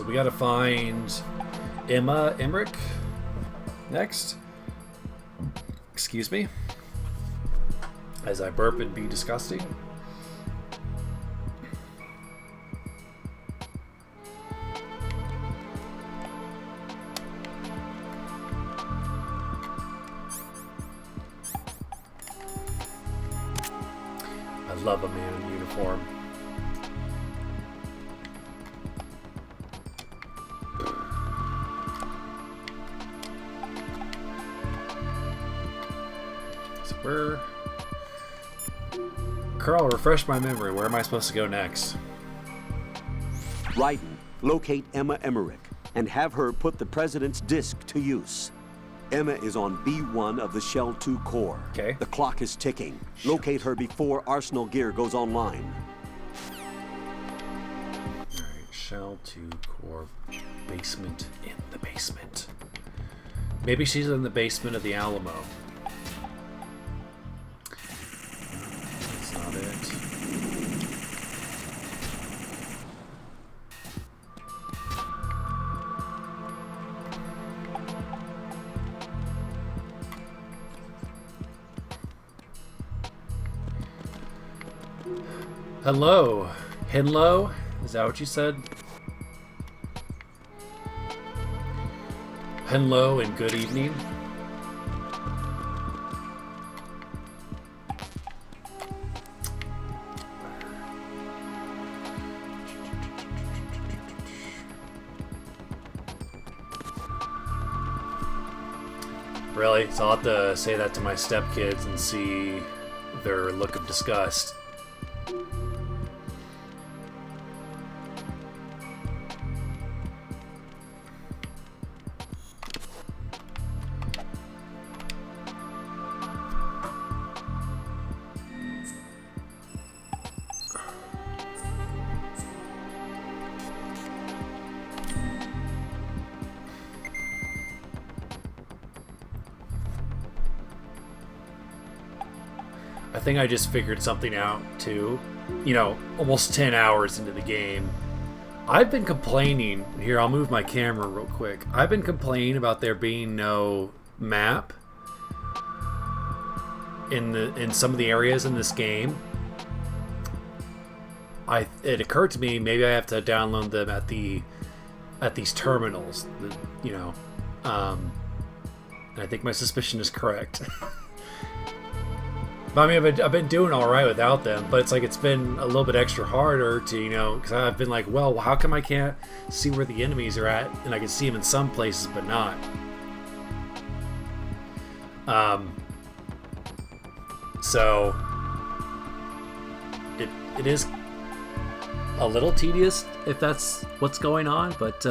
So we gotta find Emma Emmerich next. Excuse me. As I burp and be disgusting. I love a man in uniform. So where... Carl, refresh my memory. Where am I supposed to go next? Raiden, locate Emma Emmerich and have her put the President's disc to use. Emma is on B1 of the Shell 2 core. Okay. The clock is ticking. Locate her before Arsenal gear goes online. Alright, Shell 2 core basement in the basement. Maybe she's in the basement of the Alamo. That's not it. Hello, Henlo? Is that what you said? Hello and good evening. Really? So I'll have to say that to my stepkids and see their look of disgust. I think I just figured something out too. You know, almost 10 hours into the game. I've been complaining. Here, I'll move my camera real quick. I've been complaining about there being no map in some of the areas in this game. It occurred to me maybe I have to download them at these terminals. You know, and I think my suspicion is correct. But I mean, I've been doing all right without them, but it's like it's been a little bit extra harder to, you know, because I've been like, well, how come I can't see where the enemies are at, and I can see them in some places, but not. So it is a little tedious if that's what's going on, but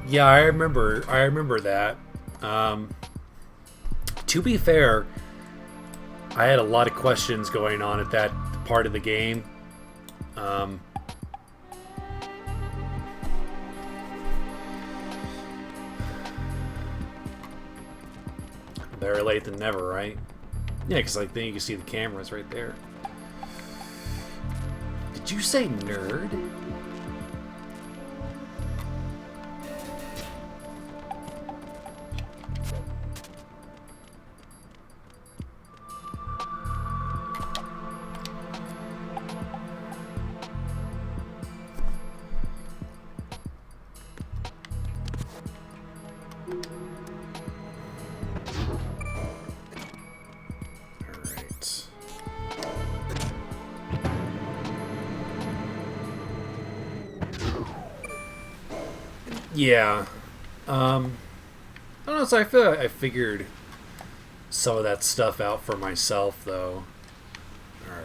yeah, I remember that. To be fair, I had a lot of questions going on at that part of the game. Better late than never, right? Yeah, because like then you can see the cameras right there. Did you say nerd? Yeah. I don't know, so I feel like I figured some of that stuff out for myself, though. Alright.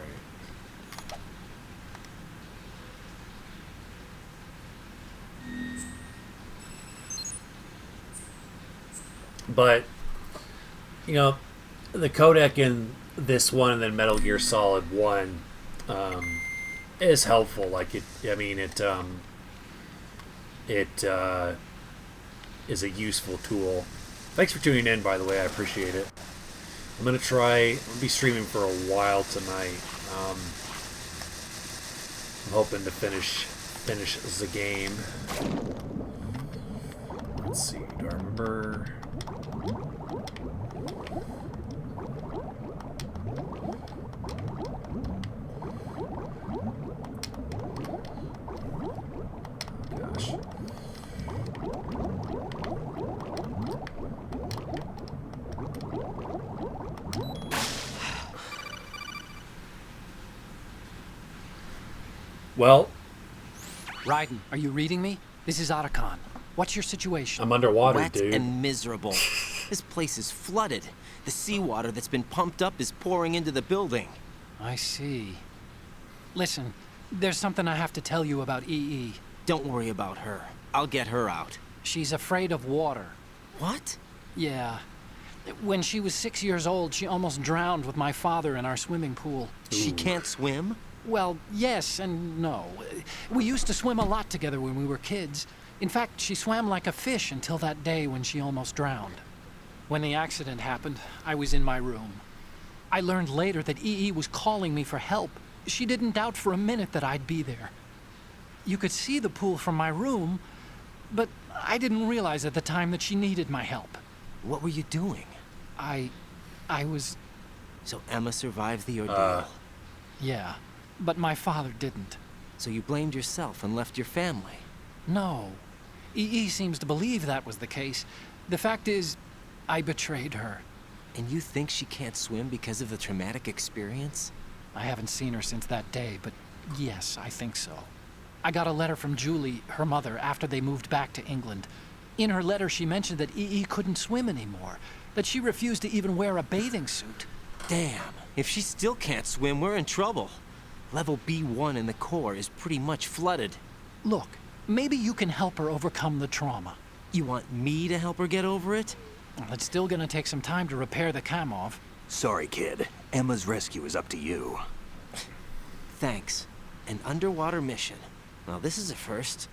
But, you know, the codec in this one and then Metal Gear Solid 1 is helpful. Like, it is a useful tool. Thanks for tuning in, by the way. I appreciate it. I'm gonna be streaming for a while tonight. hoping to finish the game. Let's see. Do I remember? Gosh. Well, Raiden, are you reading me? This is Otacon. What's your situation? I'm underwater, Wet dude. and miserable. This place is flooded. The seawater that's been pumped up is pouring into the building. I see. Listen, there's something I have to tell you about EE. Don't worry about her. I'll get her out. She's afraid of water. What? Yeah. When she was 6 years old, she almost drowned with my father in our swimming pool. She can't swim? Well, yes and no. We used to swim a lot together when we were kids. In fact, she swam like a fish until that day when she almost drowned. When the accident happened, I was in my room. I learned later that EE was calling me for help. She didn't doubt for a minute that I'd be there. You could see the pool from my room, but I didn't realize at the time that she needed my help. What were you doing? I was... So Emma survived the ordeal. Yeah, but my father didn't. So you blamed yourself and left your family. No. EE seems to believe that was the case. The fact is, I betrayed her. And you think she can't swim because of the traumatic experience? I haven't seen her since that day, but yes, I think so. I got a letter from Julie, her mother, after they moved back to England. In her letter, she mentioned that EE couldn't swim anymore, that she refused to even wear a bathing suit. Damn, if she still can't swim, we're in trouble. Level B1 in the core is pretty much flooded. Look, maybe you can help her overcome the trauma. You want me to help her get over it? Well, it's still gonna take some time to repair the Kamov. Sorry, kid. Emma's rescue is up to you. Thanks. An underwater mission. Well, this is a first.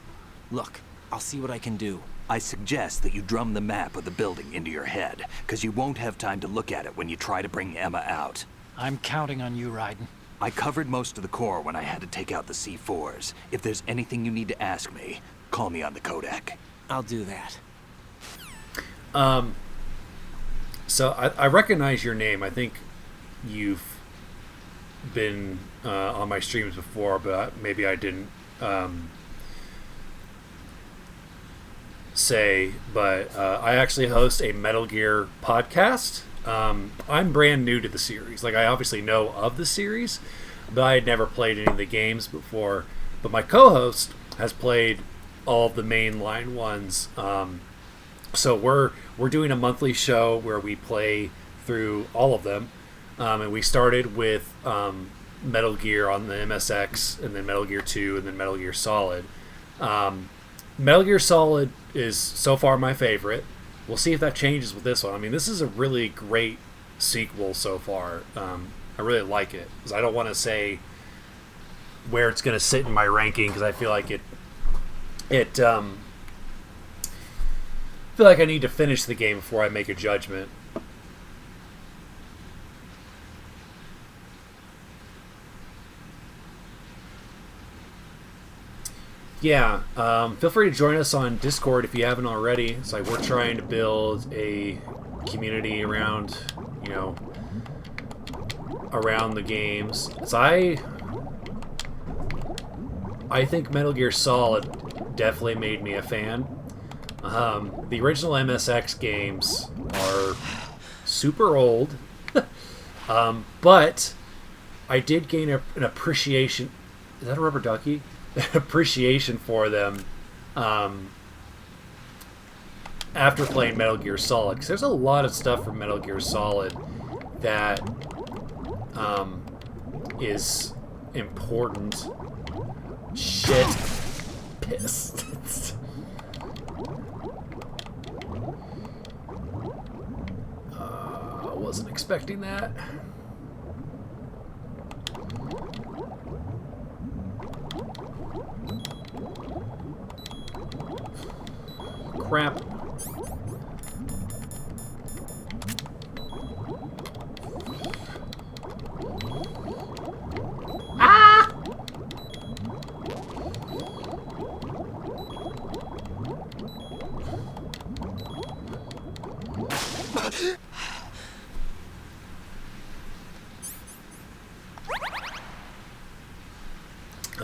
Look, I'll see what I can do. I suggest that you drum the map of the building into your head, because you won't have time to look at it when you try to bring Emma out. I'm counting on you, Raiden. I covered most of the core when I had to take out the C4s. If there's anything you need to ask me, call me on the Kodak. I'll do that. So I recognize your name. I think you've been on my streams before, but maybe I didn't say. But I actually host a Metal Gear podcast. I'm brand new to the series. Like, I obviously know of the series, but I had never played any of the games before. But my co-host has played all of the mainline ones. So we're doing a monthly show where we play through all of them, and we started with Metal Gear on the MSX, and then Metal Gear 2, and then Metal Gear Solid. Metal Gear Solid is so far my favorite. We'll see if that changes with this one. I mean, this is a really great sequel so far. I really like it, because I don't want to say where it's going to sit in my ranking, because I feel like I feel like I need to finish the game before I make a judgment. Yeah, feel free to join us on Discord if you haven't already. It's like we're trying to build a community around, around the games. So I think Metal Gear Solid definitely made me a fan. The original MSX games are super old, but I did gain an appreciation. Is that a rubber ducky? An appreciation for them after playing Metal Gear Solid, because there's a lot of stuff from Metal Gear Solid that is important. Shit. Pissed. Wasn't expecting that. Crap. Ah!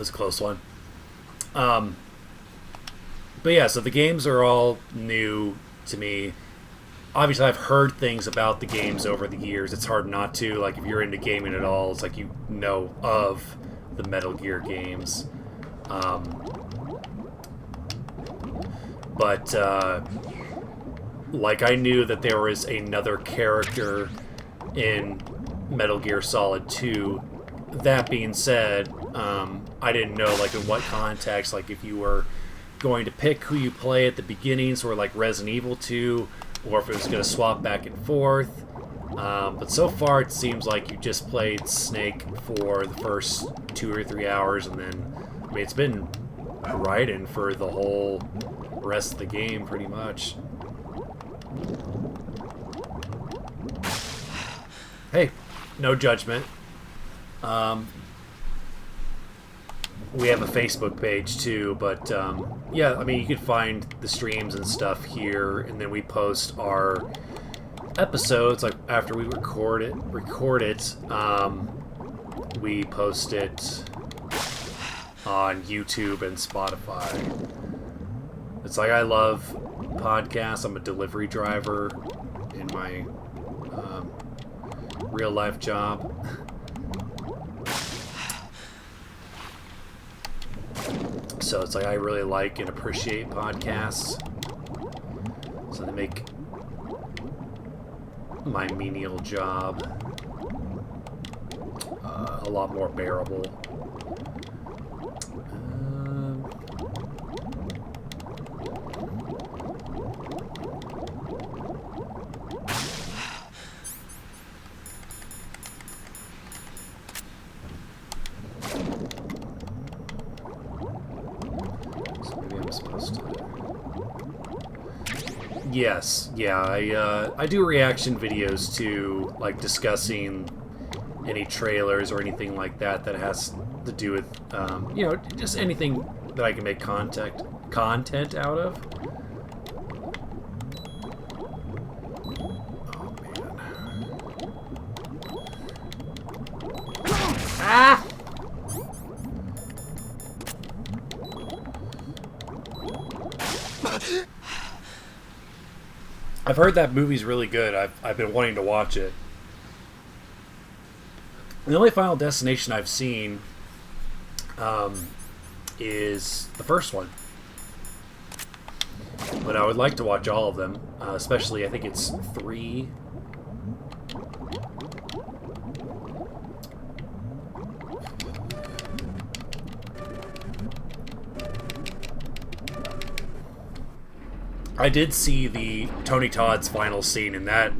was a close one. But yeah, so the games are all new to me. Obviously, I've heard things about the games over the years. It's hard not to. Like, if you're into gaming at all, it's like you know of the Metal Gear games. But like, I knew that there was another character in Metal Gear Solid 2. That being said, I didn't know, like, in what context, like, if you were going to pick who you play at the beginning, sort of like Resident Evil 2, or if it was going to swap back and forth. But so far, it seems like you just played Snake for the first 2 or 3 hours, and then, I mean, it's been Raiden for the whole rest of the game, pretty much. Hey, no judgment. We have a Facebook page too, but yeah, I mean, you can find the streams and stuff here, and then we post our episodes like after we record it. We post it on YouTube and Spotify. It's like, I love podcasts. I'm a delivery driver in my real life job. So it's like, I really like and appreciate podcasts. So they make my menial job a lot more bearable. Yes, yeah, I do reaction videos to, like, discussing any trailers or anything like that that has to do with, you know, just anything that I can make content out of. Oh, man. Ah! I've heard that movie's really good. I've been wanting to watch it. The only Final Destination I've seen is the first one. But I would like to watch all of them, especially, I think it's 3. I did see the Tony Todd's final scene, and that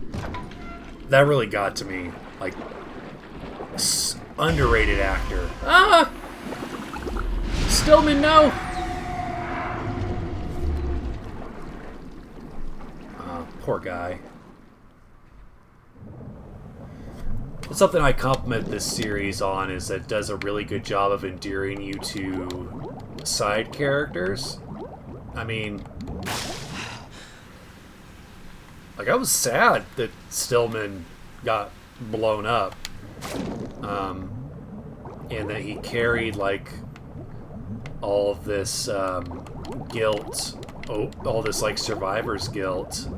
really got to me. Like, underrated actor. Ah! Stillman, no! Poor guy. Something I compliment this series on is that it does a really good job of endearing you to side characters. I mean, like, I was sad that Stillman got blown up, and that he carried, like, all of this guilt, all this, like, survivor's guilt.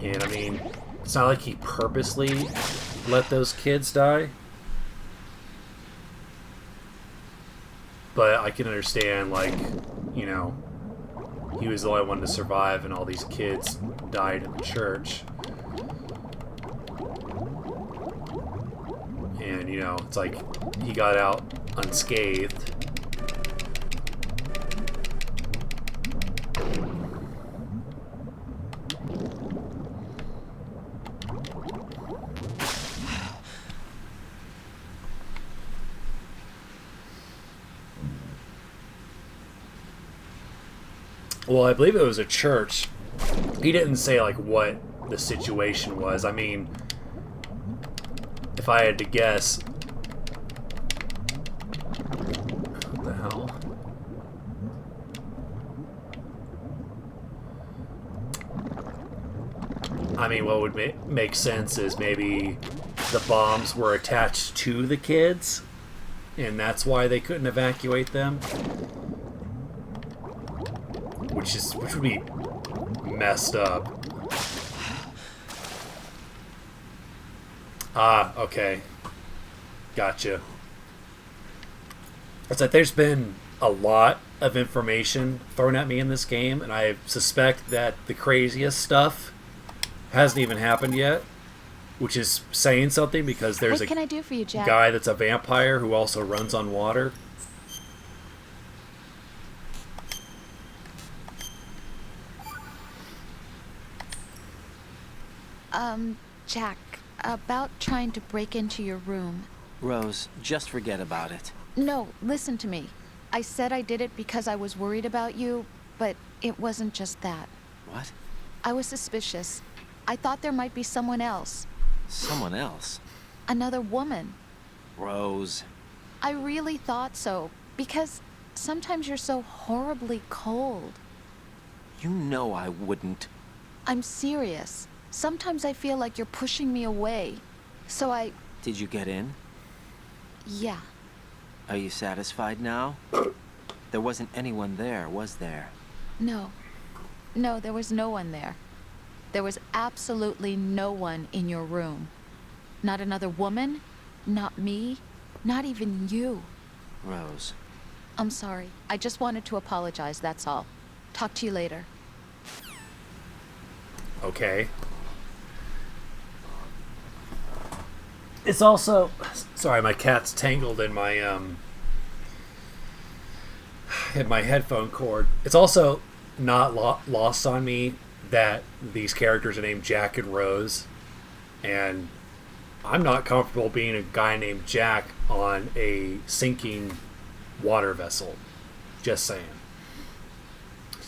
And I mean, it's not like he purposely let those kids die, but I can understand, like, you know, he was the only one to survive, and all these kids died in the church. And, you know, it's like he got out unscathed. Well, I believe it was a church. He didn't say, like, what the situation was. I mean, if I had to guess... What the hell? I mean, what would make sense is maybe the bombs were attached to the kids, and that's why they couldn't evacuate them. Which would be messed up. Ah, okay. Gotcha. It's like there's been a lot of information thrown at me in this game, and I suspect that the craziest stuff hasn't even happened yet, which is saying something because there's What can I do for you, Jack? guy that's a vampire who also runs on water. Jack, about trying to break into your room. Rose, just forget about it. No, listen to me. I said I did it because I was worried about you, but it wasn't just that. What? I was suspicious. I thought there might be someone else. Someone else? Another woman. Rose. I really thought so, because sometimes you're so horribly cold. You know I wouldn't. I'm serious. Sometimes I feel like you're pushing me away. So Did you get in? yeah. Are you satisfied now? There wasn't anyone there, was there? No. No, there was no one there. There was absolutely no one in your room. Not another woman, not me, not even you. Rose. I'm sorry. I just wanted to apologize, that's all. Talk to you later. Okay. It's also... Sorry, my cat's tangled in my headphone cord. It's also not lost on me that these characters are named Jack and Rose. And I'm not comfortable being a guy named Jack on a sinking water vessel. Just saying.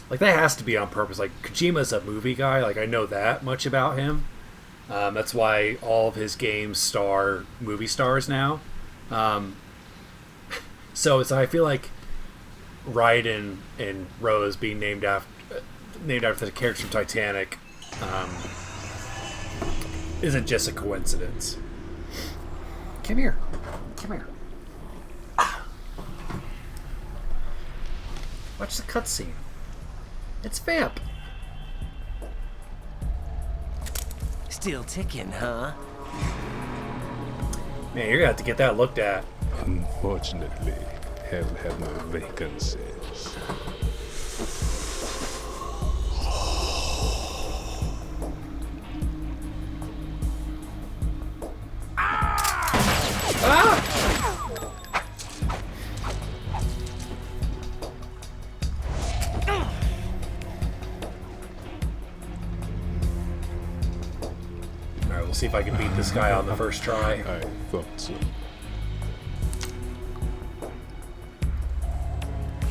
Like, that has to be on purpose. Like, Kojima's a movie guy. Like, I know that much about him. That's why all of his games star movie stars now. So I feel like Raiden and Rose being named after the characters from Titanic isn't just a coincidence. Come here. Come here. Watch the cutscene. It's Vamp. Still ticking, huh? Man, you're gonna have to get that looked at. Unfortunately, hell had no vacancies. Alright, we'll see if I can beat this guy on the first try. I thought so.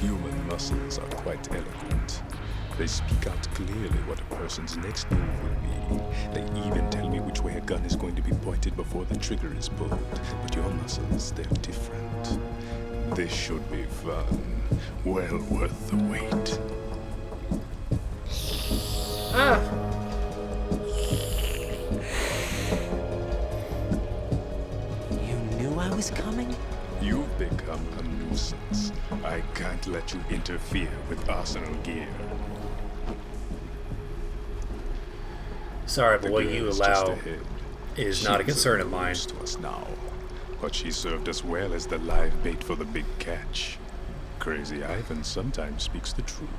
Human muscles are quite eloquent. They speak out clearly what a person's next move will be. They even tell me which way a gun is going to be pointed before the trigger is pulled. But your muscles, they're different. This should be fun. Well worth the wait. You knew I was coming? You've become a nuisance. I can't let you interfere with Arsenal gear. Sorry, but The what girl you is just allow ahead. is not a She's concern of mine. nuisance to us now, but she served us well as the live bait for the big catch. Crazy Ivan sometimes speaks the truth.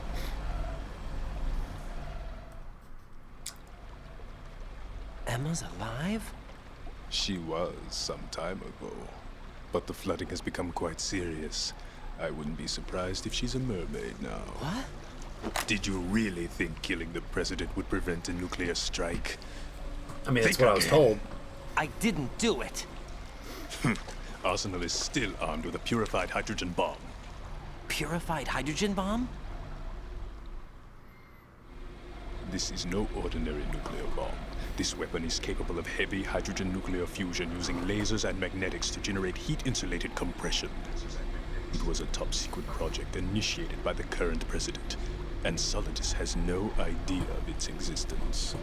Emma's alive? She was some time ago, but the flooding has become quite serious. I wouldn't be surprised if she's a mermaid now. What? Did you really think killing the president would prevent a nuclear strike? I mean, that's Think what I was again. told. I didn't do it. Arsenal is still armed with a purified hydrogen bomb. Purified hydrogen bomb? This is no ordinary nuclear bomb. This weapon is capable of heavy hydrogen nuclear fusion using lasers and magnetics to generate heat-insulated compression. It was a top-secret project initiated by the current president, and Solidus has no idea of its existence.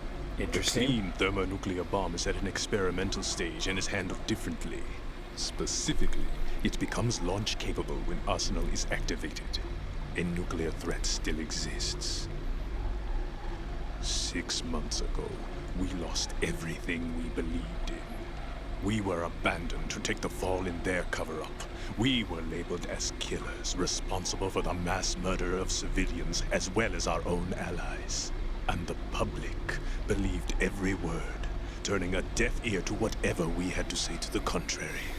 Interesting. The clean thermonuclear bomb is at an experimental stage and is handled differently. Specifically, it becomes launch capable when Arsenal is activated. A nuclear threat still exists. 6 months ago, we lost everything we believed in. We were abandoned to take the fall in their cover-up. We were labeled as killers, responsible for the mass murder of civilians as well as our own allies. And the public believed every word, turning a deaf ear to whatever we had to say to the contrary.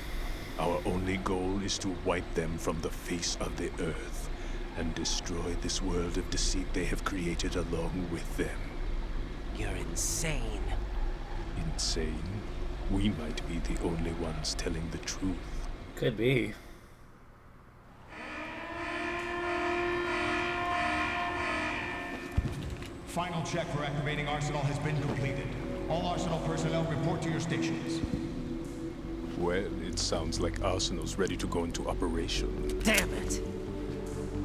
Our only goal is to wipe them from the face of the earth and destroy this world of deceit they have created along with them. You're insane. Insane? We might be the only ones telling the truth. Could be. Final check for activating Arsenal has been completed. All Arsenal personnel report to your stations. Well, it sounds like Arsenal's ready to go into operation. Damn it!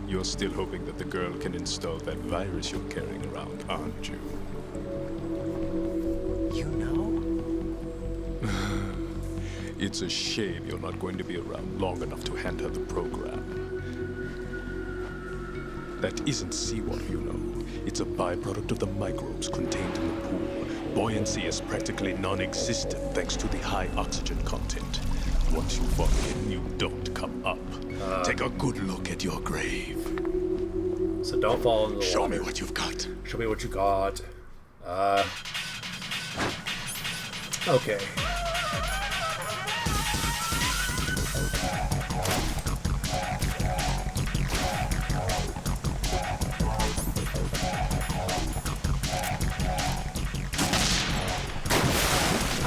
You're still hoping that the girl can install that virus you're carrying around, aren't you? You know? It's a shame you're not going to be around long enough to hand her the program. That isn't seawater, you know. It's a byproduct of the microbes contained in the pool. Buoyancy is practically non-existent thanks to the high oxygen content. Once you fall in, you don't come up. Take a good look at your grave. So don't fall in the water. Show me what you've got. Show me what you got. Okay.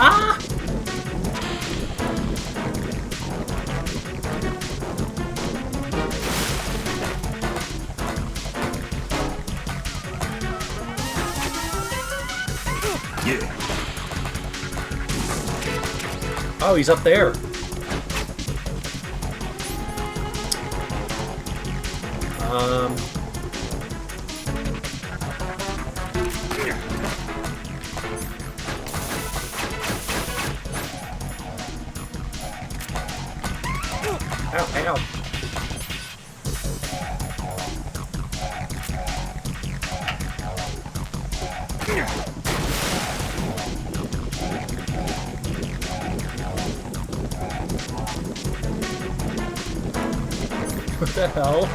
Ah! Yeah. Oh, he's up there. Ow, ow. What the hell?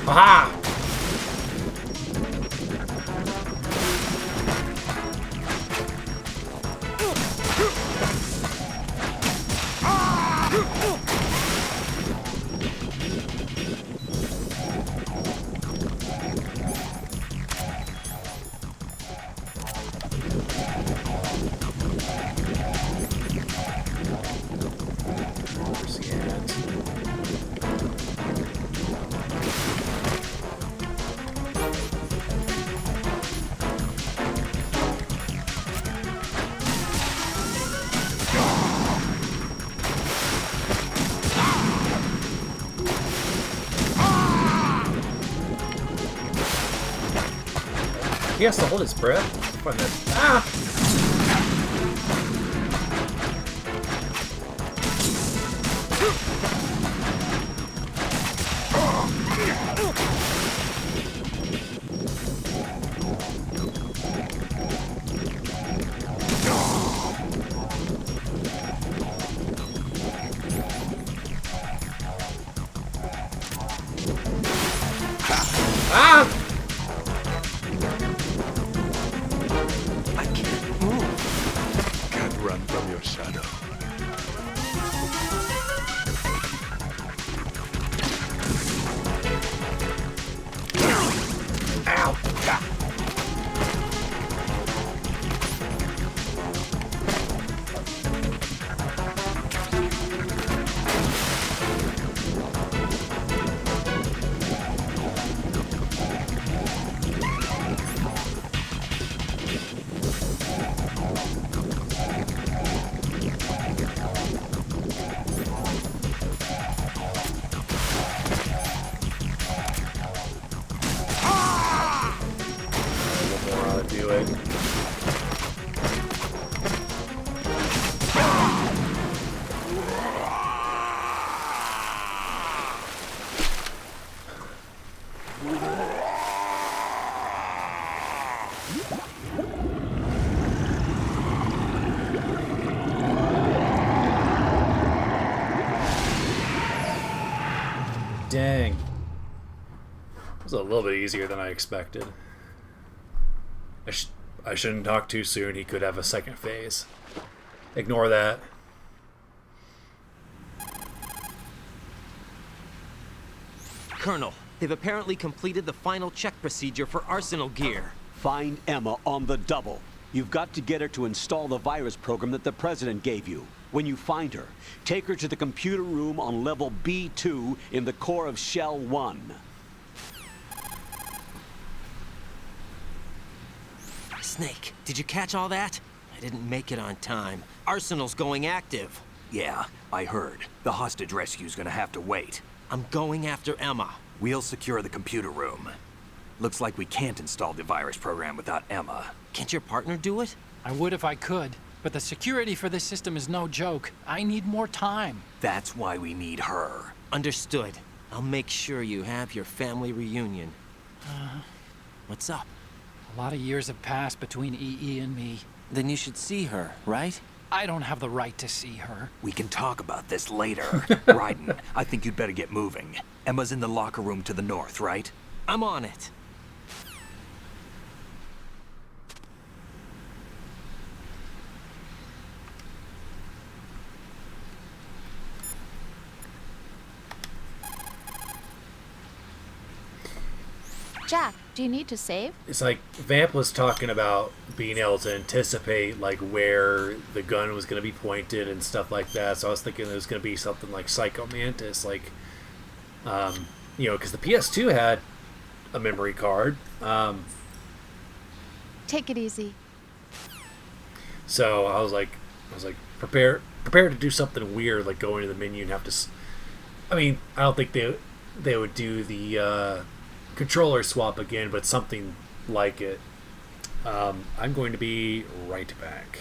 Aha! Where's he at? He has to hold his breath. Find this. Ah! I can't dang. It was a little bit easier than I expected. I shouldn't talk too soon. He could have a second phase. Ignore that. Colonel, they've apparently completed the final check procedure for Arsenal gear. Find Emma on the double. You've got to get her to install the virus program that the President gave you. When you find her, take her to the computer room on level B2 in the core of Shell 1. Snake, did you catch all that? I didn't make it on time. Arsenal's going active. Yeah, I heard. The hostage rescue's gonna have to wait. I'm going after Emma. We'll secure the computer room. Looks like we can't install the virus program without Emma. Can't your partner do it? I would if I could, but the security for this system is no joke. I need more time. That's why we need her. Understood. I'll make sure you have your family reunion. What's up? A lot of years have passed between EE and me. Then you should see her, right? I don't have the right to see her. We can talk about this later. Raiden, I think you'd better get moving. Emma's in the locker room to the north, right? I'm on it. Jack, do you need to save? It's like Vamp was talking about being able to anticipate like where the gun was going to be pointed and stuff like that. So I was thinking it was going to be something like Psycho Mantis, like because the PS2 had a memory card. Take it easy. So I was like, prepare to do something weird, like go into the menu and have to. I don't think they would do the controller swap again, but something like it. I'm going to be right back.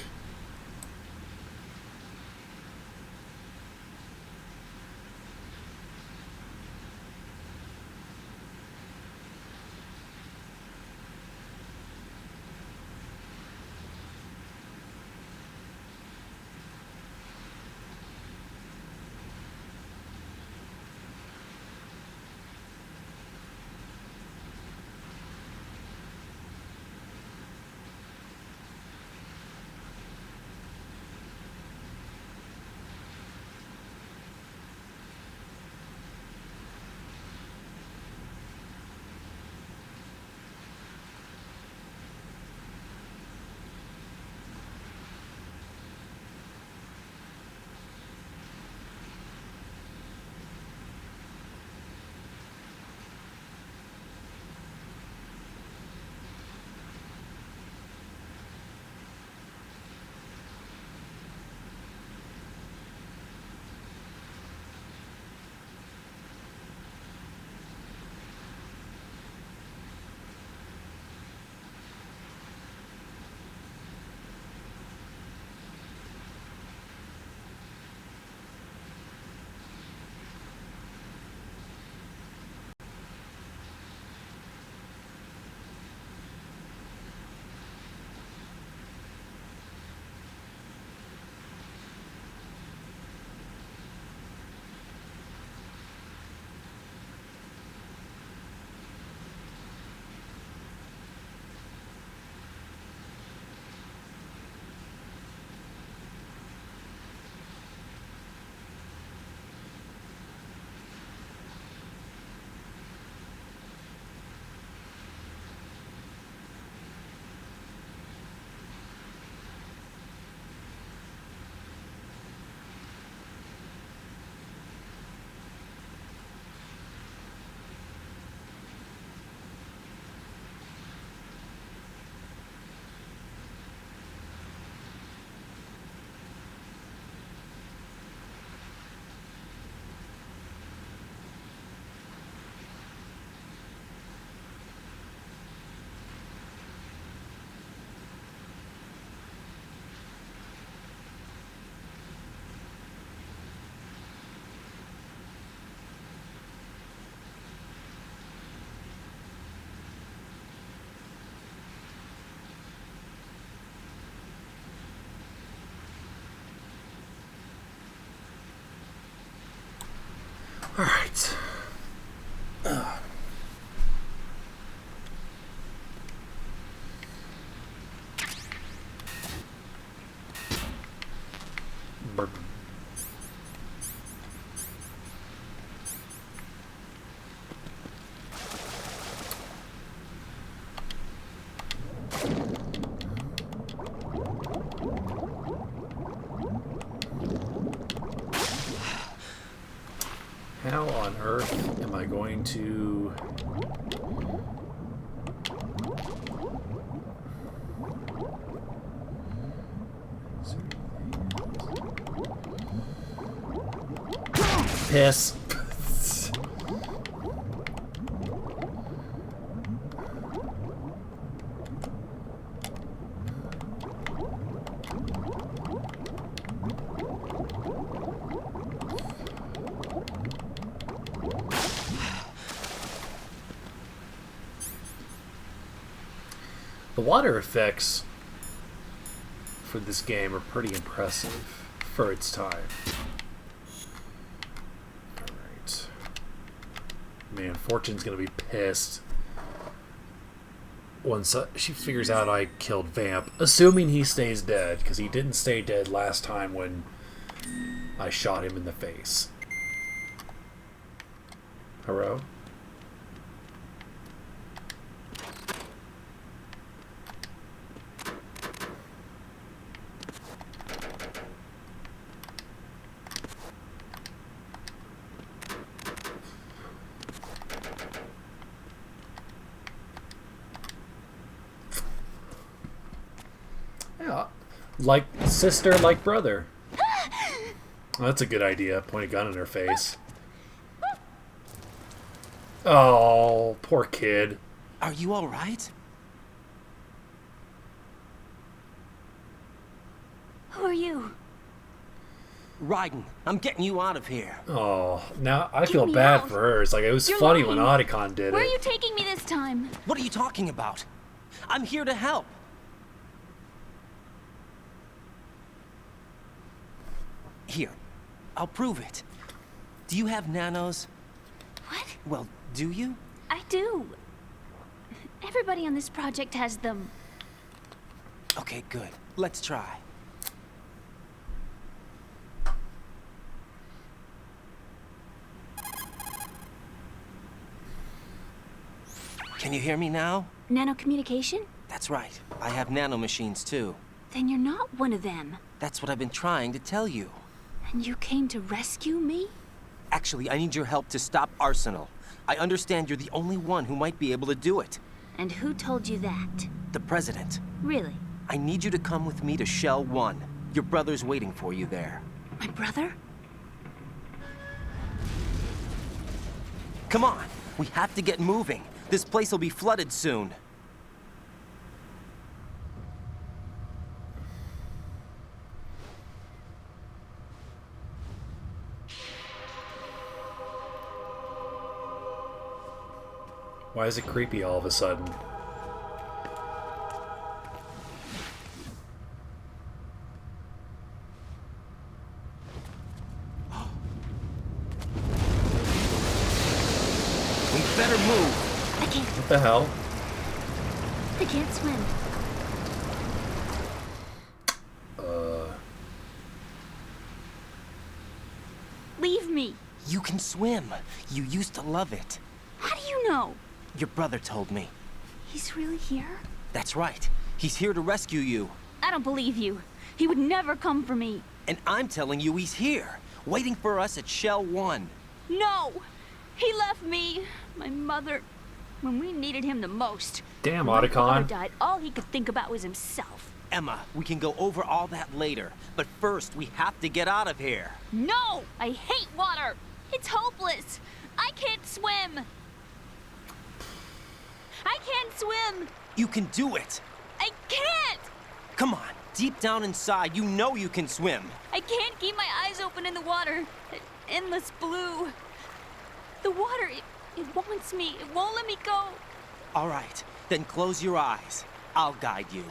How on earth am I going to... Piss. The water effects for this game are pretty impressive for its time. Alright. Man, Fortune's gonna be pissed once she figures out I killed Vamp. Assuming he stays dead, because he didn't stay dead last time when I shot him in the face. Hello? Yeah, like sister, like brother. Well, that's a good idea. Point a gun in her face. Oh, poor kid. Are you all right? Who are you? Raiden, I'm getting you out of here. Oh, now I Get feel me bad out. for her. It's like, it was You're funny lying. when Otacon did Where are it. you taking me this time? What are you talking about? I'm here to help. Here, I'll prove it. Do you have nanos? What? Well, do you? I do. Everybody on this project has them. Okay, good. Let's try. Can you hear me now? Nanocommunication? That's right. I have nanomachines too. Then you're not one of them. That's what I've been trying to tell you. And you came to rescue me? Actually, I need your help to stop Arsenal. I understand you're the only one who might be able to do it. And who told you that? The President. Really? I need you to come with me to Shell 1. Your brother's waiting for you there. My brother? Come on! We have to get moving. This place will be flooded soon. Why is it creepy all of a sudden? We better move. I can't. What the hell? I can't swim. Leave me. You can swim. You used to love it. How do you know? Your brother told me. He's really here? That's right. He's here to rescue you. I don't believe you. He would never come for me. And I'm telling you he's here, waiting for us at Shell 1. No! He left me, my mother, when we needed him the most. Damn, When my father Otacon. died, all he could think about was himself. Emma, we can go over all that later. But first, we have to get out of here. No! I hate water! It's hopeless! I can't swim! I can't swim! You can do it. I can't! Come on. Deep down inside, you know you can swim. I can't keep my eyes open in the water. Endless blue. The water, it wants me. It won't let me go. All right, then close your eyes. I'll guide you.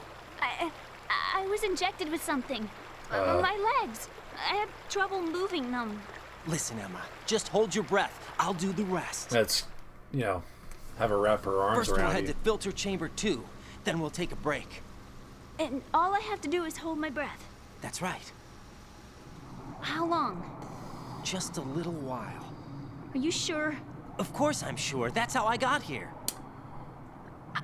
I was injected with something. My legs. I have trouble moving them. Listen, Emma, just hold your breath. I'll do the rest. That's, you know, have her wrap her arms First, we'll around head you. to filter chamber 2. Then we'll take a break. And all I have to do is hold my breath. That's right. How long? Just a little while. Are you sure? Of course I'm sure. That's how I got here.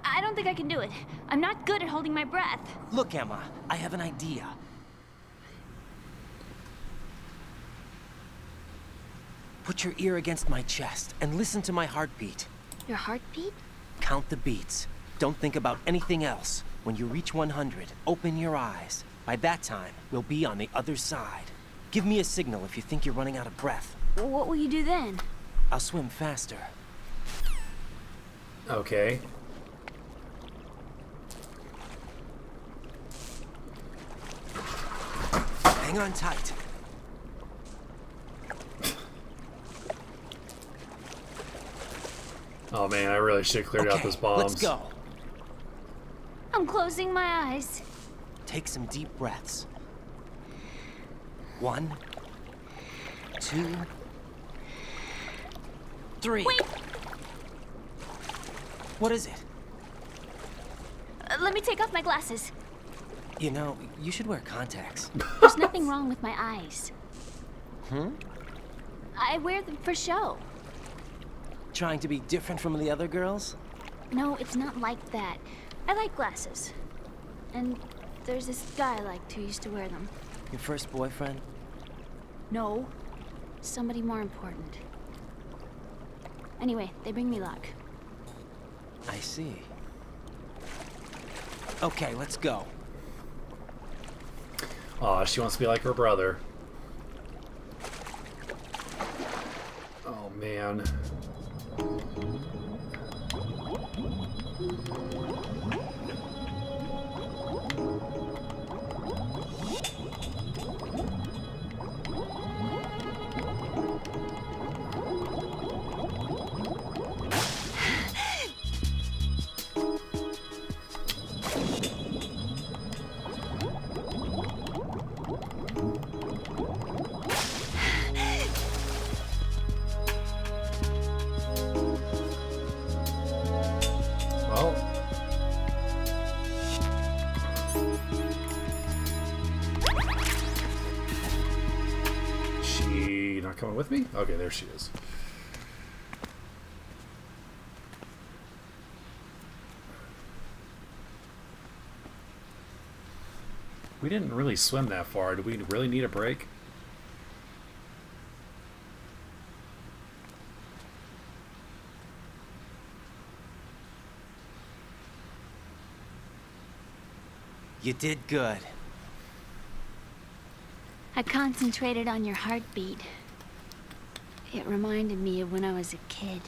I don't think I can do it. I'm not good at holding my breath. Look, Emma, I have an idea. Put your ear against my chest and listen to my heartbeat. Your heartbeat? Count the beats. Don't think about anything else. When you reach 100, open your eyes. By that time, we'll be on the other side. Give me a signal if you think you're running out of breath. What will you do then? I'll swim faster. Okay. Hang on tight. Oh man, I really should have cleared out those bombs. Let's go. I'm closing my eyes. Take some deep breaths. 1, 2, 3. Wait! What is it? Let me take off my glasses. You know, you should wear contacts. There's nothing wrong with my eyes. Hmm? I wear them for show. Trying to be different from the other girls? No, it's not like that. I like glasses. And there's this guy I liked who used to wear them. Your first boyfriend? No. Somebody more important. Anyway, they bring me luck. I see. Okay, let's go. Aw, she wants to be like her brother. Oh man. Well, she not coming with me? Okay, there she is. We didn't really swim that far. Do we really need a break? You did good. I concentrated on your heartbeat. It reminded me of when I was a kid.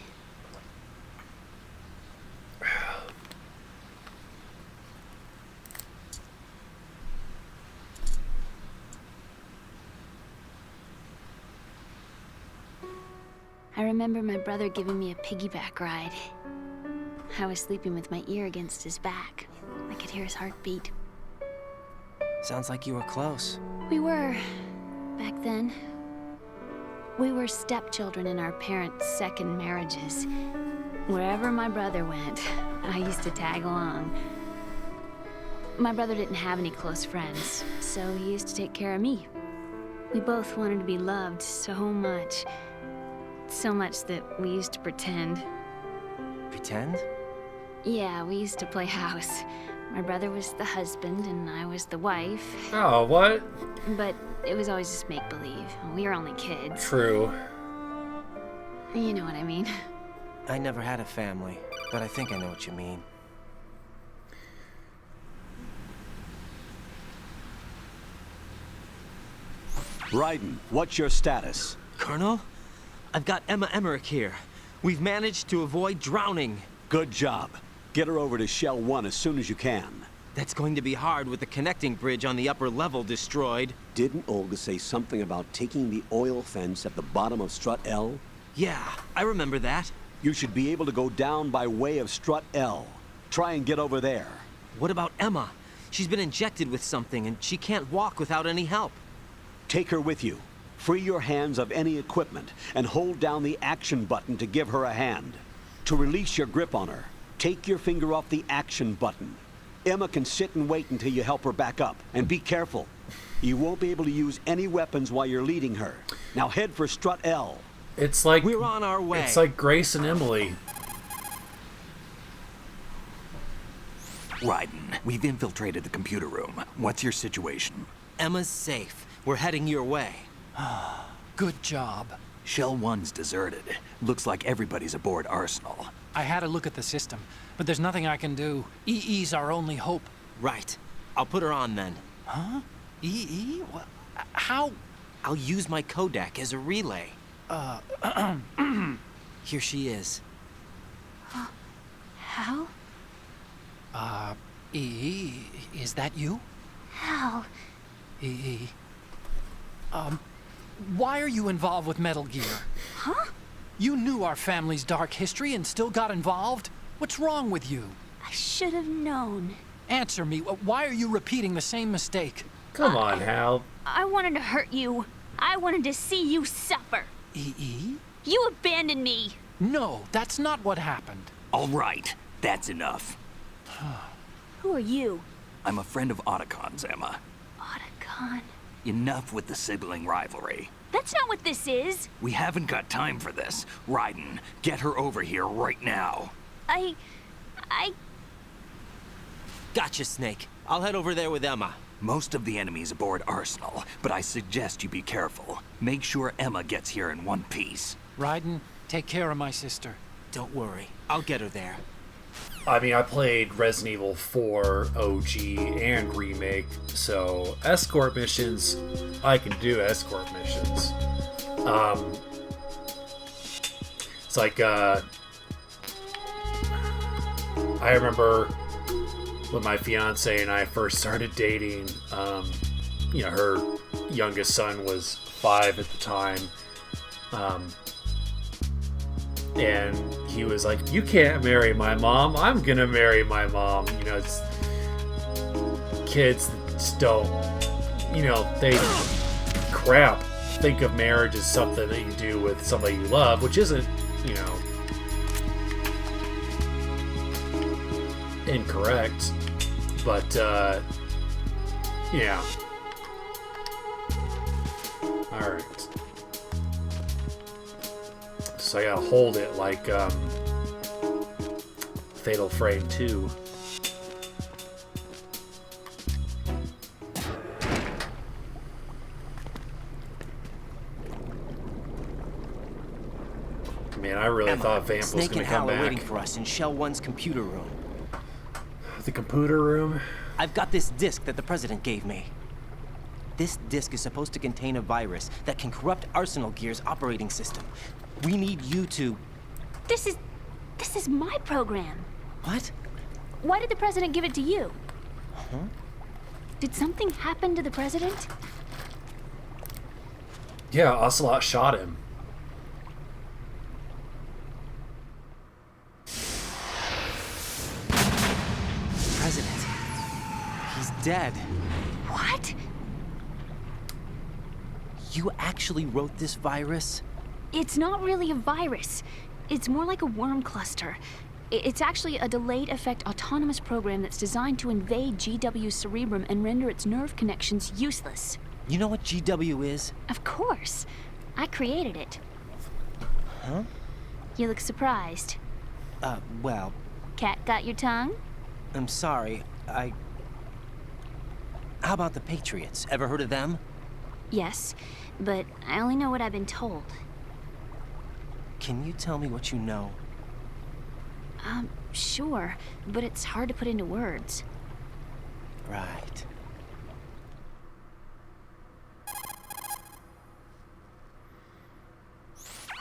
I remember my brother giving me a piggyback ride. I was sleeping with my ear against his back. I could hear his heartbeat. Sounds like you were close. We were, back then. We were stepchildren in our parents' second marriages. Wherever my brother went, I used to tag along. My brother didn't have any close friends, so he used to take care of me. We both wanted to be loved so much. So much that we used to pretend. Pretend? Yeah, we used to play house. My brother was the husband and I was the wife. Oh, what? But it was always just make-believe. We were only kids. True. You know what I mean. I never had a family, but I think I know what you mean. Raiden, what's your status? Colonel? I've got Emma Emmerich here. We've managed to avoid drowning. Good job. Get her over to Shell 1 as soon as you can. That's going to be hard with the connecting bridge on the upper level destroyed. Didn't Olga say something about taking the oil fence at the bottom of Strut L? Yeah, I remember that. You should be able to go down by way of Strut L. Try and get over there. What about Emma? She's been injected with something and she can't walk without any help. Take her with you. Free your hands of any equipment and hold down the action button to give her a hand. To release your grip on her, take your finger off the action button. Emma can sit and wait until you help her back up. And be careful. You won't be able to use any weapons while you're leading her. Now head for Strut L. It's like we're on our way. It's like Grace and Emily. Raiden, we've infiltrated the computer room. What's your situation? Emma's safe. We're heading your way. Good job. Shell 1's deserted. Looks like everybody's aboard Arsenal. I had a look at the system, but there's nothing I can do. EE's our only hope. Right. I'll put her on then. Huh? EE? What? How? I'll use my Kodak as a relay. Here she is. Hal? EE, is that you? Hal? EE. Why are you involved with Metal Gear? Huh? You knew our family's dark history and still got involved? What's wrong with you? I should have known. Answer me. Why are you repeating the same mistake? Come on, Hal. I wanted to hurt you. I wanted to see you suffer. EE? You abandoned me. No, that's not what happened. All right, that's enough. Who are you? I'm a friend of Otacon's, Emma. Otacon. Enough with the sibling rivalry. That's not what this is. We haven't got time for this. Raiden, get her over here right now. I... Gotcha, Snake. I'll head over there with Emma. Most of the enemy's aboard Arsenal, but I suggest you be careful. Make sure Emma gets here in one piece. Raiden, take care of my sister. Don't worry. I'll get her there. I mean, I played Resident Evil 4 OG and Remake, so escort missions, I can do escort missions. It's like, I remember when my fiance and I first started dating, you know, her youngest son was 5 at the time. And he was like, "You can't marry my mom. I'm gonna marry my mom." You know, it's kids just don't, you know, they think of marriage as something that you do with somebody you love, which isn't, you know, incorrect. But yeah. All right. So I gotta hold it like Fatal Frame 2. Man, I really Emma, thought Vamp was Snake gonna and come Hal are back. waiting for us in Shell 1's computer room. The computer room? I've got this disk that the President gave me. This disk is supposed to contain a virus that can corrupt Arsenal Gear's operating system. We need you to... This is my program. What? Why did the President give it to you? Huh? Did something happen to the President? Yeah, Ocelot shot him. President. He's dead. What? You actually wrote this virus? It's not really a virus. It's more like a worm cluster. It's actually a delayed effect autonomous program that's designed to invade GW's cerebrum and render its nerve connections useless. You know what GW is? Of course. I created it. Huh? You look surprised. Well, Cat got your tongue? I'm sorry. How about the Patriots? Ever heard of them? Yes, but I only know what I've been told. Can you tell me what you know? Sure, but it's hard to put into words. Right.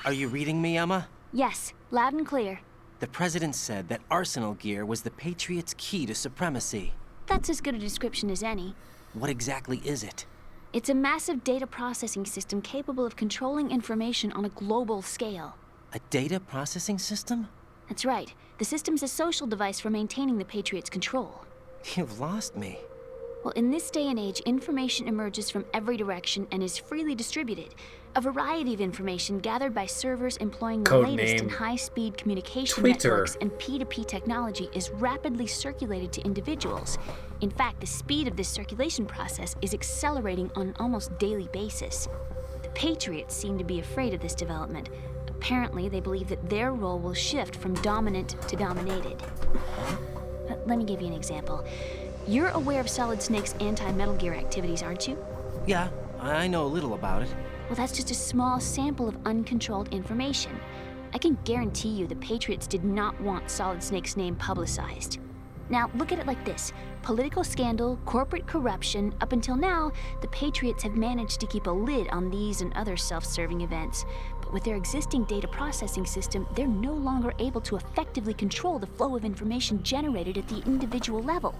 Are you reading me, Emma? Yes, loud and clear. The President said that Arsenal Gear was the Patriots' key to supremacy. That's as good a description as any. What exactly is it? It's a massive data processing system capable of controlling information on a global scale. A data processing system? That's right. The system's a social device for maintaining the Patriots' control. You've lost me. Well, in this day and age, information emerges from every direction and is freely distributed. A variety of information gathered by servers employing the latest in high-speed communication networks and P2P technology is rapidly circulated to individuals. In fact, the speed of this circulation process is accelerating on an almost daily basis. The Patriots seem to be afraid of this development. Apparently, they believe that their role will shift from dominant to dominated. Let me give you an example. You're aware of Solid Snake's anti-Metal Gear activities, aren't you? Yeah, I know a little about it. Well, that's just a small sample of uncontrolled information. I can guarantee you the Patriots did not want Solid Snake's name publicized. Now, look at it like this. Political scandal, corporate corruption, up until now, the Patriots have managed to keep a lid on these and other self-serving events. But with their existing data processing system, they're no longer able to effectively control the flow of information generated at the individual level.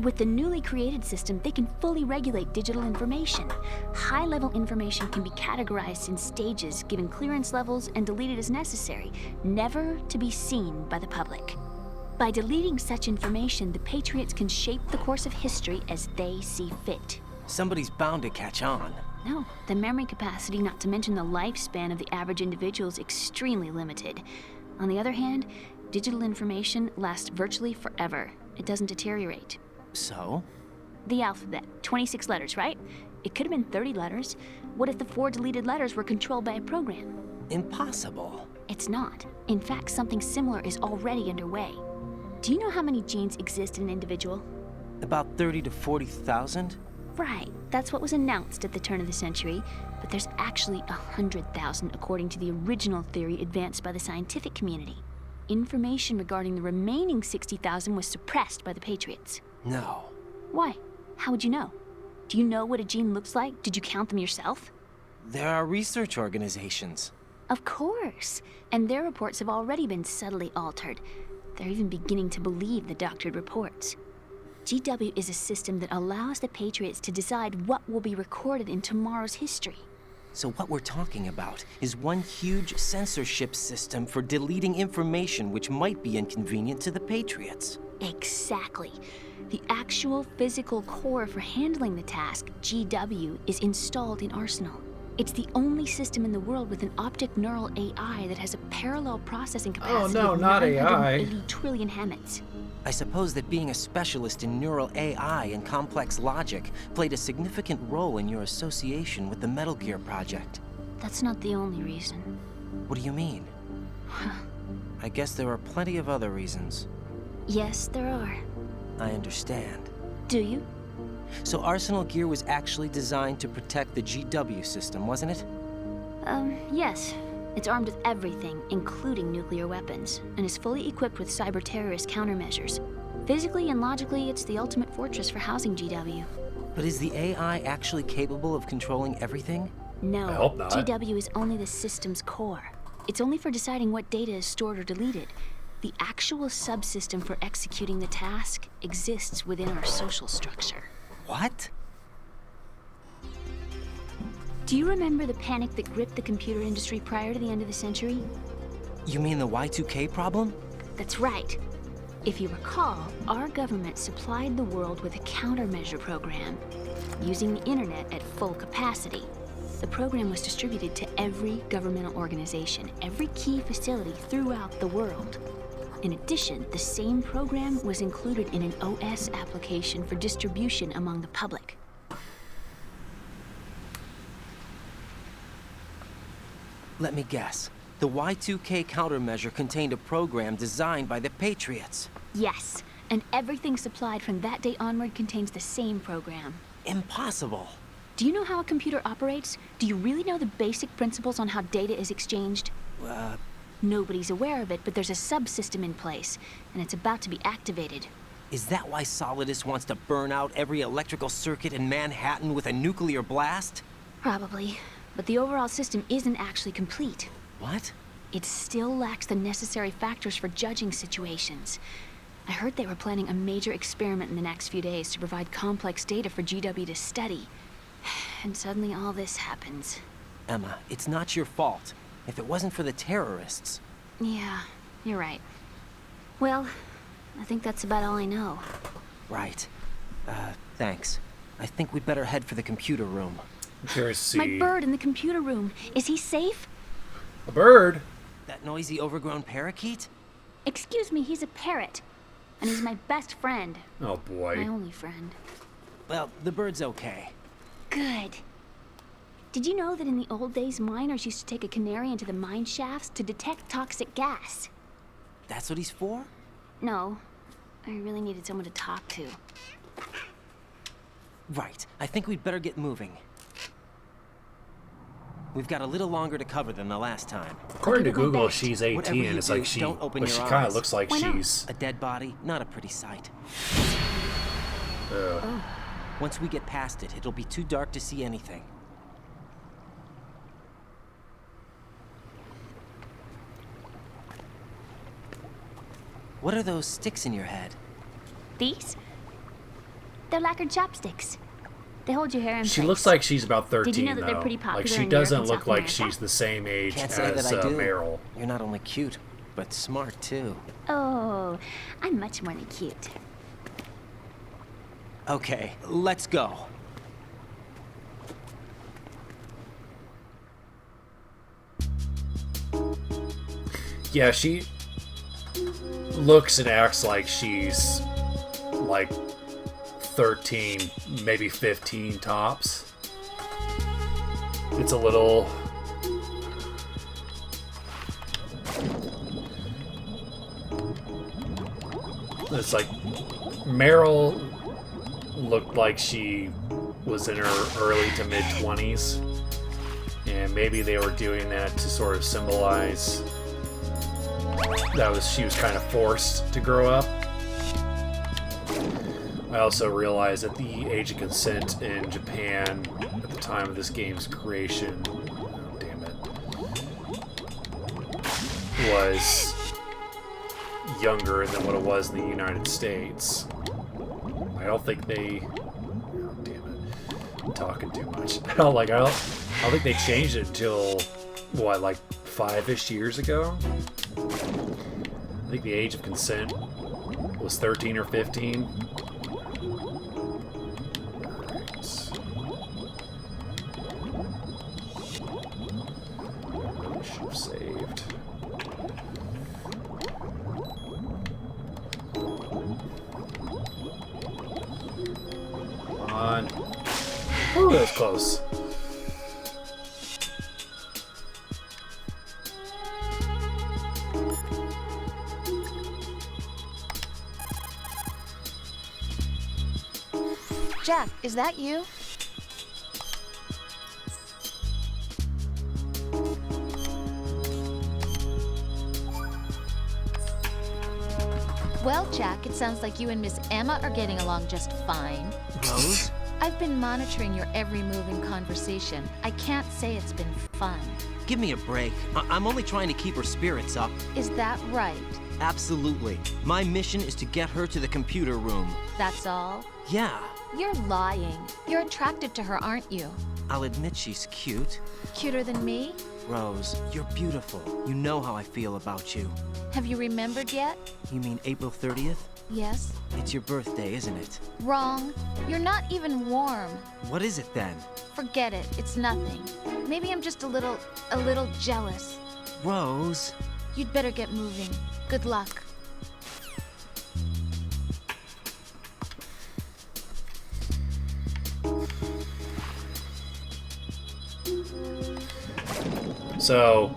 With the newly created system, they can fully regulate digital information. High-level information can be categorized in stages, given clearance levels, and deleted as necessary, never to be seen by the public. By deleting such information, the Patriots can shape the course of history as they see fit. Somebody's bound to catch on. No, the memory capacity, not to mention the lifespan of the average individual, is extremely limited. On the other hand, digital information lasts virtually forever. It doesn't deteriorate. So? The alphabet, 26 letters, right? It could have been 30 letters. What if the 4 deleted letters were controlled by a program? Impossible. It's not. In fact, something similar is already underway. Do you know how many genes exist in an individual? About 30 to 40,000? Right, that's what was announced at the turn of the century, but there's actually 100,000 according to the original theory advanced by the scientific community. Information regarding the remaining 60,000 was suppressed by the Patriots. No. Why? How would you know? Do you know what a gene looks like? Did you count them yourself? There are research organizations. Of course, and their reports have already been subtly altered. They're even beginning to believe the doctored reports. GW is a system that allows the Patriots to decide what will be recorded in tomorrow's history. So what we're talking about is one huge censorship system for deleting information which might be inconvenient to the Patriots. Exactly. The actual physical core for handling the task, GW, is installed in Arsenal. It's the only system in the world with an optic neural AI that has a parallel processing capacity no, of not 980 AI. trillion Hammets. I suppose that being a specialist in neural AI and complex logic played a significant role in your association with the Metal Gear project. That's not the only reason. What do you mean? I guess there are plenty of other reasons. Yes, there are. I understand. Do you? So Arsenal Gear was actually designed to protect the GW system, wasn't it? Yes. It's armed with everything, including nuclear weapons, and is fully equipped with cyber-terrorist countermeasures. Physically and logically, it's the ultimate fortress for housing GW. But is the AI actually capable of controlling everything? No. I hope not. GW is only the system's core. It's only for deciding what data is stored or deleted. The actual subsystem for executing the task exists within our social structure. What? Do you remember the panic that gripped the computer industry prior to the end of the century? You mean the Y2K problem? That's right. If you recall, our government supplied the world with a countermeasure program, using the internet at full capacity. The program was distributed to every governmental organization, every key facility throughout the world. In addition, the same program was included in an OS application for distribution among the public. Let me guess. The Y2K countermeasure contained a program designed by the Patriots. Yes, and everything supplied from that day onward contains the same program. Impossible. Do you know how a computer operates? Do you really know the basic principles on how data is exchanged? Nobody's aware of it, but there's a subsystem in place, and it's about to be activated. Is that why Solidus wants to burn out every electrical circuit in Manhattan with a nuclear blast? Probably, but the overall system isn't actually complete. What? It still lacks the necessary factors for judging situations. I heard they were planning a major experiment in the next few days to provide complex data for GW to study. And suddenly all this happens. Emma, it's not your fault. If it wasn't for the terrorists... Yeah, you're right. Well, I think that's about all I know. Right. Thanks. I think we'd better head for the computer room. My bird in the computer room. Is he safe? A bird? That noisy, overgrown parakeet? Excuse me, he's a parrot. And he's my best friend. Oh, boy. My only friend. Well, the bird's okay. Good. Did you know that in the old days, miners used to take a canary into the mine shafts to detect toxic gas? That's what he's for? No. I really needed someone to talk to. Right. I think we'd better get moving. We've got a little longer to cover than the last time. According to I'll give it my Google, best. she's Whatever 18. you It's do, like she, don't open but your she kind of eyes. looks like Why not? she's. A dead body, not a pretty sight. Uh, Once we get past it, it'll be too dark to see anything. What are those sticks in your head? These? They're lacquered chopsticks. They hold your hair in She place. looks like she's about 13, Did you know that they're though. pretty Like, popular she in doesn't Europe and look South like America? she's the same age Can't say as that I do. Meryl. You're not only cute, but smart too. Oh, I'm much more than cute. Okay, let's go. Yeah, she looks and acts like she's like 13, maybe 15 tops. It's a little... It's like Meryl looked like she was in her early to mid 20s, and maybe they were doing that to sort of symbolize that she was kind of forced to grow up. I also realized that the age of consent in Japan at the time of this game's creation, oh, damn it, was younger than what it was in the United States. I don't think they... Oh, damn it. I'm talking too much. I don't think they changed it until, what, like 5-ish years ago? I think the age of consent was 13 or 15. Alright. Should have saved. Come on. Ooh, that was close. Jack, is that you? Well, Jack, it sounds like you and Miss Emma are getting along just fine. Rose? I've been monitoring your every move and conversation. I can't say it's been fun. Give me a break. I'm only trying to keep her spirits up. Is that right? Absolutely. My mission is to get her to the computer room. That's all? Yeah. You're lying. You're attracted to her, aren't you? I'll admit she's cute. Cuter than me? Rose, you're beautiful. You know how I feel about you. Have you remembered yet? You mean April 30th? Yes. It's your birthday, isn't it? Wrong. You're not even warm. What is it then? Forget it. It's nothing. Maybe I'm just a little jealous. Rose. You'd better get moving. Good luck. So,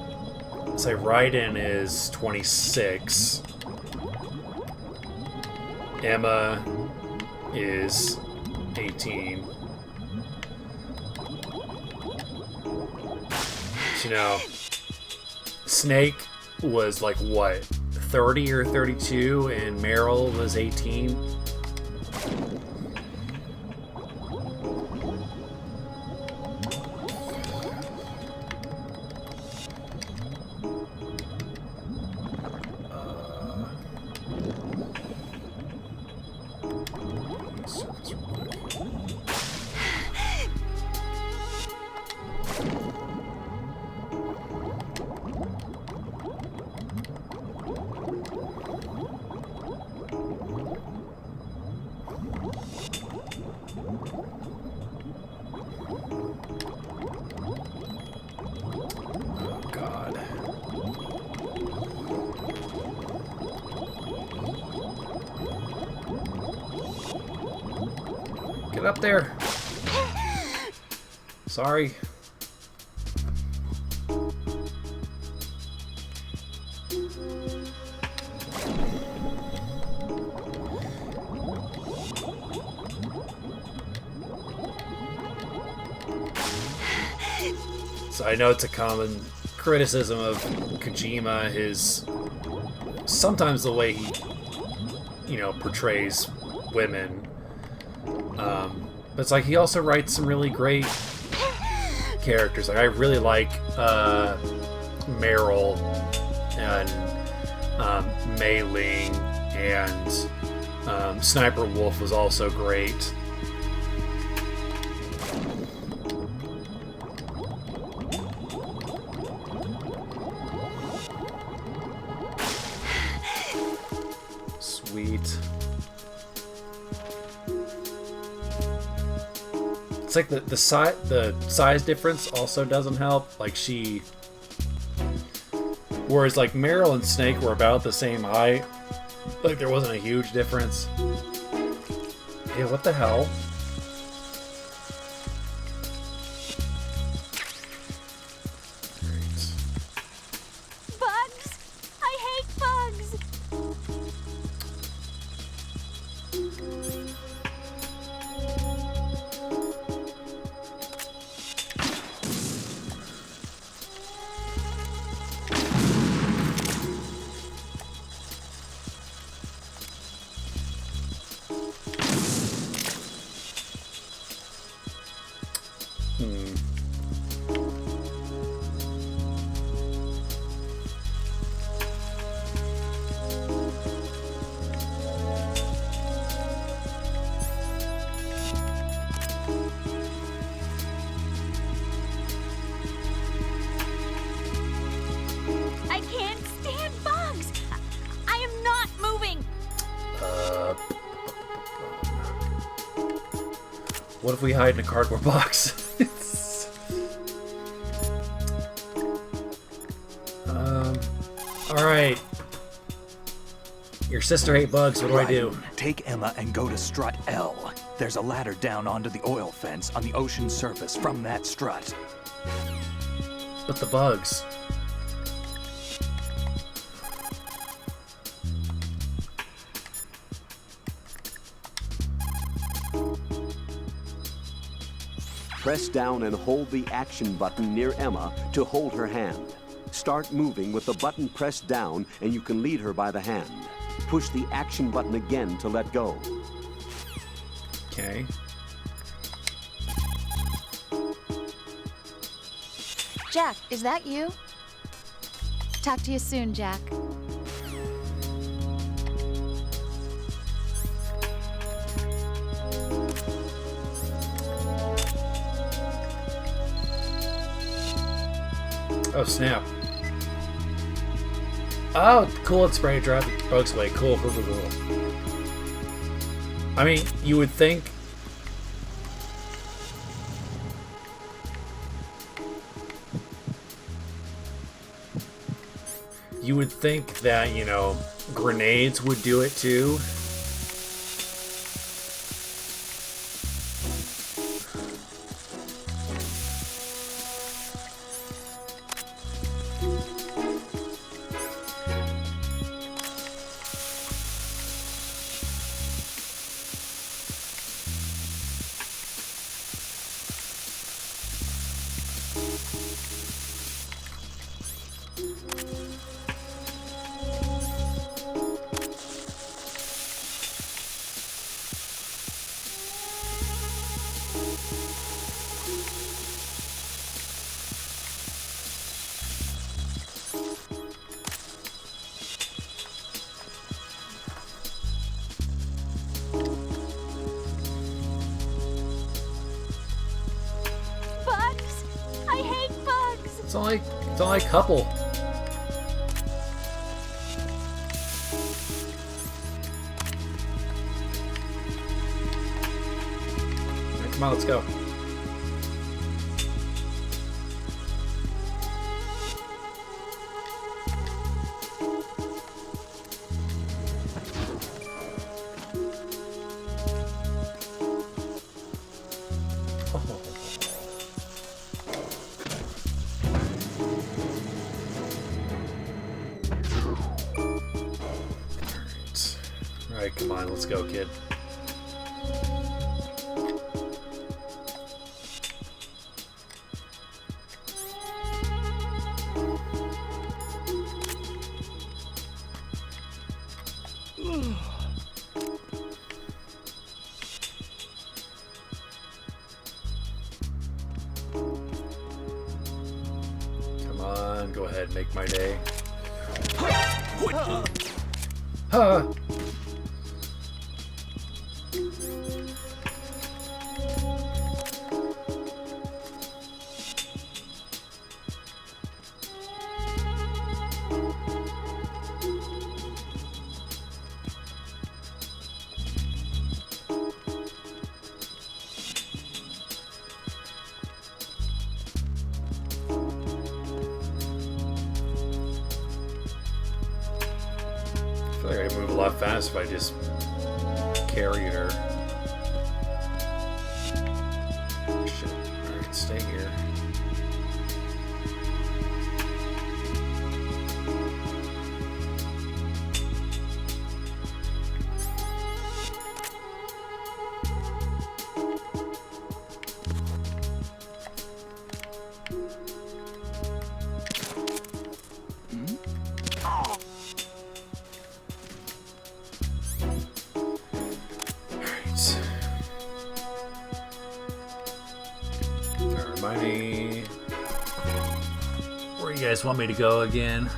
say Raiden is 26. Emma is 18. So, you know, Snake was like what, 30 or 32, and Meryl was 18. Get up there. Sorry. So I know it's a common criticism of Kojima, his sometimes the way he, you know, portrays women. But it's like he also writes some really great characters. Like I really like Meryl and Mei Ling, and Sniper Wolf was also great. Sweet. It's like the size difference also doesn't help. Like whereas like Meryl and Snake were about the same height. Like there wasn't a huge difference. Yeah, what the hell? Bugs! I hate bugs! I can't stand bugs! I am not moving! What if we hide in a cardboard box? Alright. Your sister ate bugs, what do I do? Take Emma and go to strut L. There's a ladder down onto the oil fence on the ocean surface from that strut. But the bugs. Press down and hold the action button near Emma to hold her hand. Start moving with the button pressed down and you can lead her by the hand. Push the action button again to let go. Okay. Jack, is that you? Talk to you soon, Jack. Oh, snap. Oh, cool, it's spray drive the bugs away. Cool, cool, cool, cool. I mean, you would think... You would think that, you know, grenades would do it too. Bugs! I hate bugs! It's only a couple. Right, come on, let's go. Alright, come on, let's go, kid. and go ahead and make my day. Huh. I feel like I could move a lot faster if I just carried her. Shit, I can stay here. Where you guys want me to go again?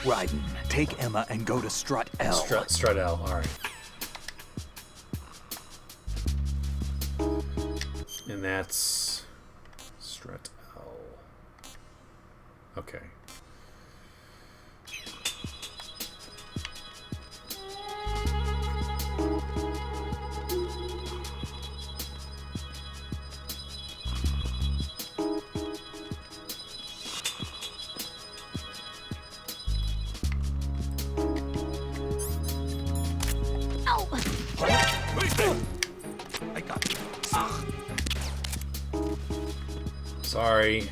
Raiden, take Emma and go to Strut L. Strut L, alright. And that's Strut L. Okay.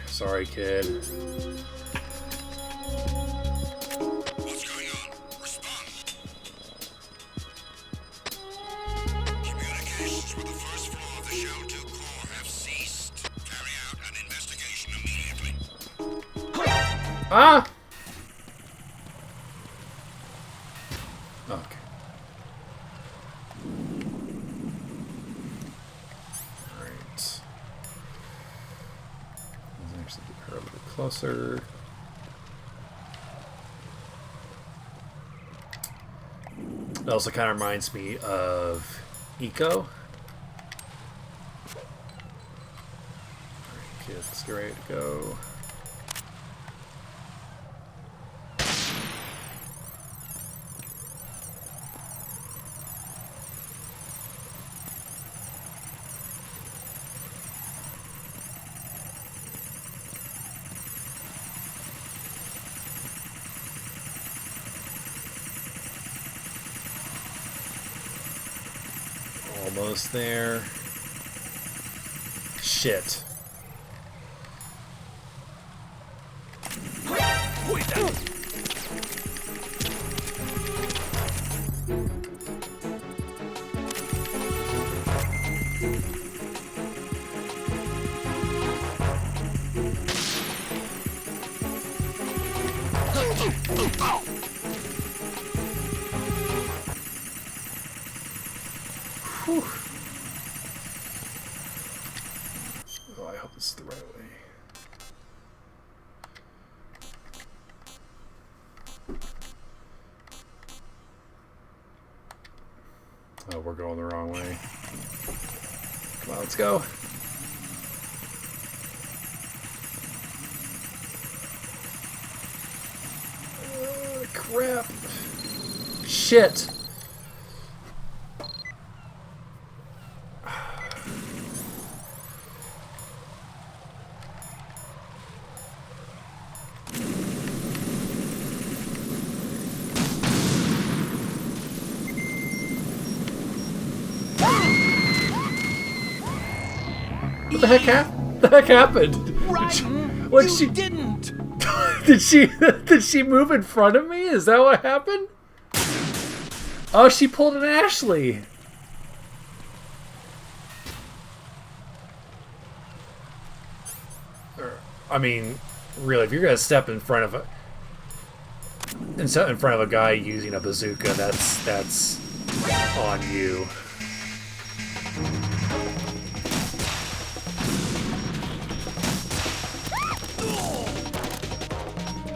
Sorry, kid. What's going on? Respond. Communications with the first floor of the Shell 2 core have ceased. Carry out an investigation immediately. Ah! Okay. Alright. Let's actually get her a little closer. It also kind of reminds me of Eco. Alright, kids, get ready to go. Almost there. Shit. Whew. Oh, I hope this is the right way. Oh, we're going the wrong way. Come on, let's go. Crap. Shit. What the heck happened? Didn't. Did she move in front of me? Is that what happened? Oh, she pulled an Ashley. I mean, really, if you're gonna step in front of a guy using a bazooka, that's on you.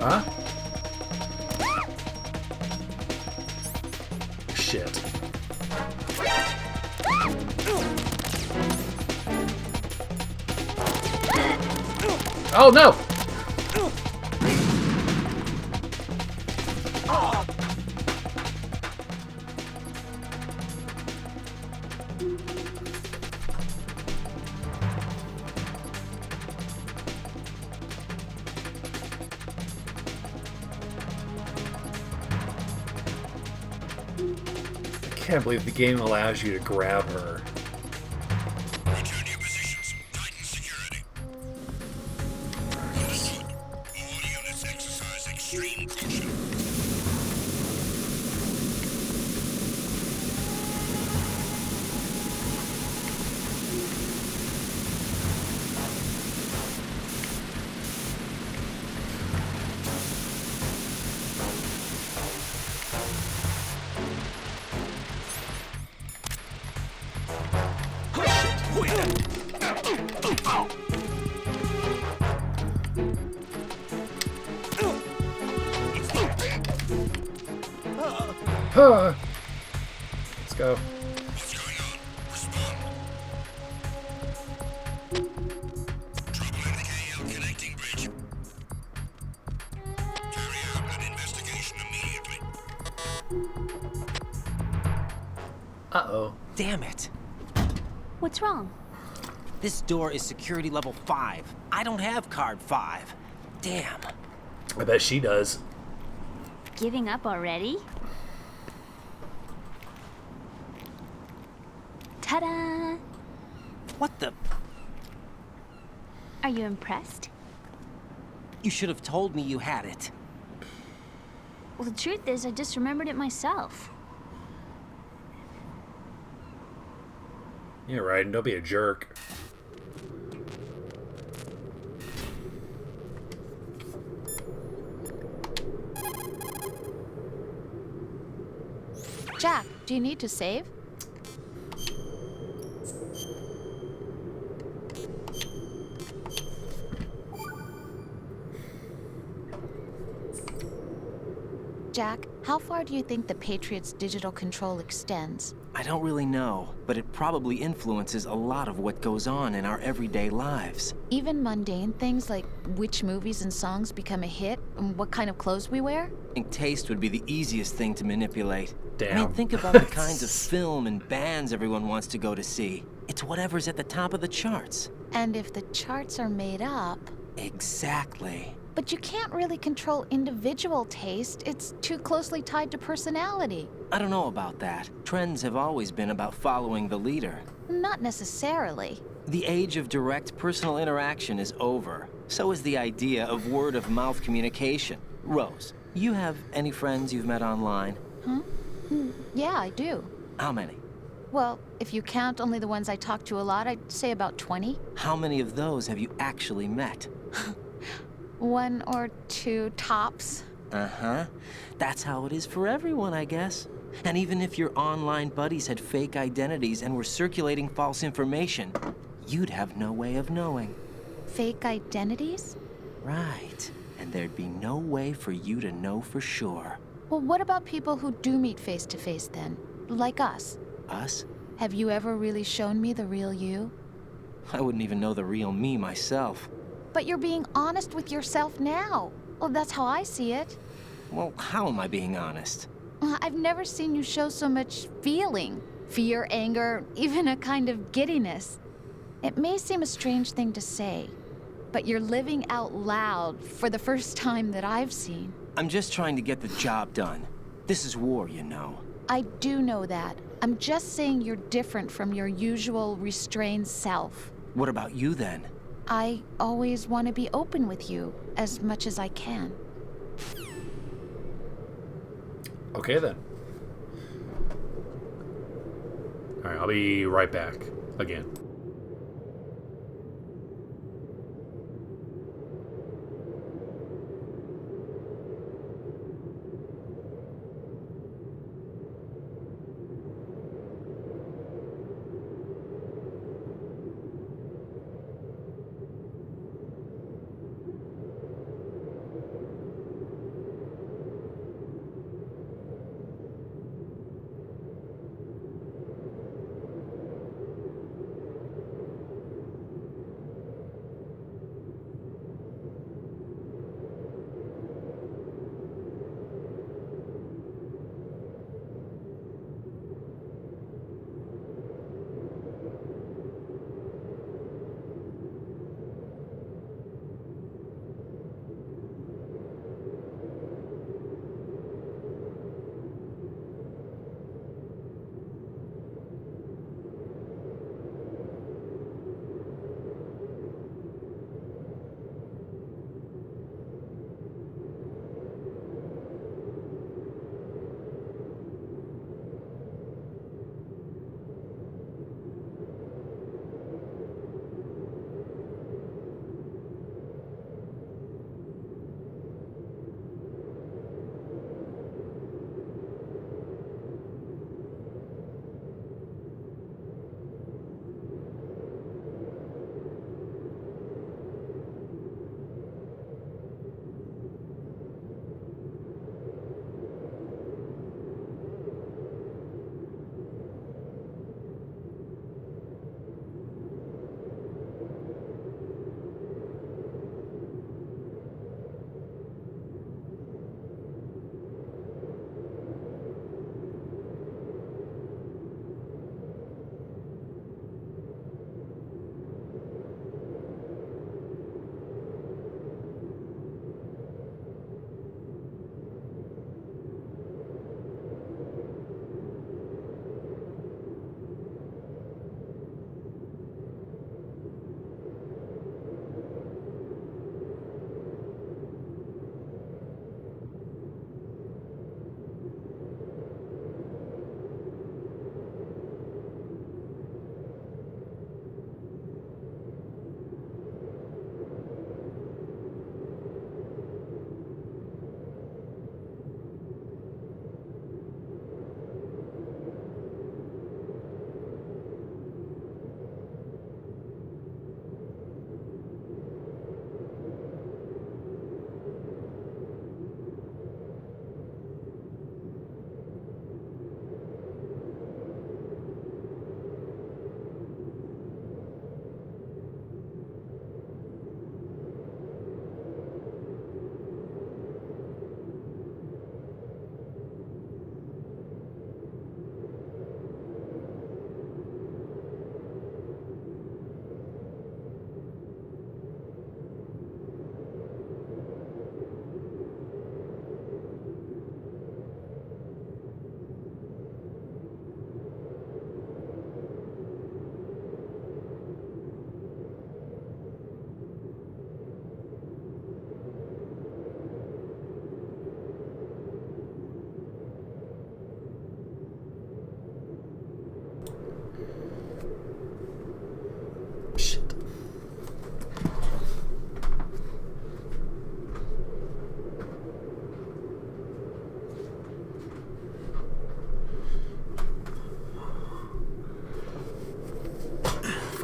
Huh? Shit. Oh no! I can't believe the game allows you to grab her. Return to your positions. Tighten security. Understood. All units exercise extreme caution. Huh. Let's go. What's going on? Respond. Trouble in the KL connecting bridge. Carry out an investigation immediately. Uh-oh. Damn it. What's wrong? This door is security level 5. I don't have card 5. Damn. I bet she does. Giving up already? Ta-da! What the? Are you impressed? You should have told me you had it. Well, the truth is, I just remembered it myself. Yeah, right. And don't be a jerk. Jack, do you need to save? Jack, how far do you think the Patriots' digital control extends? I don't really know, but it probably influences a lot of what goes on in our everyday lives. Even mundane things like which movies and songs become a hit and what kind of clothes we wear? I think taste would be the easiest thing to manipulate. I Damn. mean, think about the kinds of film and bands everyone wants to go to see. It's whatever's at the top of the charts. And if the charts are made up... Exactly. But you can't really control individual taste. It's too closely tied to personality. I don't know about that. Trends have always been about following the leader. Not necessarily. The age of direct personal interaction is over. So is the idea of word-of-mouth communication. Rose, you have any friends you've met online? Huh? Yeah, I do. How many? Well, if you count only the ones I talk to a lot, I'd say about 20. How many of those have you actually met? 1 or 2 tops. Uh-huh. That's how it is for everyone, I guess. And even if your online buddies had fake identities and were circulating false information, you'd have no way of knowing. Fake identities? Right. And there'd be no way for you to know for sure. Well, what about people who do meet face to face then? Like us? Us? Have you ever really shown me the real you? I wouldn't even know the real me myself. But you're being honest with yourself now. Well, that's how I see it. Well, how am I being honest? I've never seen you show so much feeling. Fear, anger, even a kind of giddiness. It may seem a strange thing to say, but you're living out loud for the first time that I've seen. I'm just trying to get the job done. This is war, you know. I do know that. I'm just saying you're different from your usual restrained self. What about you then? I always want to be open with you as much as I can. Okay, then. Alright, I'll be right back. Again.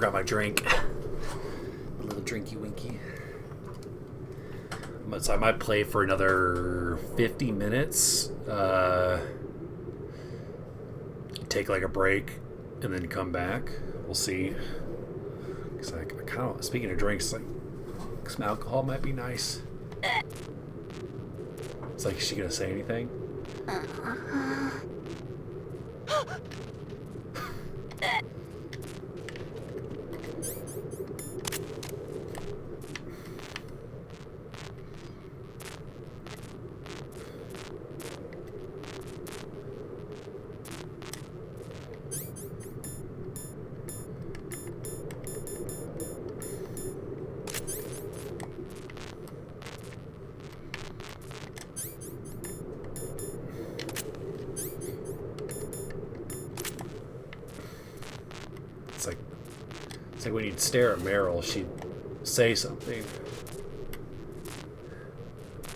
forgot my drink. A little drinky winky. So I might play for another 50 minutes. Take like a break and then come back. We'll see. Cause I kind of, speaking of drinks, like some alcohol might be nice. It's like, is she gonna say anything? It's like when you'd stare at Meryl, she'd say something.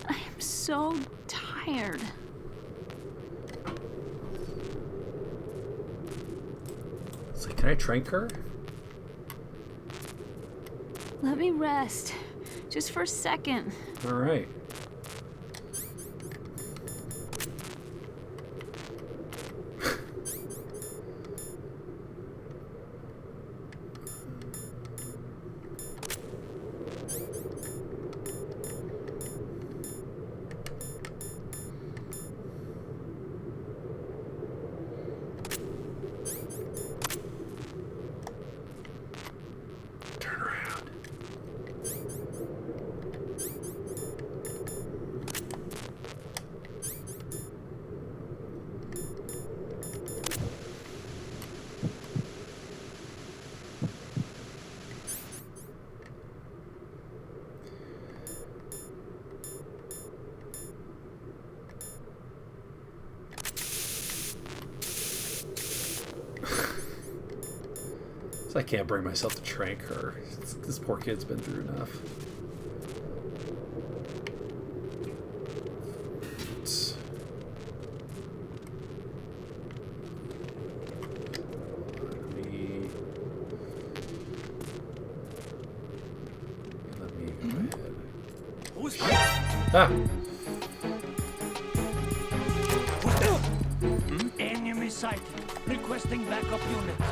I'm so tired. It's like, can I trank her? Let me rest. Just for a second. All right. Turn around. So I can't bring myself to trank her. This poor kid's been through enough. Let me go ahead. Ah! Enemy sighted. Requesting backup units.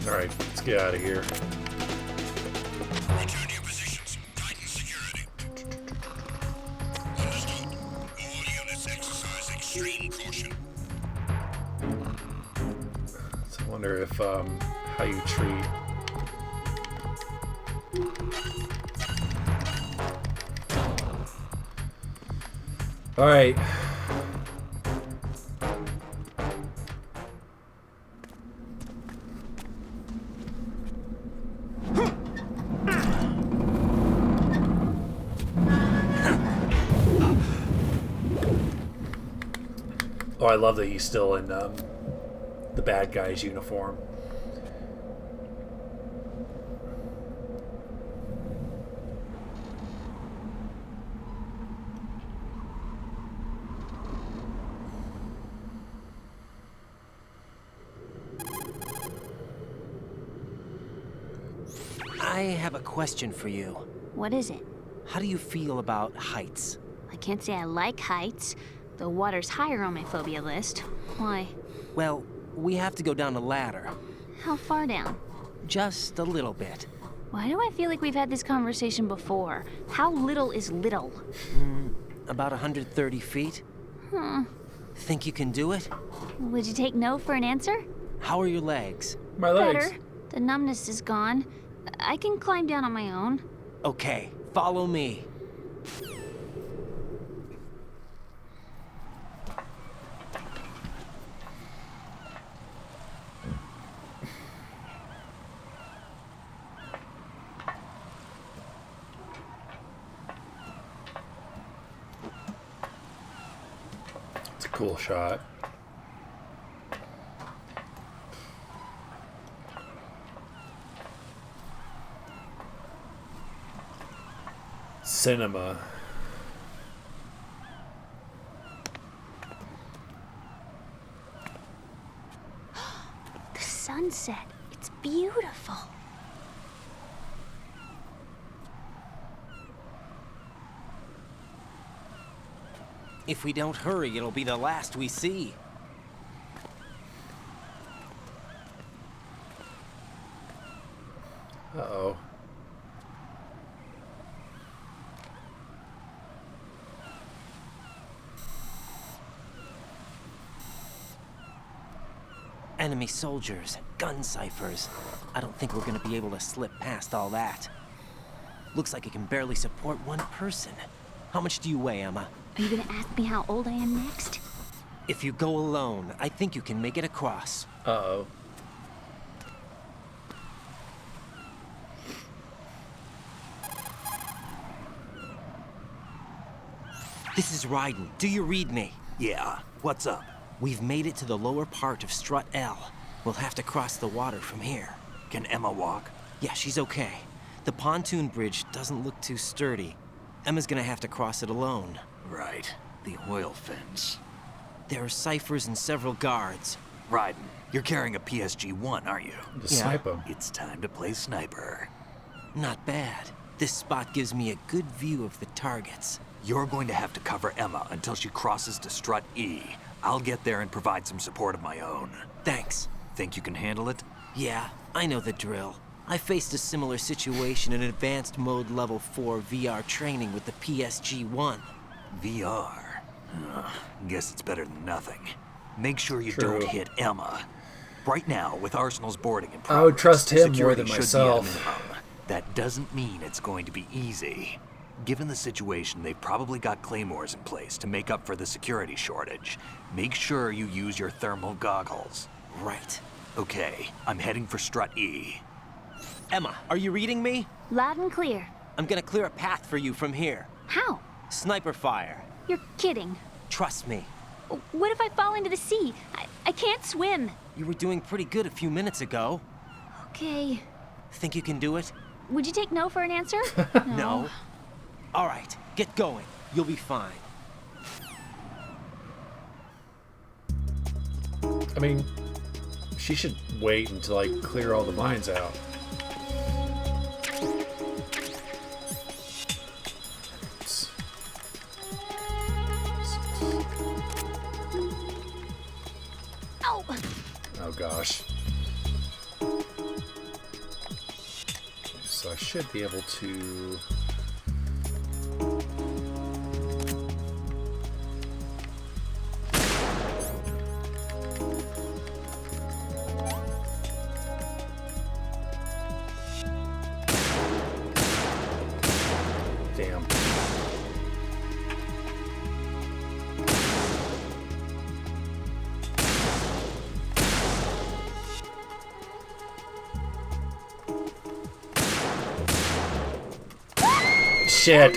Alright, let's get out of here. Return to your positions. Titan security. Understood. All units exercise extreme caution. So I wonder if, how you treat... Alright. Oh, I love that he's still in the bad guy's uniform. I have a question for you. What is it? How do you feel about heights? I can't say I like heights. The water's higher on my phobia list. Why? Well, we have to go down a ladder. How far down? Just a little bit. Why do I feel like we've had this conversation before? How little is little? About 130 feet. Think you can do it? Would you take no for an answer? How are your legs? My legs. Better. The numbness is gone. I can climb down on my own. Okay, follow me. It's a cool shot. Cinema. The sunset. It's beautiful. If we don't hurry, it'll be the last we see. Uh-oh. Enemy soldiers, gun ciphers. I don't think we're gonna be able to slip past all that. Looks like it can barely support one person. How much do you weigh, Emma? Are you gonna ask me how old I am next? If you go alone, I think you can make it across. Uh-oh. This is Raiden. Do you read me? Yeah, what's up? We've made it to the lower part of Strut L. We'll have to cross the water from here. Can Emma walk? Yeah, she's okay. The pontoon bridge doesn't look too sturdy. Emma's gonna have to cross it alone. Right. The oil fence. There are ciphers and several guards. Raiden, you're carrying a PSG-1, aren't you? Just snipe him. It's time to play sniper. Not bad. This spot gives me a good view of the targets. You're going to have to cover Emma until she crosses to Strut E. I'll get there and provide some support of my own. Thanks. Think you can handle it? Yeah, I know the drill. I faced a similar situation in advanced mode level 4 VR training with the PSG-1. VR? Guess it's better than nothing. Make sure you True. don't hit Emma. Right now, with Arsenal's boarding in I would progress, trust him more security than should be at a myself. minimum. That doesn't mean it's going to be easy. Given the situation, they've probably got claymores in place to make up for the security shortage. Make sure you use your thermal goggles. Right. Okay, I'm heading for Strut E. Emma, are you reading me? Loud and clear. I'm gonna clear a path for you from here. How? Sniper fire. You're kidding. Trust me. What if I fall into the sea? I can't swim. You were doing pretty good a few minutes ago. Okay. Think you can do it? Would you take no for an answer? No. All right, get going. You'll be fine. I mean, she should wait until I clear all the mines out. Ow! Oh gosh. So I should be able to... Damn. Shit.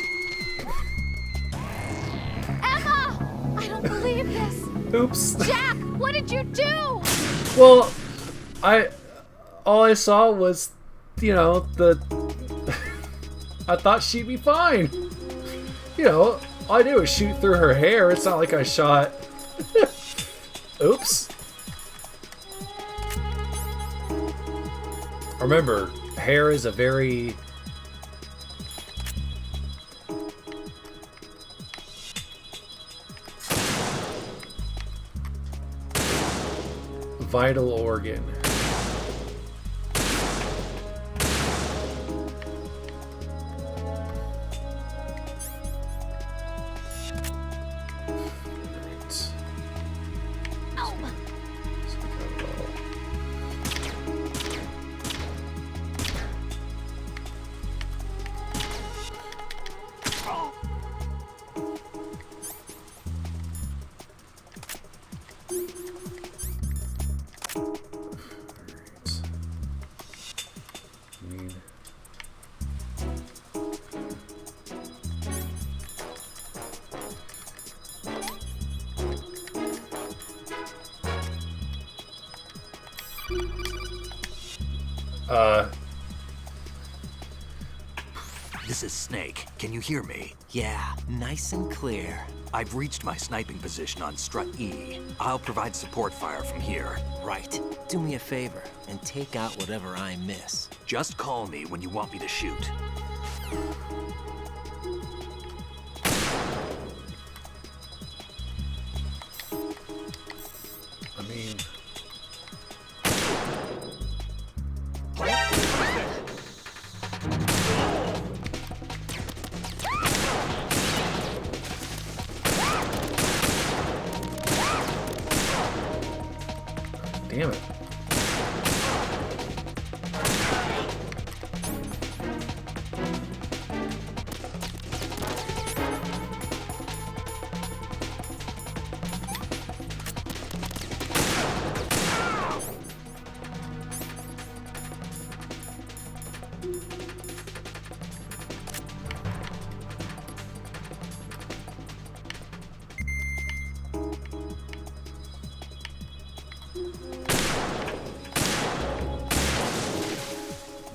Emma! I don't believe this. Oops. Jack, what did you do? Well, all I saw was, you know, I thought she'd be fine. You know, all I did was shoot through her hair. It's not like I shot. Oops. Remember, hair is a very... vital organ. This is Snake. Can you hear me? Yeah, nice and clear. I've reached my sniping position on Strut E. I'll provide support fire from here. Right. Do me a favor and take out whatever I miss. Just call me when you want me to shoot. I mean... Damn it.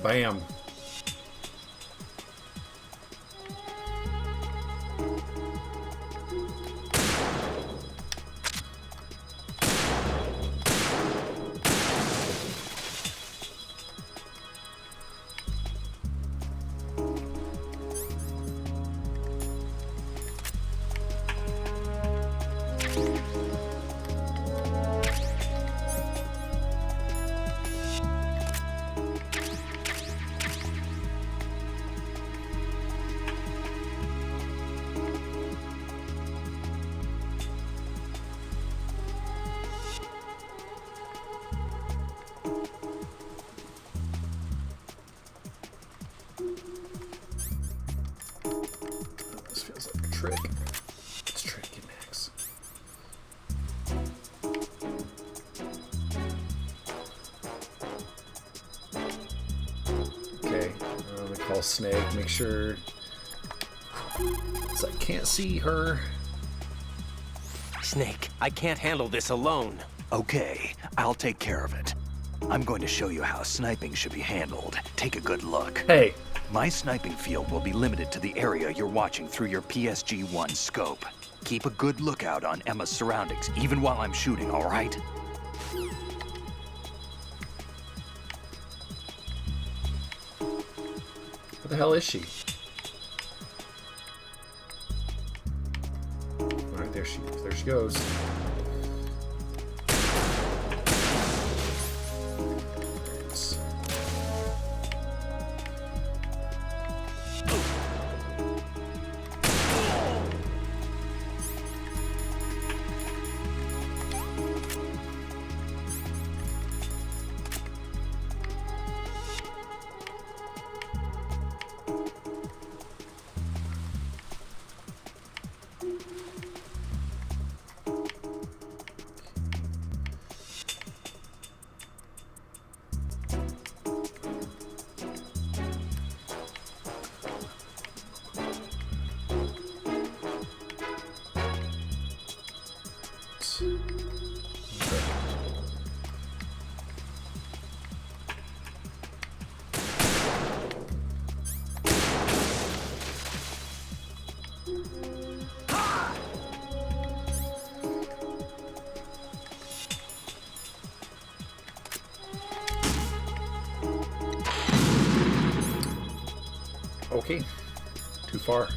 Bam. This feels like a trick. Let's try to get Max. Okay, we call Snake. Make sure. So I can't see her. Snake, I can't handle this alone. Okay, I'll take care of it. I'm going to show you how sniping should be handled. Take a good look. Hey. My sniping field will be limited to the area you're watching through your PSG-1 scope. Keep a good lookout on Emma's surroundings, even while I'm shooting, all right? Where the hell is she? Alright, there she goes. Okay, too far.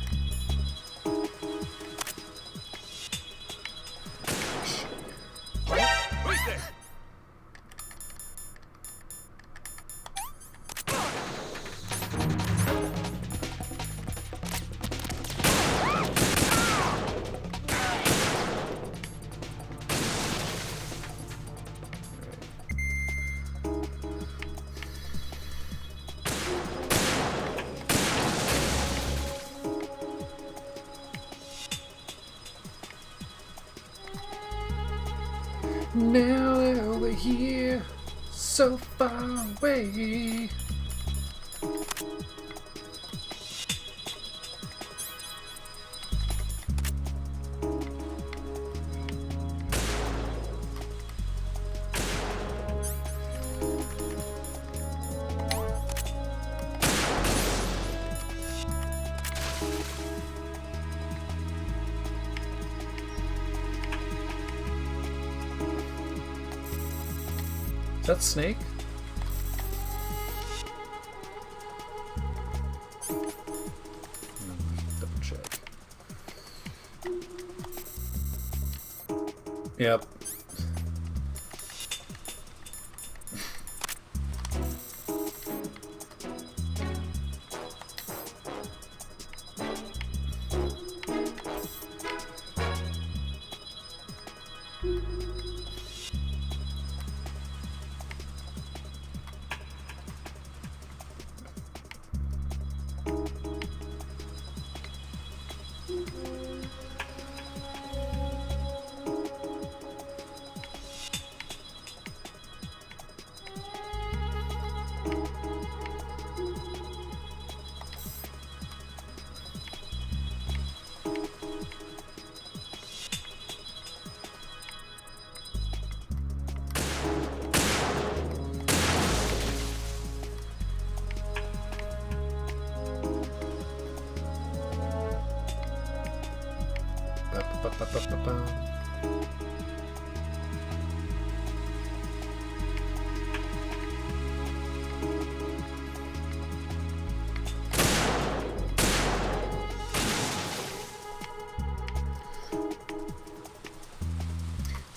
Who's there? Now over here, so far away. Is that Snake? Double check. Yep.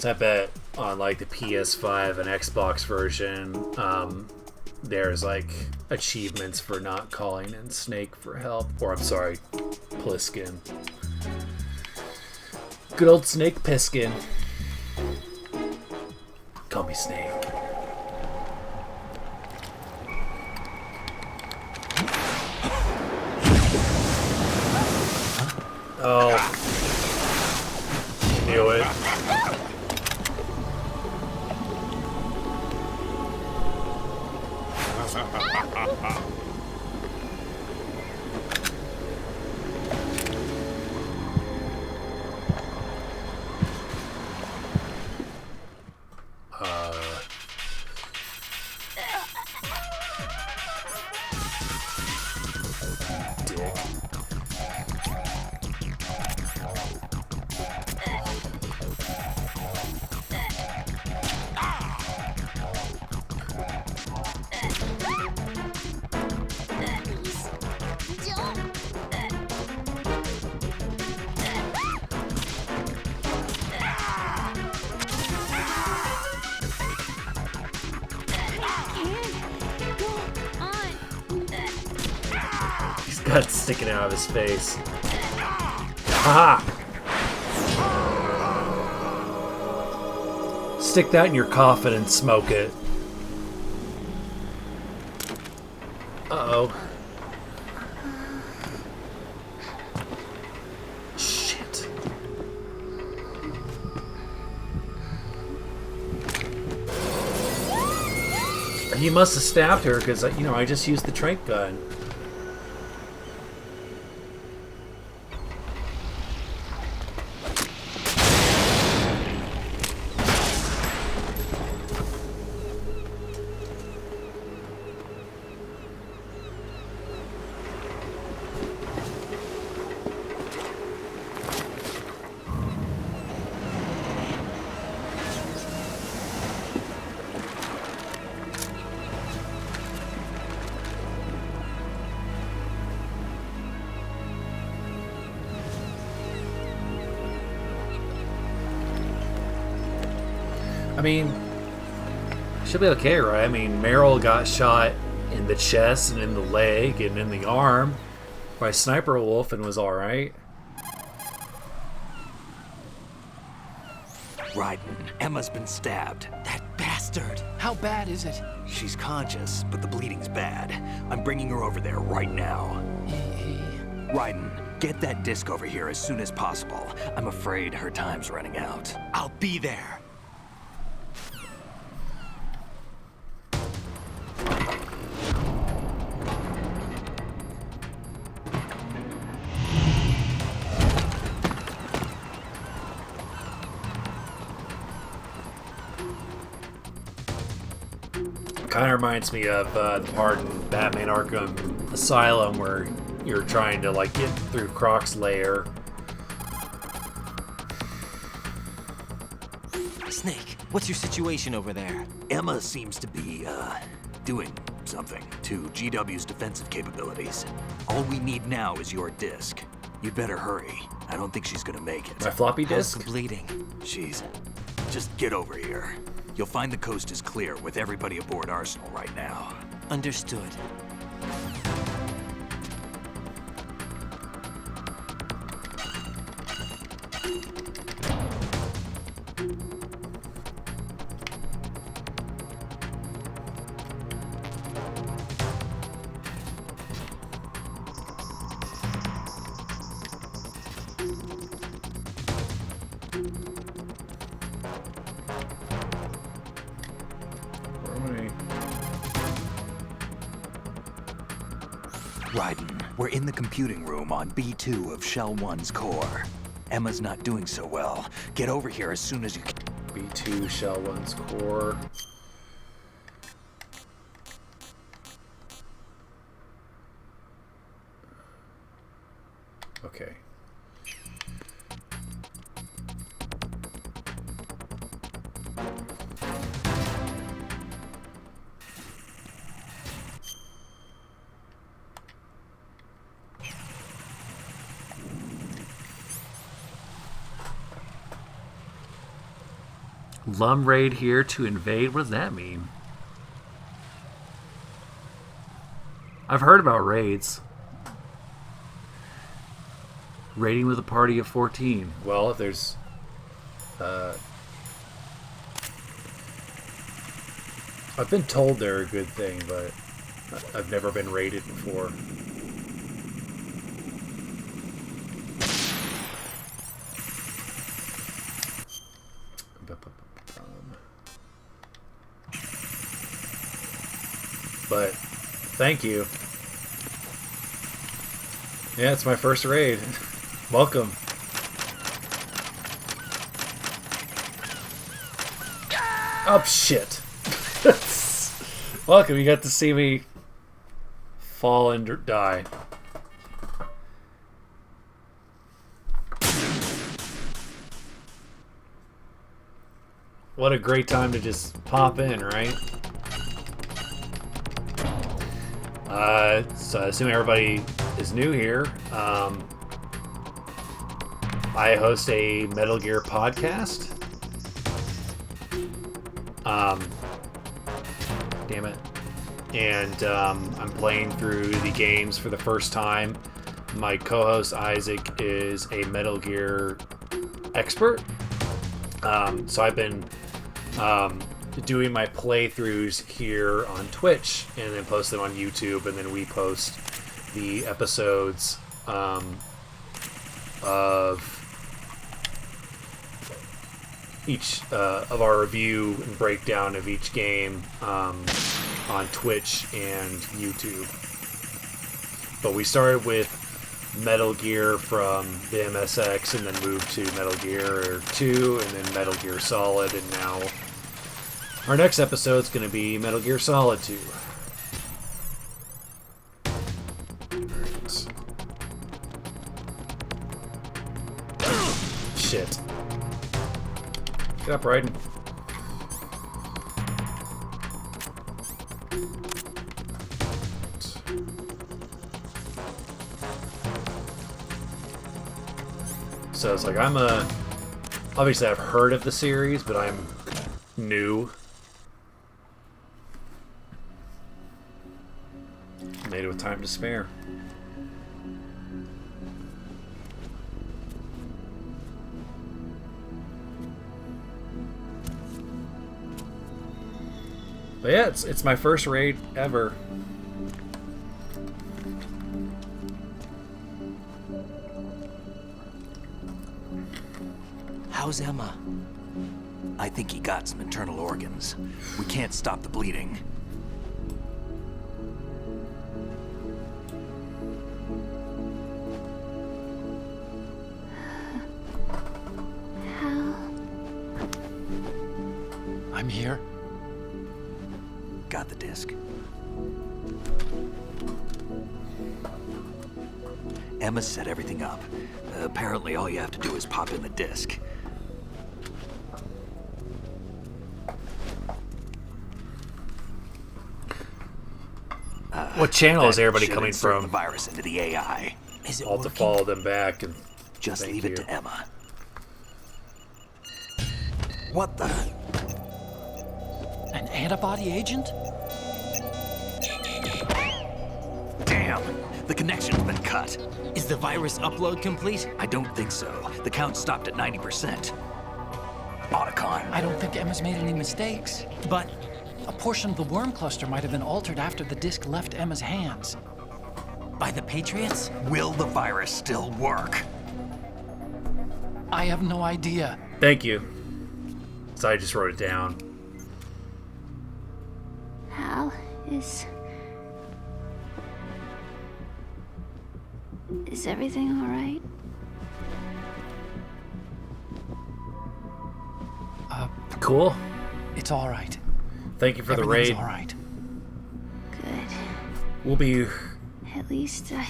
I bet on like the PS5 and Xbox version, there's like achievements for not calling in Snake for help. Or I'm sorry, Pliskin. Good old Snake Piskin. Call me Snake. Oh. Knew it. Guts sticking out of his face. Haha! Stick that in your coffin and smoke it. Uh-oh. Shit. He must have stabbed her because, you know, I just used the tranq gun. I mean, she'll be okay, right? I mean, Meryl got shot in the chest and in the leg and in the arm by Sniper Wolf and was alright. Raiden, Emma's been stabbed. That bastard! How bad is it? She's conscious, but the bleeding's bad. I'm bringing her over there right now. Raiden, get that disc over here as soon as possible. I'm afraid her time's running out. I'll be there. Kind of reminds me of the part in Batman Arkham Asylum where you're trying to like get through Croc's lair. Snake, what's your situation over there? Emma seems to be, doing something to GW's defensive capabilities. All we need now is your disc. You'd better hurry. I don't think she's gonna make it. My floppy How's disk? the bleeding? Just get over here. You'll find the coast is clear with everybody aboard Arsenal right now. Understood. Raiden, we're in the computing room on B2 of Shell 1's core. Emma's not doing so well. Get over here as soon as you can. B2 Shell 1's core. Okay. Lum raid here to invade? What does that mean? I've heard about raids. Raiding with a party of 14. Well, if there's... I've been told they're a good thing, but I've never been raided before. But thank you. Yeah, it's my first raid. Welcome. Oh, shit. Welcome, you got to see me fall and die. What a great time to just pop in, right? So I assume everybody is new here. I host a Metal Gear podcast. Damn it. And I'm playing through the games for the first time. My co-host Isaac is a Metal Gear expert. So I've been doing my playthroughs here on Twitch and then post them on YouTube, and then we post the episodes of each of our review and breakdown of each game on Twitch and YouTube. But we started with Metal Gear from the MSX and then moved to Metal Gear 2 and then Metal Gear Solid, and now our next episode is going to be Metal Gear Solid 2. Shit. Get up, Raiden. So it's like obviously I've heard of the series, but I'm new. Made it with time to spare. But yeah, it's my first raid ever. How's Emma? I think he got some internal organs. We can't stop the bleeding. I'm here. Got the disc. Emma set everything up. Apparently all you have to do is pop in the disc. What channel is everybody Should coming insert from? the virus into the AI. Is it I'll have to working? follow them back and Just thank leave you. it to Emma. What the? An antibody agent? Damn! The connection's been cut. Is the virus upload complete? I don't think so. The count stopped at 90%. Otacon. I don't think Emma's made any mistakes. But A portion of the worm cluster might have been altered after the disc left Emma's hands. by the Patriots? Will the virus still work? I have no idea. Thank you. So I just wrote it down. Hal, is everything all right? Cool. It's all right. Thank you for the Everything's raid. all right. Good. We'll be At least I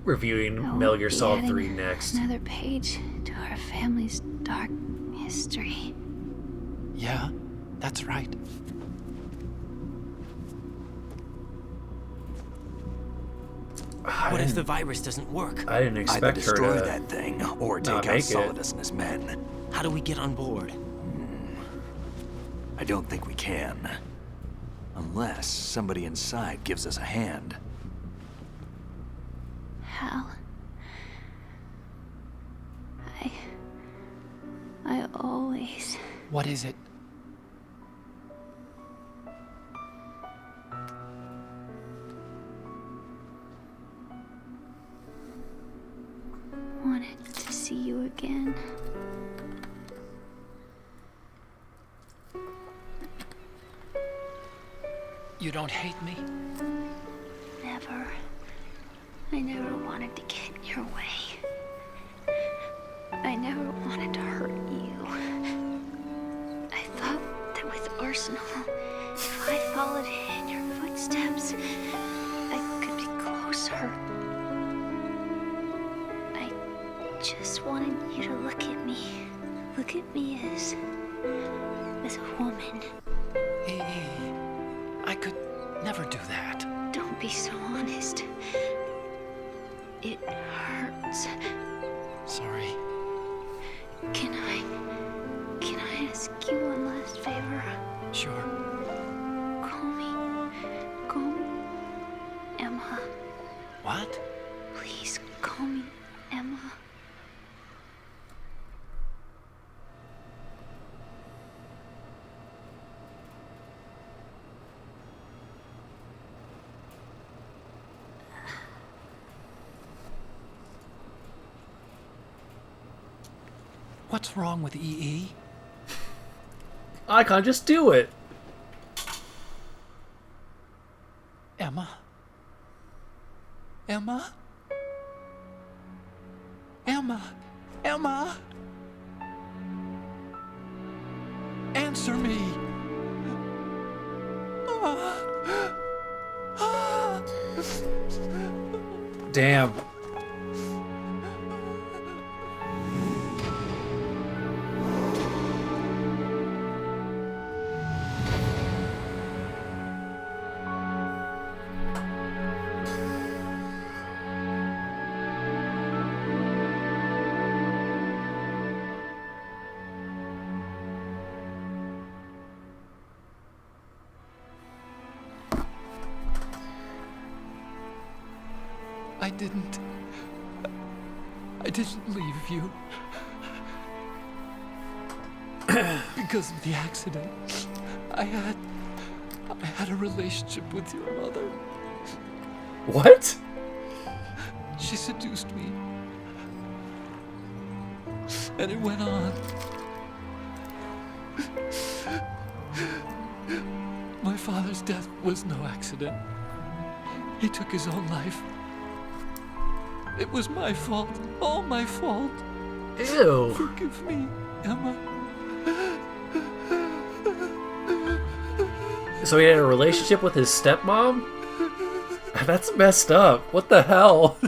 reviewing won't Metal Gear be Solid adding 3 next. Another page to our family's dark history. Yeah, that's right. What if the virus doesn't work? I didn't Either expect her destroy to that thing or not take out make it. Solidus and his men. How do we get on board? I don't think we can. Unless somebody inside gives us a hand. Hal. I always... What is it? wanted to see you again. You don't hate me? Never. I never wanted to get in your way. I never wanted to hurt you. I thought that with Arsenal, if I followed in your footsteps, I could be closer. I just wanted you to look at me. Look at me as a woman. I could never do that. Don't be so honest. It hurts. Sorry. Can I ask you one last favor? Sure. Call me Emma. What? Please call me Emma. What's wrong with EE? I can't just do it. Emma? Emma? Emma? Emma? Answer me! Damn. I didn't leave you. Because of the accident. I had a relationship with your mother. What? She seduced me. And it went on. My father's death was no accident. He took his own life. It was my fault. All my fault. Ew. Forgive me, Emma. So he had a relationship with his stepmom? That's messed up. What the hell?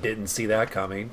Didn't see that coming.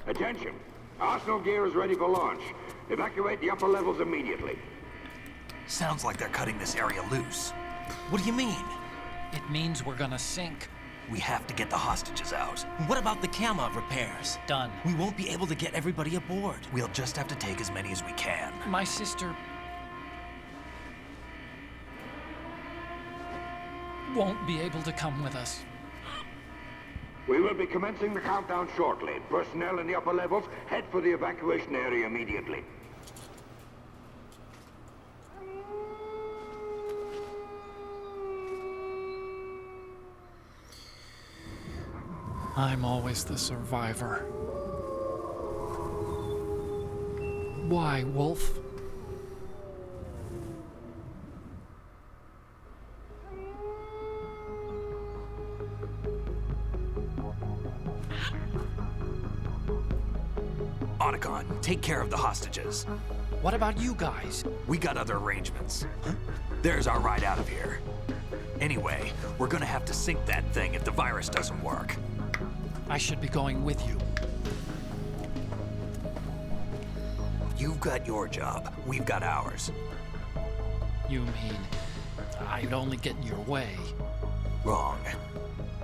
Attention! Arsenal gear is ready for launch. Evacuate the upper levels immediately. Sounds like they're cutting this area loose. What do you mean? It means we're gonna sink. We have to get the hostages out. What about the Kamov repairs? Done. We won't be able to get everybody aboard. We'll just have to take as many as we can. My sister won't be able to come with us. We will be commencing the countdown shortly. Personnel in the upper levels, head for the evacuation area immediately. I'm always the survivor. Why, Wolf? Otacon, take care of the hostages. What about you guys? We got other arrangements. There's our ride out of here. Anyway, we're gonna have to sink that thing if the virus doesn't work. I should be going with you. You've got your job, we've got ours. You mean I'd only get in your way? Wrong.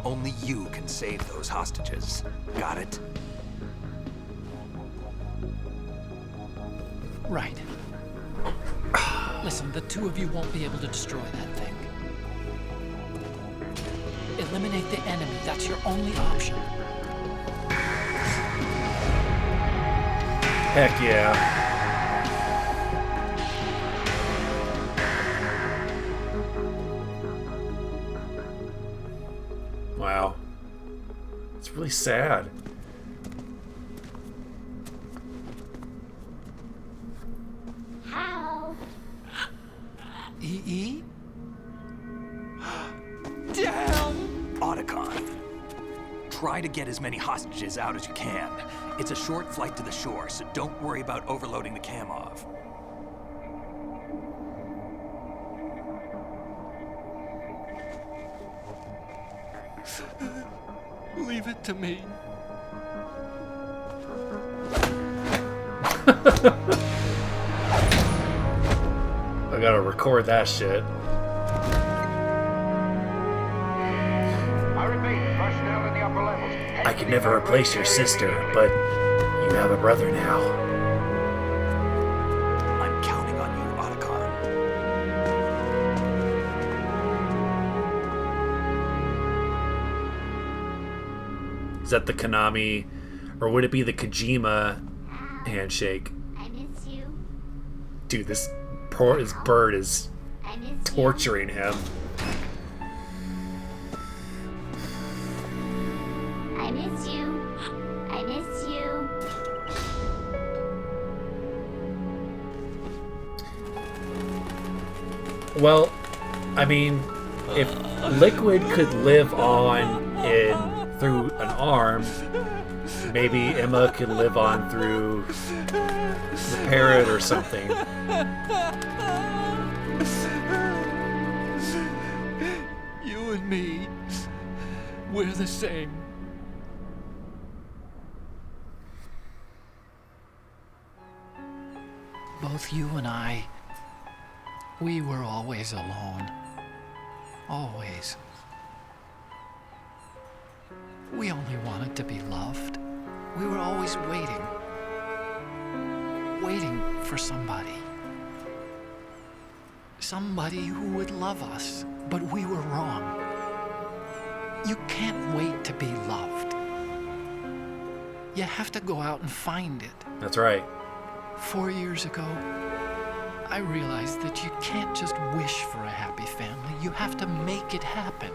Only you can save those hostages. Got it? Right. Listen, the two of you won't be able to destroy that thing. Eliminate the enemy. That's your only option. Heck yeah. Wow. It's really sad. EE? Damn! Otacon, try to get as many hostages out as you can. It's a short flight to the shore, so don't worry about overloading the Kamov. Leave it to me. I gotta record that shit. I repeat, personnel in the upper levels. I could never replace your sister, but you have a brother now. I'm counting on you, Otacon. Is that the Konami, or would it be the Kojima handshake? I miss you. Dude, this bird is torturing him. I miss you. I miss you. Well, I mean, if Liquid could live on through an arm, maybe Emma could live on through the parrot or something. You and me, we're the same. Both you and I, we were always alone. Always. We only wanted to be loved. We were always waiting. Waiting for somebody. Somebody who would love us, but we were wrong. You can't wait to be loved. You have to go out and find it. That's right. 4 years ago, I realized that you can't just wish for a happy family. You have to make it happen.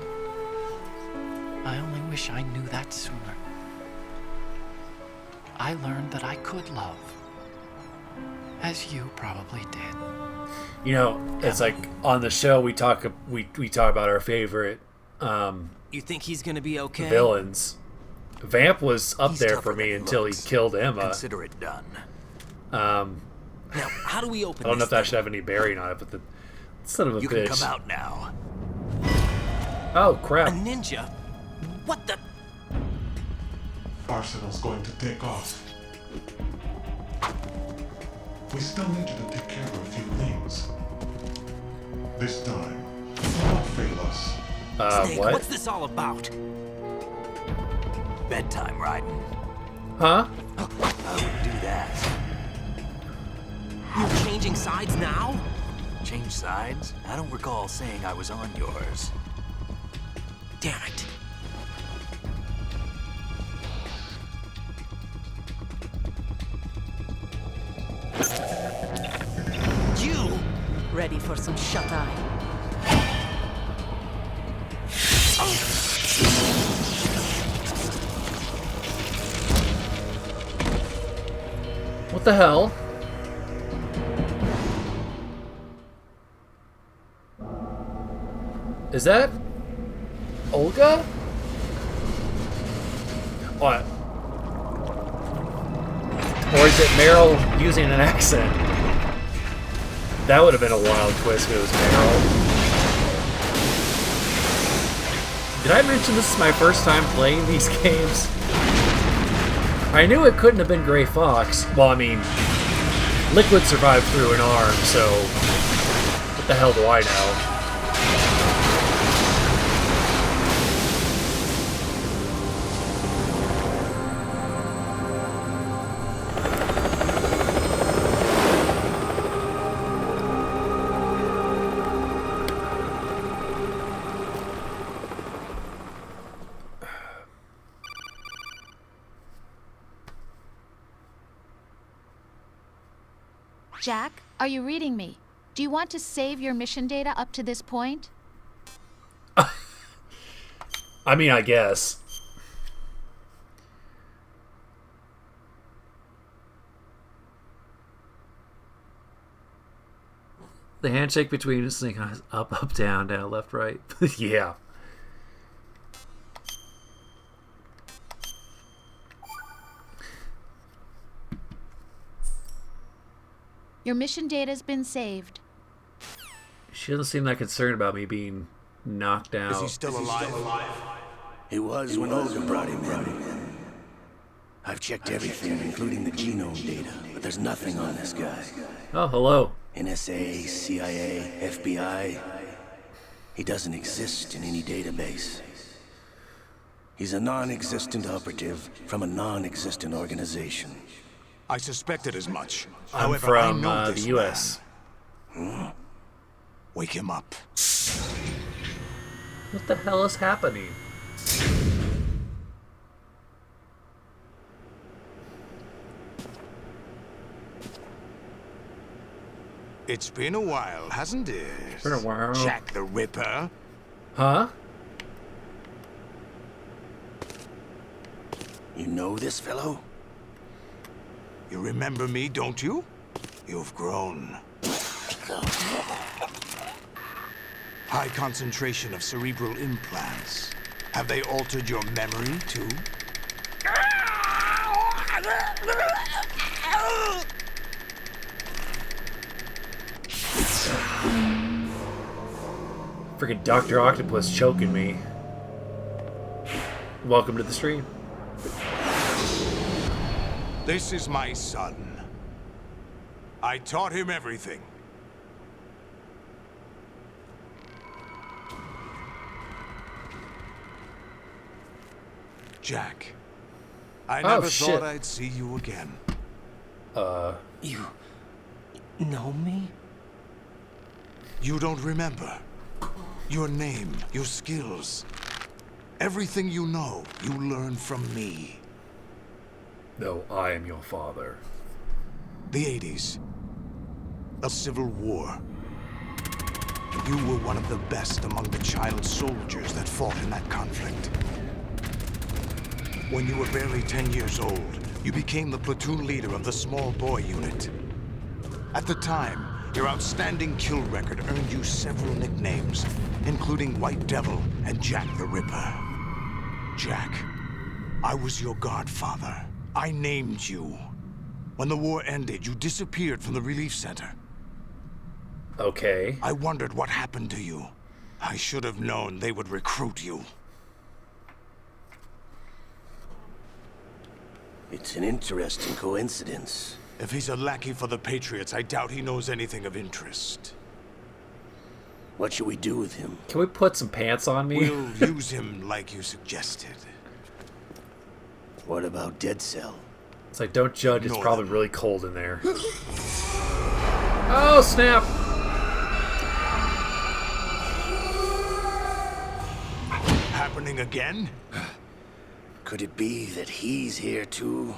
I only wish I knew that sooner. I learned that I could love. As you probably did. You know, it's like on the show we talk about our favorite You think he's gonna be okay? villains. Vamp was up He's there tougher for me than until looks. he killed Emma. Consider it done. Now, how do we open I don't know this if that thing? should have any bearing on it, but the son of a You bitch. can come out now. Oh A crap! ninja? What the? Arsenal's going to take off. We still need you to take care of a few things. This time, do not fail us. Snake, What? what's this all about? Bedtime, Raiden. Huh? I would do that. You're changing sides now? Change sides? I don't recall saying I was on yours. Damn it. You! Ready for some shut-eye? What the hell? Is that Olga? What? Or is it Meryl using an accent? That would have been a wild twist if it was Meryl. Did I mention this is my first time playing these games? I knew it couldn't have been Gray Fox. Well, I mean, Liquid survived through an arm, so what the hell do I know? Jack, are you reading me? Do you want to save your mission data up to this point? I mean, I guess. The handshake between us, up, down, left, right. Yeah. Your mission data's been saved. She doesn't seem that concerned about me being knocked out. Is he still alive? He was when Olga brought him in. I've checked everything, including the genome data, but there's nothing on this guy. Oh, hello. NSA, CIA, FBI. He doesn't exist in any database. He's a non-existent operative from a non-existent organization. I suspected as much. I'm However, from I know this the U.S. man. Wake him up. What the hell is happening? It's been a while, hasn't it? It's been a while. Jack the Ripper. Huh? You know this fellow? You remember me, don't you? You've grown. High concentration of cerebral implants. Have they altered your memory, too? Freaking Dr. Octopus choking me. Welcome to the stream. This is my son. I taught him everything. Jack, I never thought I'd see you again. You know me? You don't remember. Your name, your skills. Everything you know, you learned from me. No, I am your father. The 80s. A civil war. You were one of the best among the child soldiers that fought in that conflict. When you were barely 10 years old, You became the platoon leader of the small boy unit. At the time, your outstanding kill record earned you several nicknames, including White Devil and Jack the Ripper. Jack, I was your godfather. I named you. When the war ended, you disappeared from the relief center. Okay. I wondered what happened to you. I should have known they would recruit you. It's an interesting coincidence. If he's a lackey for the Patriots, I doubt he knows anything of interest. What should we do with him? Can we put some pants on me? We'll use him like you suggested. What about Dead Cell? It's like, don't judge, it's probably really cold in there. Oh, snap! Happening again? Could it be that he's here too?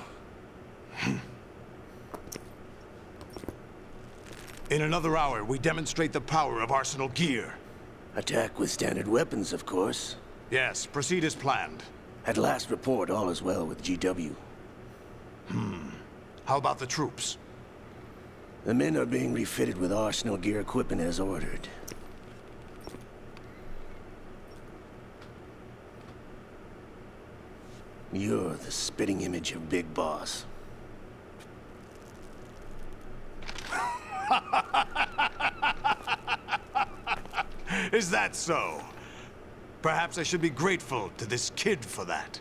In another hour, we demonstrate the power of Arsenal gear. Attack with standard weapons, of course. Yes, proceed as planned. At last report, all is well with GW. How about the troops? The men are being refitted with Arsenal gear equipment as ordered. You're the spitting image of Big Boss. Is that so? Perhaps I should be grateful to this kid for that.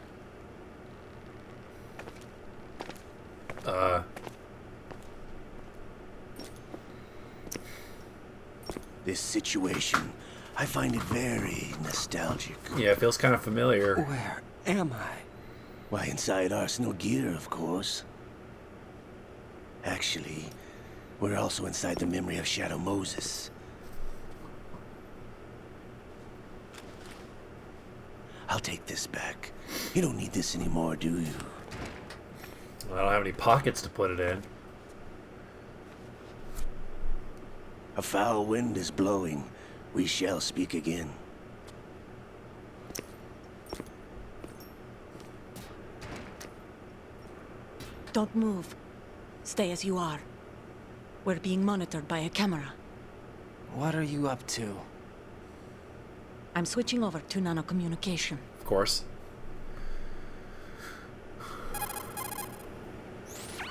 This situation, I find it very nostalgic. Yeah, it feels kind of familiar. Where am I? Why, inside Arsenal gear, of course. Actually, we're also inside the memory of Shadow Moses. I'll take this back. You don't need this anymore, do you? Well, I don't have any pockets to put it in. A foul wind is blowing. We shall speak again. Don't move. Stay as you are. We're being monitored by a camera. What are you up to? I'm switching over to nanocommunication. Of course.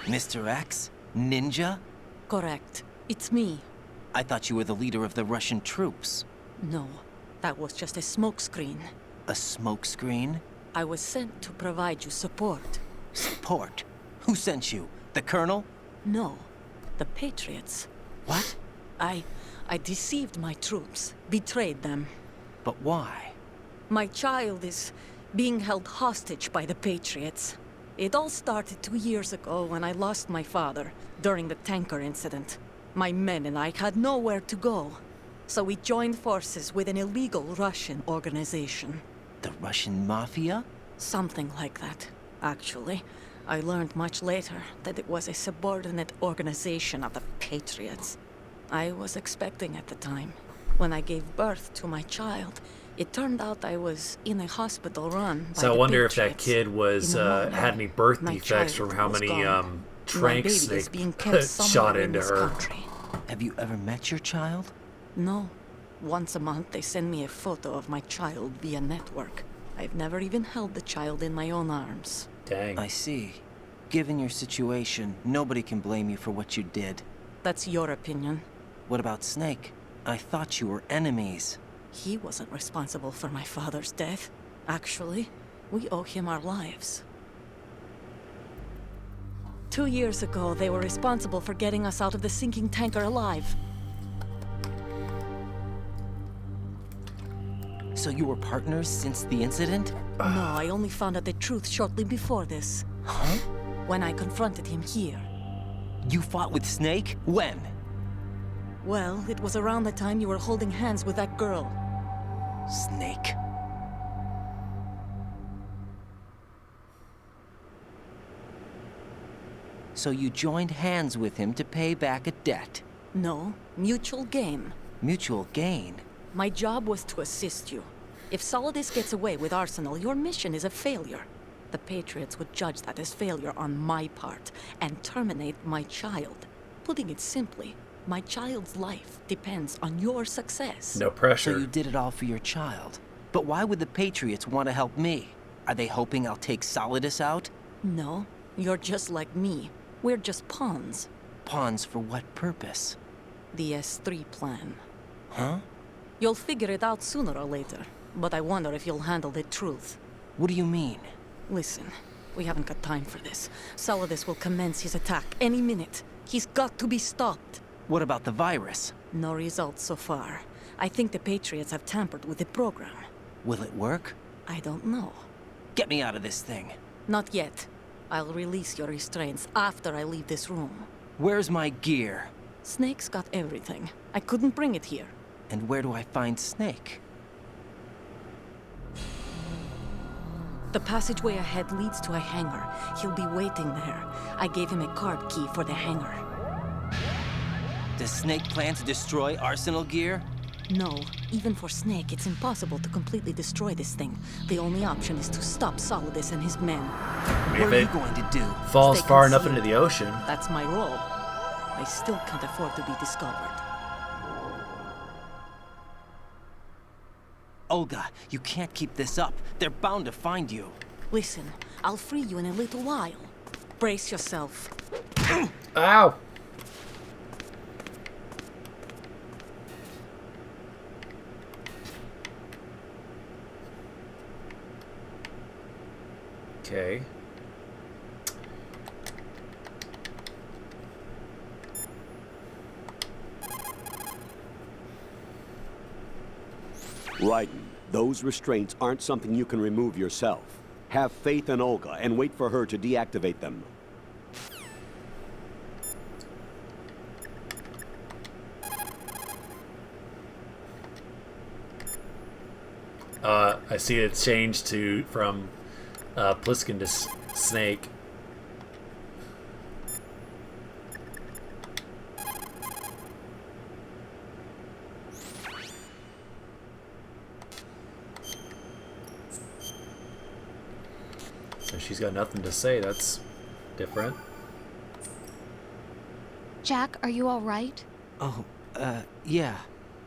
Mr. X? Ninja? Correct. It's me. I thought you were the leader of the Russian troops. No, that was just a smokescreen. A smokescreen? I was sent to provide you support. Support? Who sent you? The Colonel? No, the Patriots. What? I deceived my troops, betrayed them. But why? My child is being held hostage by the Patriots. It all started 2 years ago when I lost my father during the tanker incident. My men and I had nowhere to go, so we joined forces with an illegal Russian organization. The Russian Mafia? Something like that, actually. I learned much later that it was a subordinate organization of the Patriots. I was expecting at the time. When I gave birth to my child, it turned out I was in a hospital run by So I wonder if that Patriots. kid was had any birth My defects child from how was many gone. My tranks baby is they being kept shot somewhere in into this her. country. Have you ever met your child? No. Once a month, they send me a photo of my child via network. I've never even held the child in my own arms. Dang. I see. Given your situation, nobody can blame you for what you did. That's your opinion. What about Snake? I thought you were enemies. He wasn't responsible for my father's death. Actually, we owe him our lives. 2 years ago, they were responsible for getting us out of the sinking tanker alive. So you were partners since the incident? No, I only found out the truth shortly before this. Huh? When I confronted him here. You fought with Snake? When? Well, it was around the time you were holding hands with that girl. Snake. So you joined hands with him to pay back a debt? No, mutual gain. Mutual gain? My job was to assist you. If Solidus gets away with Arsenal, your mission is a failure. The Patriots would judge that as failure on my part and terminate my child. Putting it simply, my child's life depends on your success. No pressure. So you did it all for your child. But why would the Patriots want to help me? Are they hoping I'll take Solidus out? No, you're just like me. We're just pawns. Pawns for what purpose? The S3 plan. Huh? You'll figure it out sooner or later, but I wonder if you'll handle the truth. What do you mean? Listen, we haven't got time for this. Solidus will commence his attack any minute. He's got to be stopped. What about the virus? No results so far. I think the Patriots have tampered with the program. Will it work? I don't know. Get me out of this thing. Not yet. I'll release your restraints after I leave this room. Where's my gear? Snake's got everything. I couldn't bring it here. And where do I find Snake? The passageway ahead leads to a hangar. He'll be waiting there. I gave him a card key for the hangar. Does Snake plan to destroy Arsenal gear? No. Even for Snake, it's impossible to completely destroy this thing. The only option is to stop Solidus and his men. What are you going to do? Falls Stay far enough concealed. into the ocean. That's my role. I still can't afford to be discovered. Olga, you can't keep this up. They're bound to find you. Listen, I'll free you in a little while. Brace yourself. Ow! Okay. Raiden, those restraints aren't something you can remove yourself. Have faith in Olga and wait for her to deactivate them. I see it's changed from Pliskin to Snake. So she's got nothing to say. That's different. Jack, are you all right? Oh, yeah.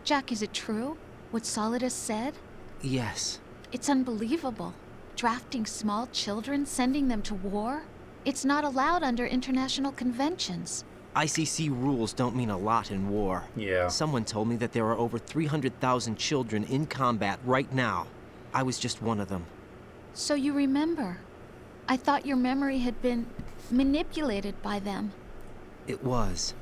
Jack, is it true? What Solidus said? Yes. It's unbelievable. Drafting small children, sending them to war? It's not allowed under international conventions. ICC rules don't mean a lot in war. Yeah. Someone told me that there are over 300,000 children in combat right now. I was just one of them. So you remember. I thought your memory had been manipulated by them. It was.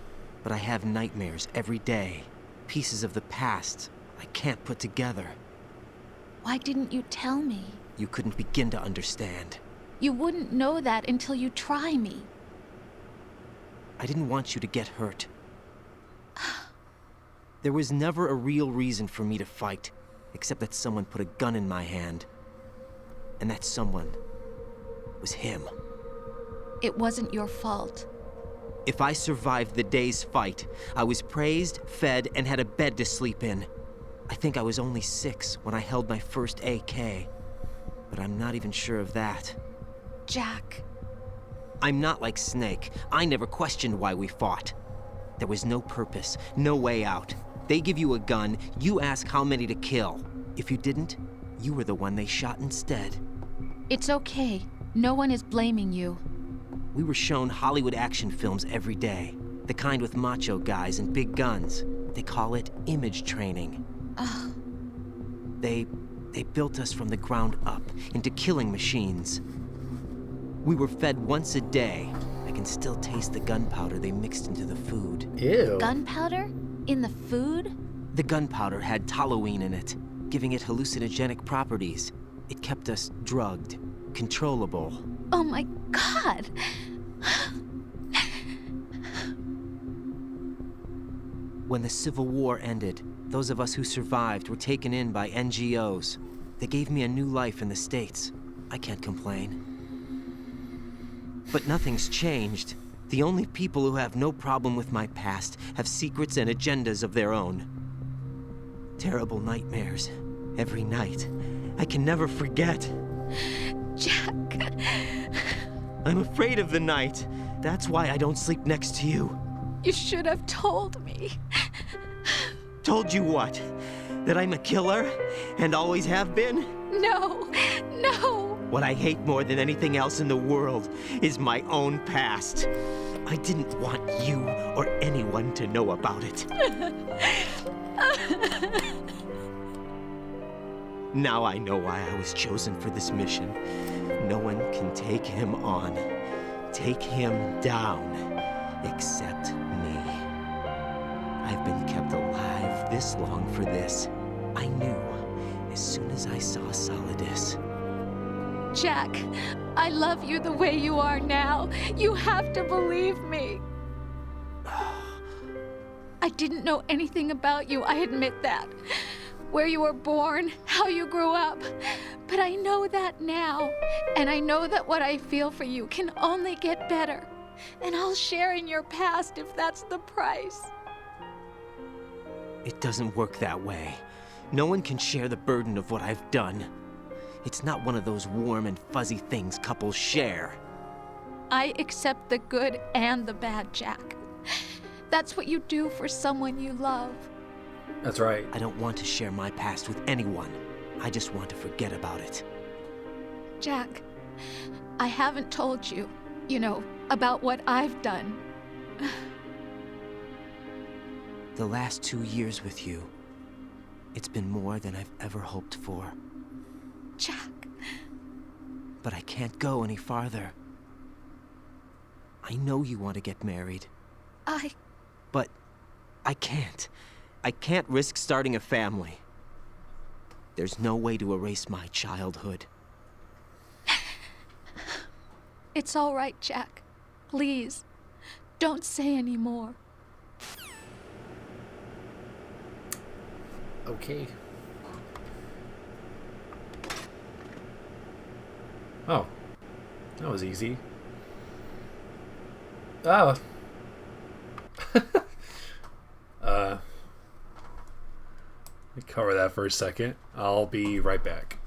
But I have nightmares every day. Pieces of the past I can't put together. Why didn't you tell me? You couldn't begin to understand. You wouldn't know that until you try me. I didn't want you to get hurt. There was never a real reason for me to fight, except that someone put a gun in my hand. And that someone was him. It wasn't your fault. If I survived the day's fight, I was praised, fed, and had a bed to sleep in. I think I was only 6 when I held my first AK. But I'm not even sure of that. Jack. I'm not like Snake. I never questioned why we fought. There was no purpose, no way out. They give you a gun, you ask how many to kill. If you didn't, you were the one they shot instead. It's okay. No one is blaming you. We were shown Hollywood action films every day. The kind with macho guys and big guns. They call it image training. Ugh. They built us from the ground up into killing machines. We were fed once a day. I can still taste the gunpowder they mixed into the food. Ew. Gunpowder? In the food? The gunpowder had toluene in it, giving it hallucinogenic properties. It kept us drugged, controllable. Oh my God! When the Civil War ended, those of us who survived were taken in by NGOs. They gave me a new life in the States. I can't complain. But nothing's changed. The only people who have no problem with my past have secrets and agendas of their own. Terrible nightmares. Every night. I can never forget. Jack. I'm afraid of the night. That's why I don't sleep next to you. You should have told me. Told you what? That I'm a killer and always have been? No, no. What I hate more than anything else in the world is my own past. I didn't want you or anyone to know about it. Now I know why I was chosen for this mission. No one can take him on, take him down, except me. I've been kept alive this long for this. I knew as soon as I saw Solidus. Jack, I love you the way you are now. You have to believe me. I didn't know anything about you, I admit that. Where you were born, how you grew up. But I know that now. And I know that what I feel for you can only get better. And I'll share in your past if that's the price. It doesn't work that way. No one can share the burden of what I've done. It's not one of those warm and fuzzy things couples share. I accept the good and the bad, Jack. That's what you do for someone you love. That's right. I don't want to share my past with anyone. I just want to forget about it. Jack, I haven't told you, about what I've done. The last 2 years with you, it's been more than I've ever hoped for. Jack. But I can't go any farther. I know you want to get married. But I can't. I can't risk starting a family. There's no way to erase my childhood. It's all right, Jack. Please, don't say any more. Okay. Oh, that was easy. Oh. Let me cover that for a second. I'll be right back.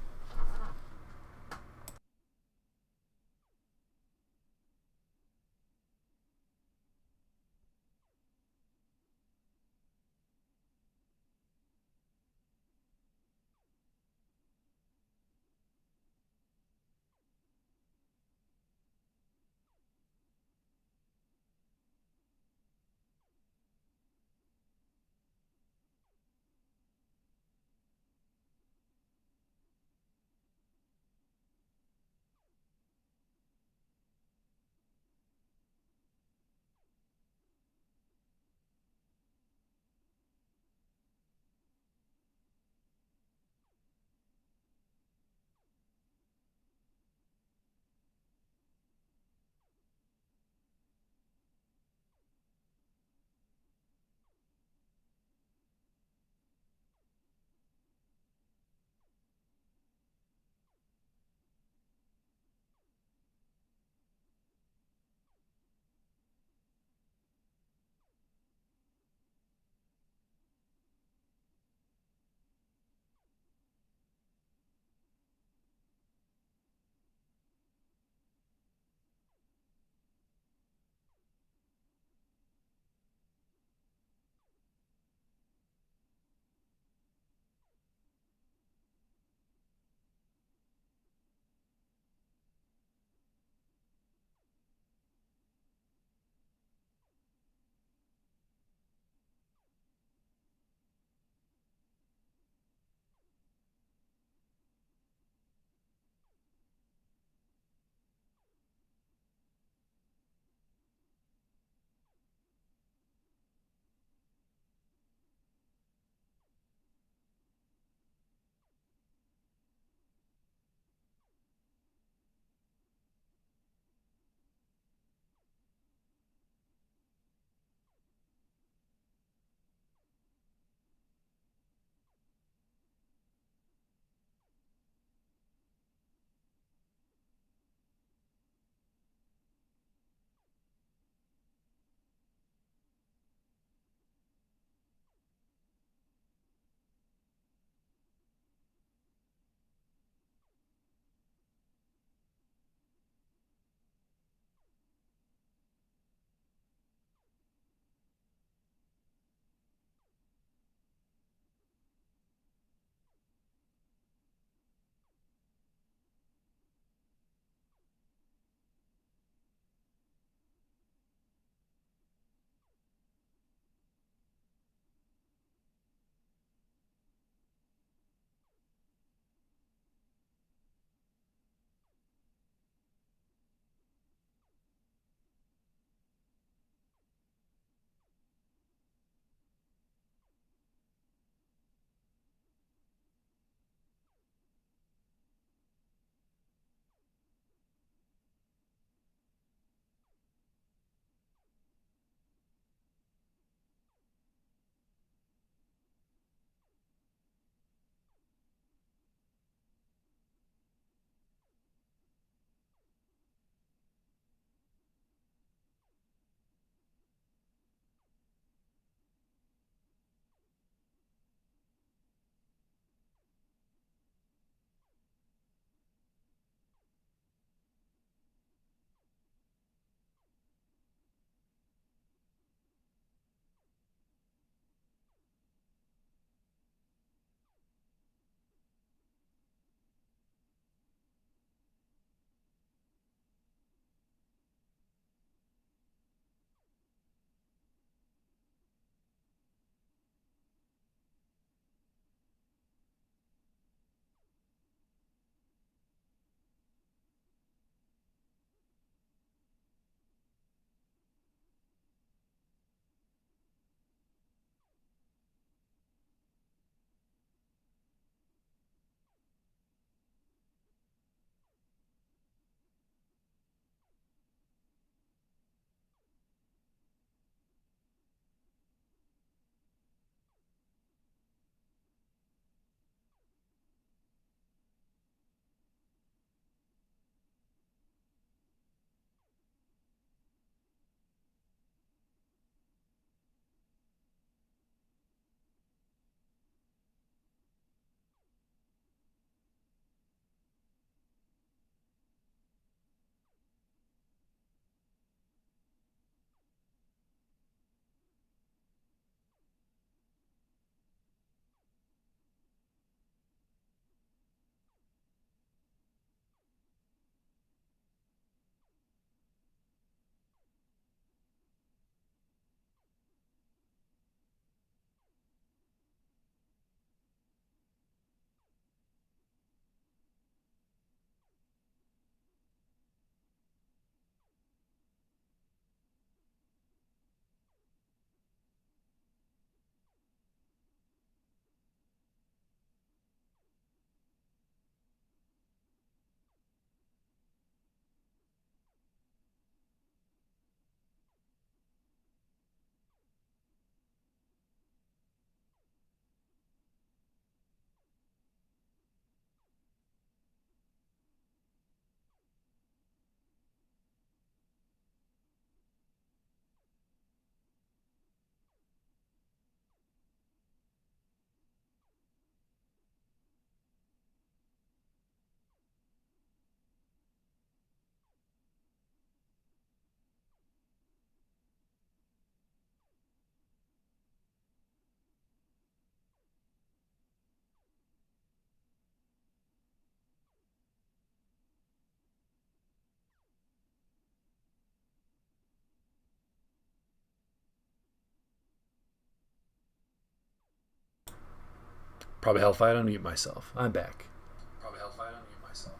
Probably help if I unmute myself. I'm back.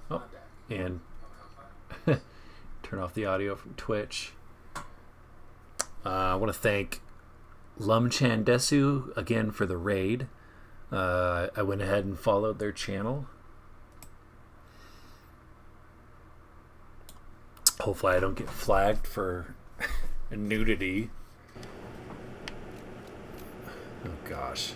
Oh, and turn off the audio from Twitch. I want to thank Lum Chandesu again for the raid. I went ahead and followed their channel. Hopefully I don't get flagged for nudity. Oh gosh.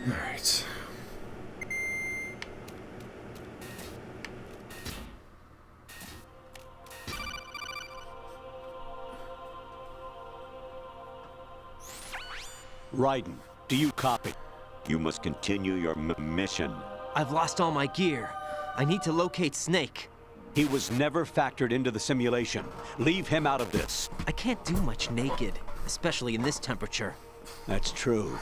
Alright. Raiden, do you copy? You must continue your mission. I've lost all my gear. I need to locate Snake. He was never factored into the simulation. Leave him out of this. I can't do much naked, especially in this temperature. That's true.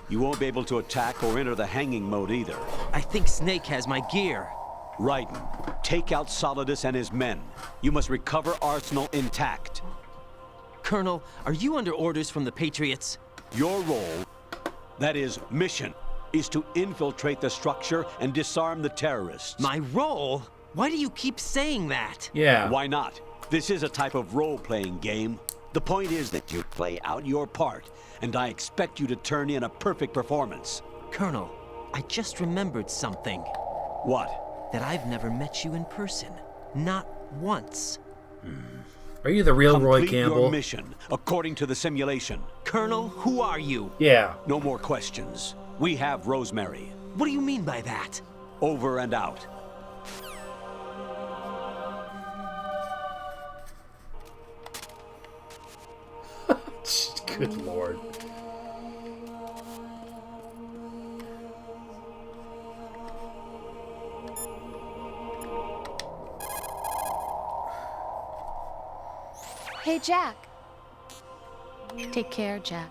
You won't be able to attack or enter the hanging mode either. I think Snake has my gear. Raiden, take out Solidus and his men. You must recover Arsenal intact. Colonel, are you under orders from the Patriots? Your role, that is, mission, is to infiltrate the structure and disarm the terrorists. My role? Why do you keep saying that? Yeah. Why not? This is a type of role-playing game. The point is that you play out your part, and I expect you to turn in a perfect performance. Colonel, I just remembered something. What? That I've never met you in person. Not once. Are you the real Roy Complete Campbell? your mission, according to the simulation. Colonel, who are you? Yeah. No more questions. We have Rosemary. What do you mean by that? Over and out. Good lord. Hey, Jack. Take care, Jack.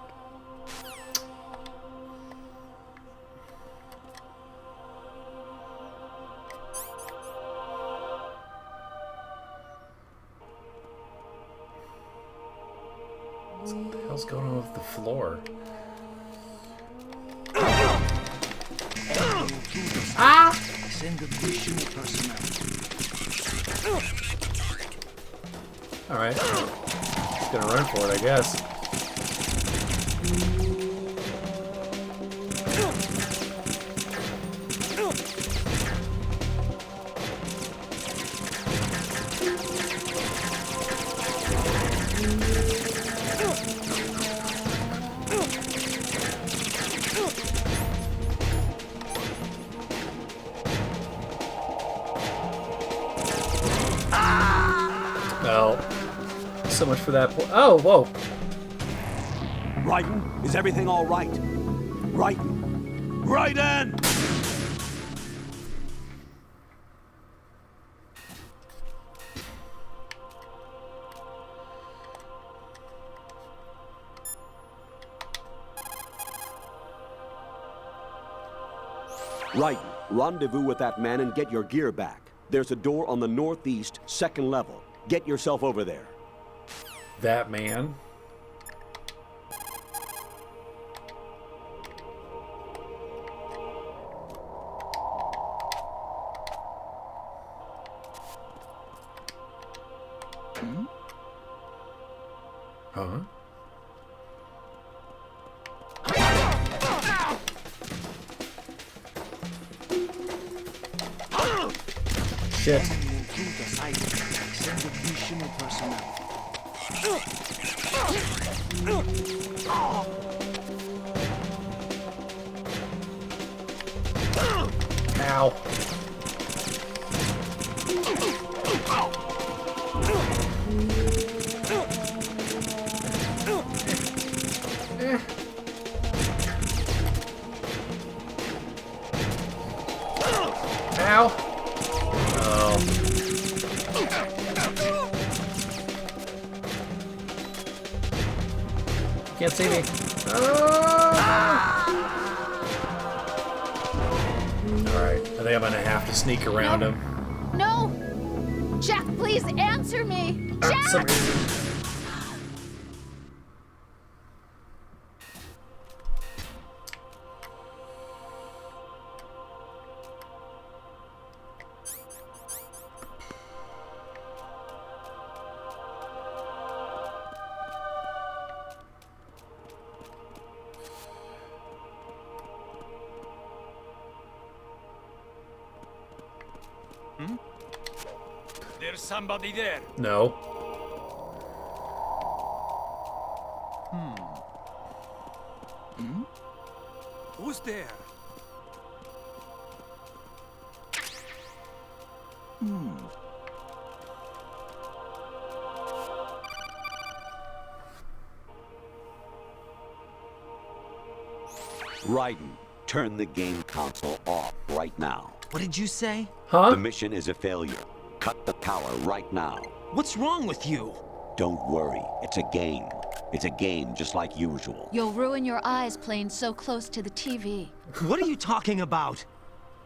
What the hell's going on with the floor? Ah! Send additional personnel. Alright. Just gonna run for it, I guess. Well, so much for that. Oh, whoa. Raiden, is everything all right? Raiden! Raiden! Raiden, rendezvous with that man and get your gear back. There's a door on the northeast, second level. Get yourself over there. That man. Huh? Shit. Send additional personnel. Ow. Ow. Oh. Can't see me. Ah! Alright, I think I'm gonna have to sneak around him. No! Jack, please answer me! Jack! There's somebody there. No. Who's there? Raiden, turn the game console off right now. What did you say? Huh? The mission is a failure. Cut the power right now. What's wrong with you? Don't worry, it's a game. It's a game just like usual. You'll ruin your eyes playing so close to the TV. What are you talking about?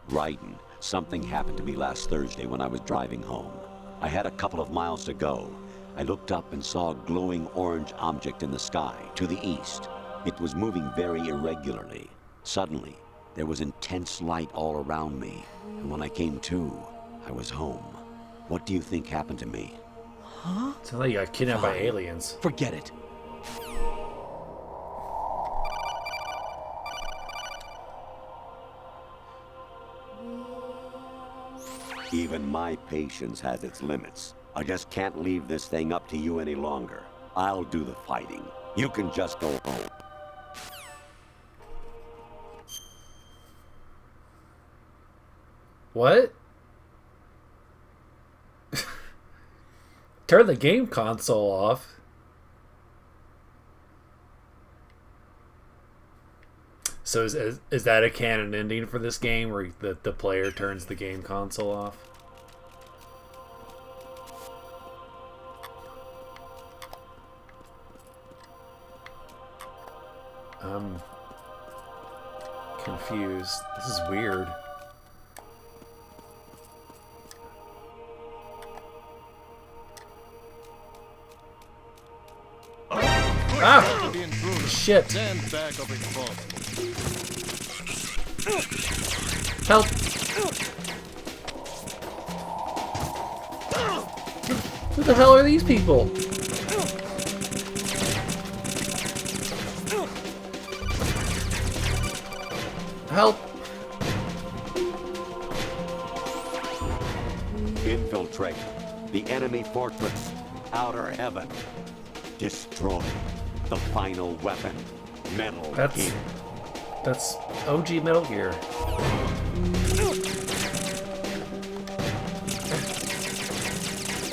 Raiden, something happened to me last Thursday when I was driving home. I had a couple of miles to go. I looked up and saw a glowing orange object in the sky to the east. It was moving very irregularly. Suddenly, there was intense light all around me. And when I came to, I was home. What do you think happened to me? Huh? Sounds like you got kidnapped by aliens. Forget it. Even my patience has its limits. I just can't leave this thing up to you any longer. I'll do the fighting. You can just go home. What? Turn the game console off. So is that a canon ending for this game where the player turns the game console off? I'm confused. This is weird. Ah! Shit. Stand back of its fault. Help! Who the hell are these people? Help! Infiltrate the enemy fortress, Outer Heaven. Destroy the final weapon, Metal Gear. That's OG Metal Gear.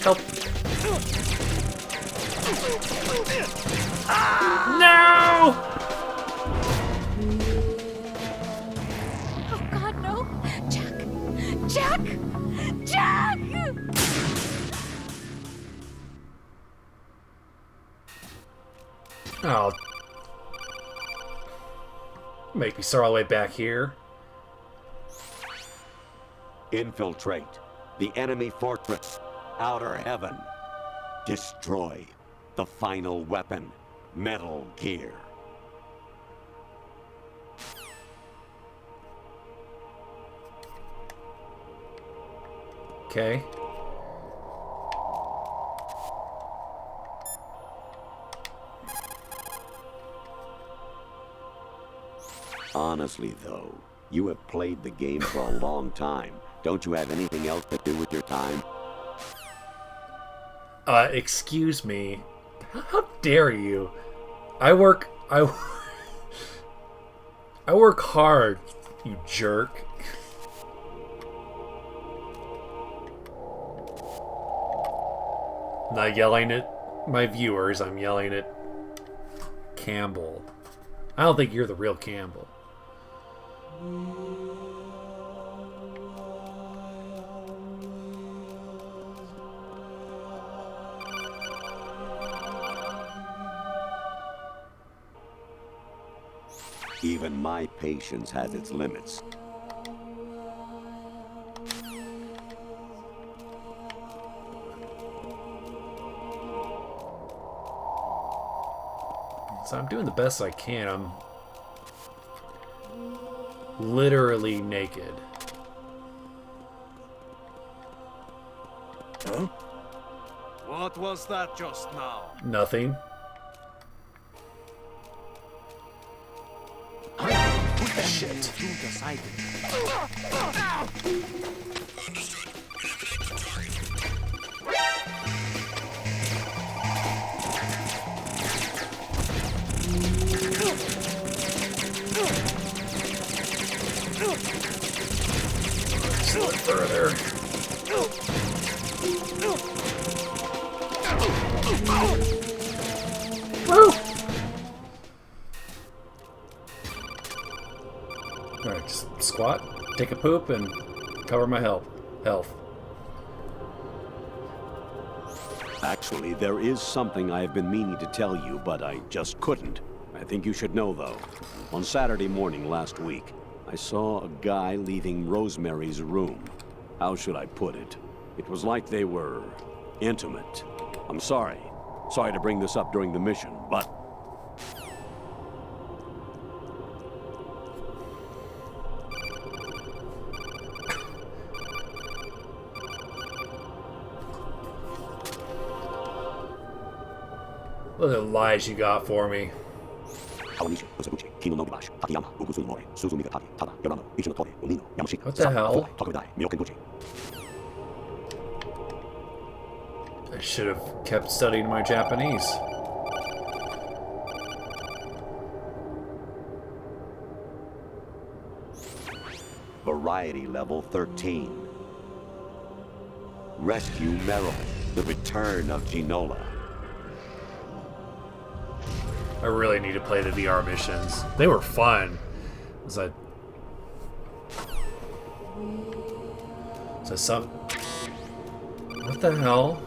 Help! No! Oh God, no! Jack! Jack! Jack! Oh. Make me start all the way back here. Infiltrate the enemy fortress, Outer Heaven. Destroy the final weapon, Metal Gear. Okay. Honestly, though, you have played the game for a long time. Don't you have anything else to do with your time? Excuse me. How dare you? I work hard, you jerk. I'm not yelling at my viewers, I'm yelling at Campbell. I don't think you're the real Campbell. Even my patience has its limits. So I'm doing the best I can. I'm literally naked. Huh? What was that just now? Nothing. Shit. Further. Woo! Alright, just squat, take a poop, and cover my health. Actually, there is something I have been meaning to tell you, but I just couldn't. I think you should know, though. On Saturday morning last week, I saw a guy leaving Rosemary's room. How should I put it? It was like they were intimate. I'm sorry. Sorry to bring this up during the mission, but... What are the lies you got for me? What the hell? I should have kept studying my Japanese. Variety level 13. Rescue Meryl, the return of Ginola. I really need to play the VR missions. They were fun. So some... What the hell?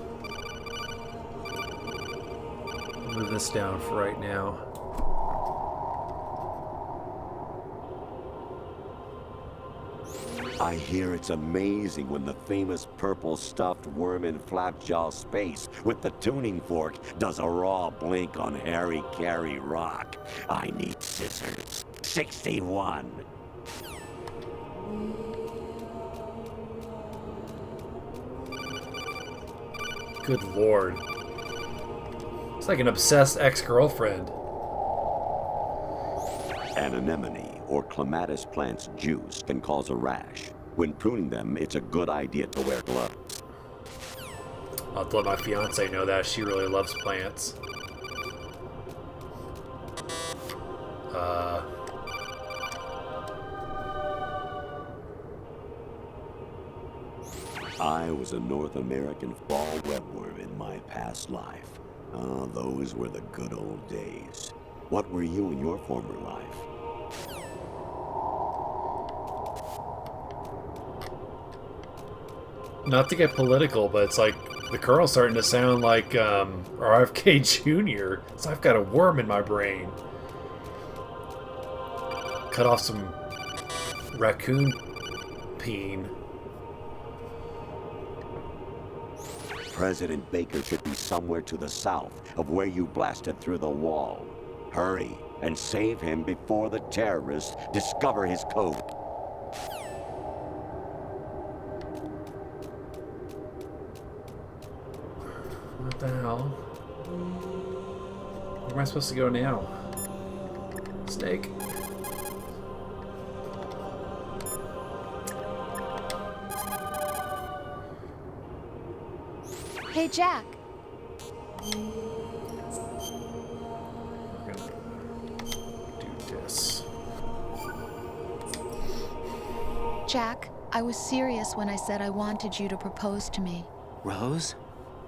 Move this down for right now. I hear it's amazing when the famous purple stuffed worm in Flapjaw Space with the tuning fork does a raw blink on Harry Carey Rock. I need scissors. 61. Good lord. It's like an obsessed ex-girlfriend. An anemone or clematis plant's juice can cause a rash. When pruning them, it's a good idea to wear gloves. I'll let my fiance know that. She really loves plants. I was a North American fall webworm in my past life. Oh, those were the good old days. What were you in your former life? Not to get political, but it's like the Colonel's starting to sound like RFK Jr. So I've got a worm in my brain. Cut off some raccoon peen. President Baker should be somewhere to the south of where you blasted through the wall. Hurry and save him before the terrorists discover his code. What the hell? Where am I supposed to go now? Snake. Hey, Jack. We're gonna do this. Jack, I was serious when I said I wanted you to propose to me. Rose?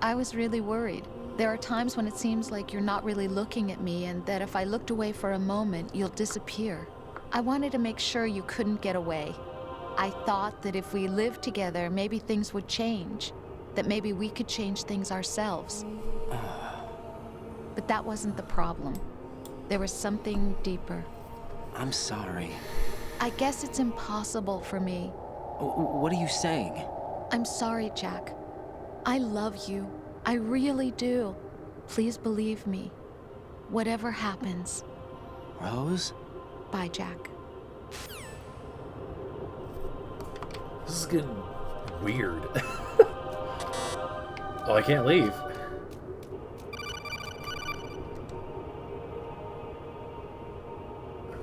I was really worried. There are times when it seems like you're not really looking at me and that if I looked away for a moment, you'll disappear. I wanted to make sure you couldn't get away. I thought that if we lived together, maybe things would change. That maybe we could change things ourselves. But that wasn't the problem. There was something deeper. I'm sorry. I guess it's impossible for me. What are you saying? I'm sorry, Jack. I love you. I really do. Please believe me. Whatever happens. Rose? Bye, Jack. This is getting weird. Oh, I can't leave.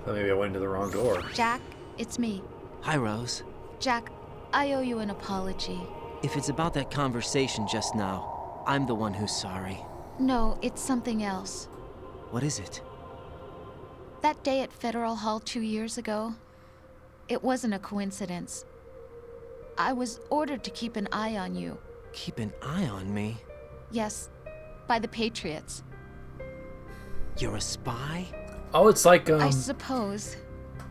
Oh, maybe I went into the wrong door. Jack, it's me. Hi, Rose. Jack, I owe you an apology. If it's about that conversation just now, I'm the one who's sorry. No, it's something else. What is it? That day at Federal Hall 2 years ago, it wasn't a coincidence. I was ordered to keep an eye on you. Keep an eye on me? Yes, by the Patriots. You're a spy? Oh, it's like I suppose.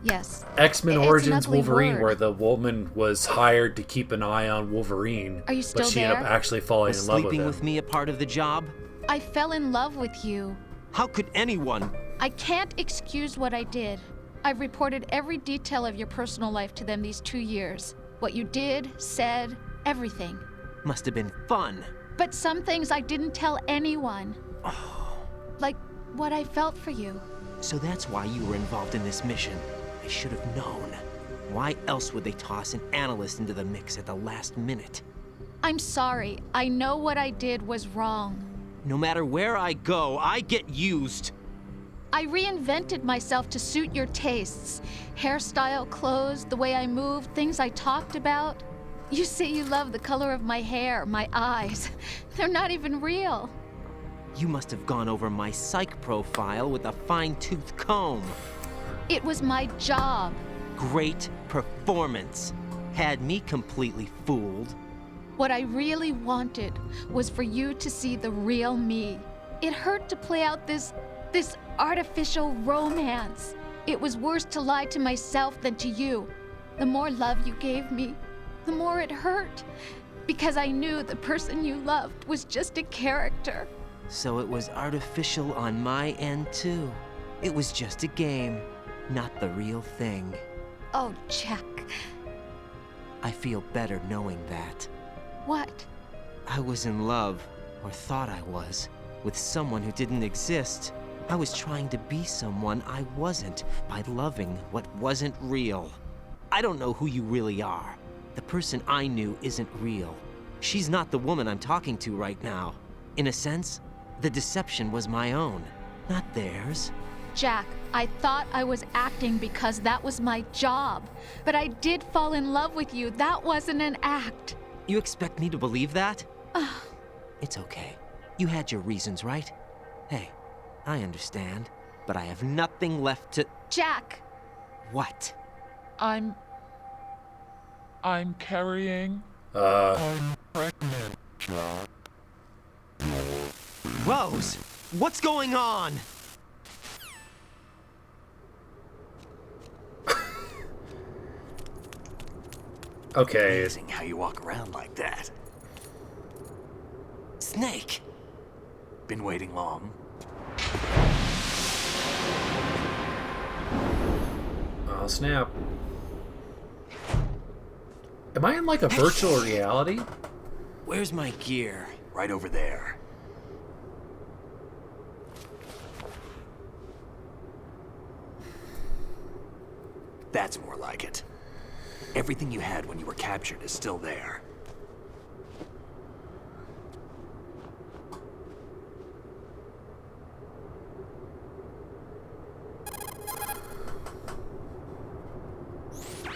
Yes. X-Men It's Origins an ugly Wolverine, word. where the woman was hired to keep an eye on Wolverine. Are you still but she ended up there? actually falling Was in love with sleeping him. with me a part of the job? I fell in love with you. How could anyone? I can't excuse what I did. I've reported every detail of your personal life to them these 2 years. What you did, said, everything. Must have been fun. But some things I didn't tell anyone. Like what I felt for you. So that's why you were involved in this mission. I should have known. Why else would they toss an analyst into the mix at the last minute? I'm sorry. I know what I did was wrong. No matter where I go, I get used. I reinvented myself to suit your tastes. Hairstyle, clothes, the way I moved, things I talked about. You say you love the color of my hair, my eyes. They're not even real. You must have gone over my psych profile with a fine-tooth comb. It was my job. Great performance. Had me completely fooled. What I really wanted was for you to see the real me. It hurt to play out this artificial romance. It was worse to lie to myself than to you. The more love you gave me, the more it hurt. Because I knew the person you loved was just a character. So it was artificial on my end, too. It was just a game, not the real thing. Oh, Jack. I feel better knowing that. What? I was in love, or thought I was, with someone who didn't exist. I was trying to be someone I wasn't by loving what wasn't real. I don't know who you really are. The person I knew isn't real. She's not the woman I'm talking to right now. In a sense, the deception was my own, not theirs. Jack, I thought I was acting because that was my job. But I did fall in love with you. That wasn't an act. You expect me to believe that? It's okay. You had your reasons, right? Hey, I understand, but I have nothing left to... Jack! What? I'm carrying. I'm pregnant, Jack. Rose! What's going on? Okay. Amazing how you walk around like that. Snake! Been waiting long? Oh, snap. Am I in like a virtual reality? Where's my gear? Right over there. That's more like it. Everything you had when you were captured is still there.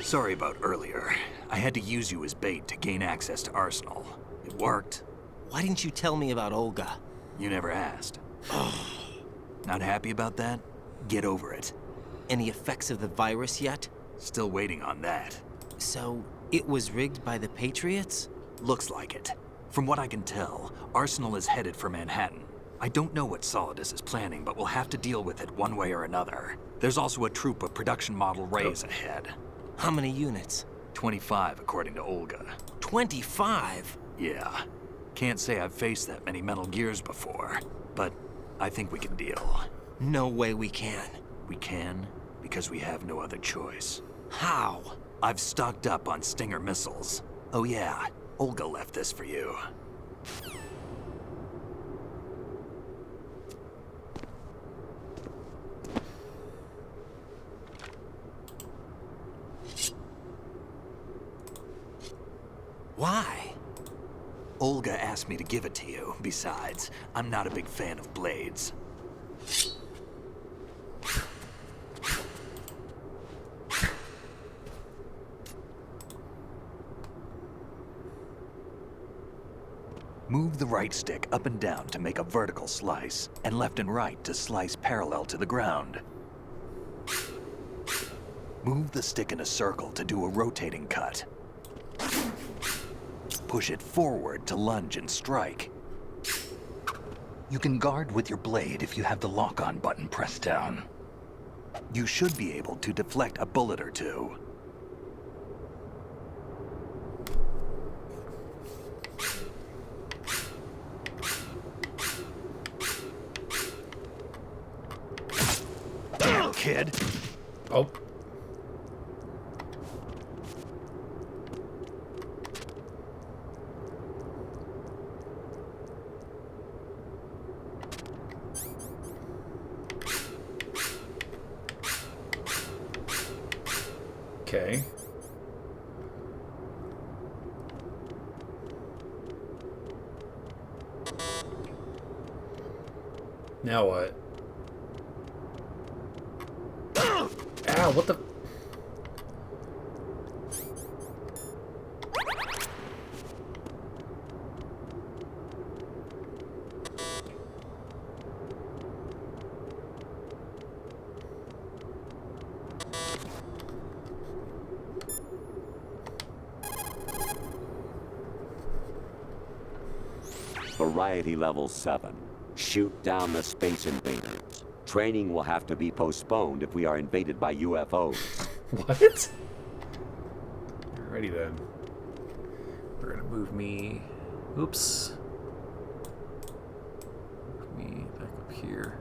Sorry about earlier. I had to use you as bait to gain access to Arsenal. It worked. Why didn't you tell me about Olga? You never asked. Not happy about that? Get over it. Any effects of the virus yet? Still waiting on that. So, it was rigged by the Patriots? Looks like it. From what I can tell, Arsenal is headed for Manhattan. I don't know what Solidus is planning, but we'll have to deal with it one way or another. There's also a troop of production model Rays ahead. How many units? 25, according to Olga. 25? Yeah. Can't say I've faced that many Metal Gears before, but I think we can deal. No way we can. We can, because we have no other choice. How? I've stocked up on Stinger missiles. Oh yeah, Olga left this for you. Why? Olga asked me to give it to you. Besides, I'm not a big fan of blades. Move the right stick up and down to make a vertical slice, and left and right to slice parallel to the ground. Move the stick in a circle to do a rotating cut. Push it forward to lunge and strike. You can guard with your blade if you have the lock-on button pressed down. You should be able to deflect a bullet or two. Damn, kid! Oh. Okay. Now what? Ow, what the? Variety level 7. Shoot down the space invaders. Training will have to be postponed if we are invaded by UFOs. What? Alrighty then. We're gonna move me. Oops. Move me back up here.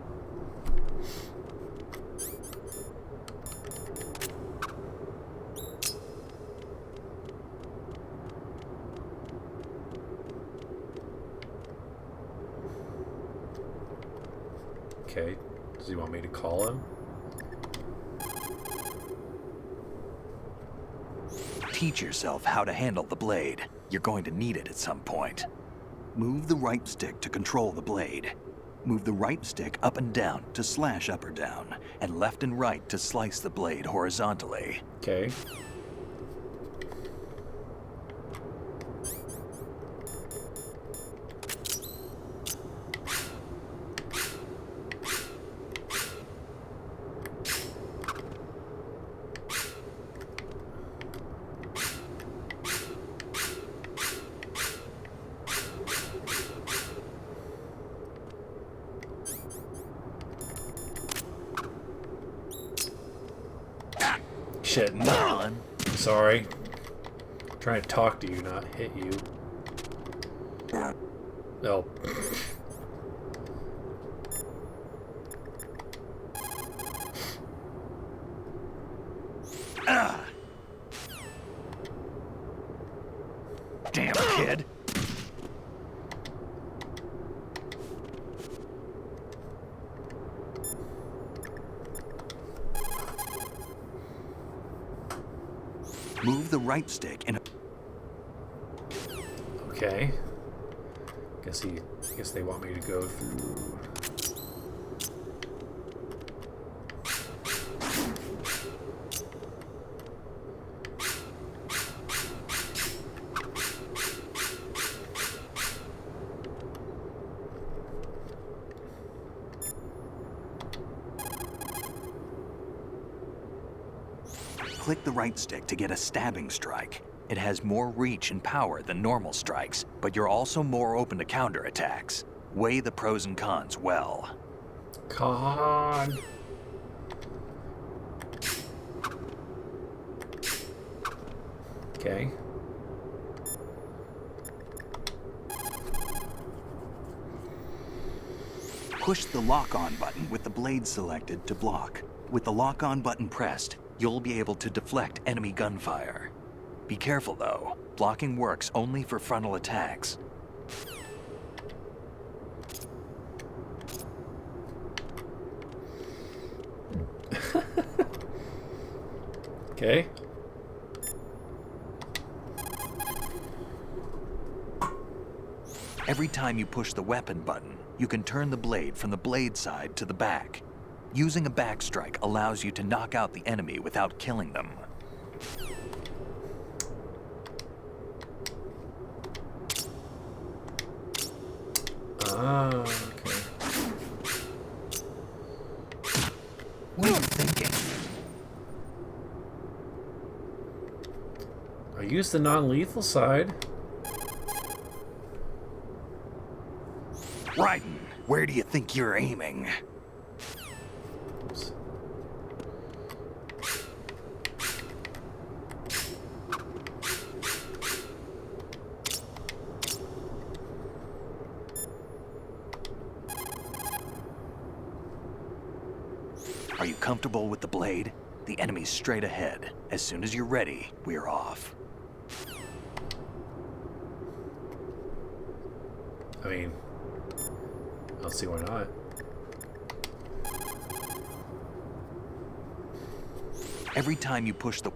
Okay. Does he want me to call him? Teach yourself how to handle the blade. You're going to need it at some point. Move the right stick to control the blade. Move the right stick up and down to slash up or down, and left and right to slice the blade horizontally. Okay. Shit. Mon. Sorry. I'm trying to talk to you, not hit you. Oh. Damn, kid. Move the right stick in a... Okay. Guess they want me to go through. Click the right stick to get a stabbing strike. It has more reach and power than normal strikes, but you're also more open to counterattacks. Weigh the pros and cons well. Con. Okay. Push the lock-on button with the blade selected to block. With the lock-on button pressed, you'll be able to deflect enemy gunfire. Be careful though, blocking works only for frontal attacks. Okay. Every time you push the weapon button, you can turn the blade from the blade side to the back. Using a backstrike allows you to knock out the enemy without killing them. Ah, okay. What are you thinking? I used the non-lethal side. Raiden, where do you think you're aiming? Oops. Are you comfortable with the blade? The enemy's straight ahead. As soon as you're ready, we're off. I mean, I don't see why not. Every time you push the...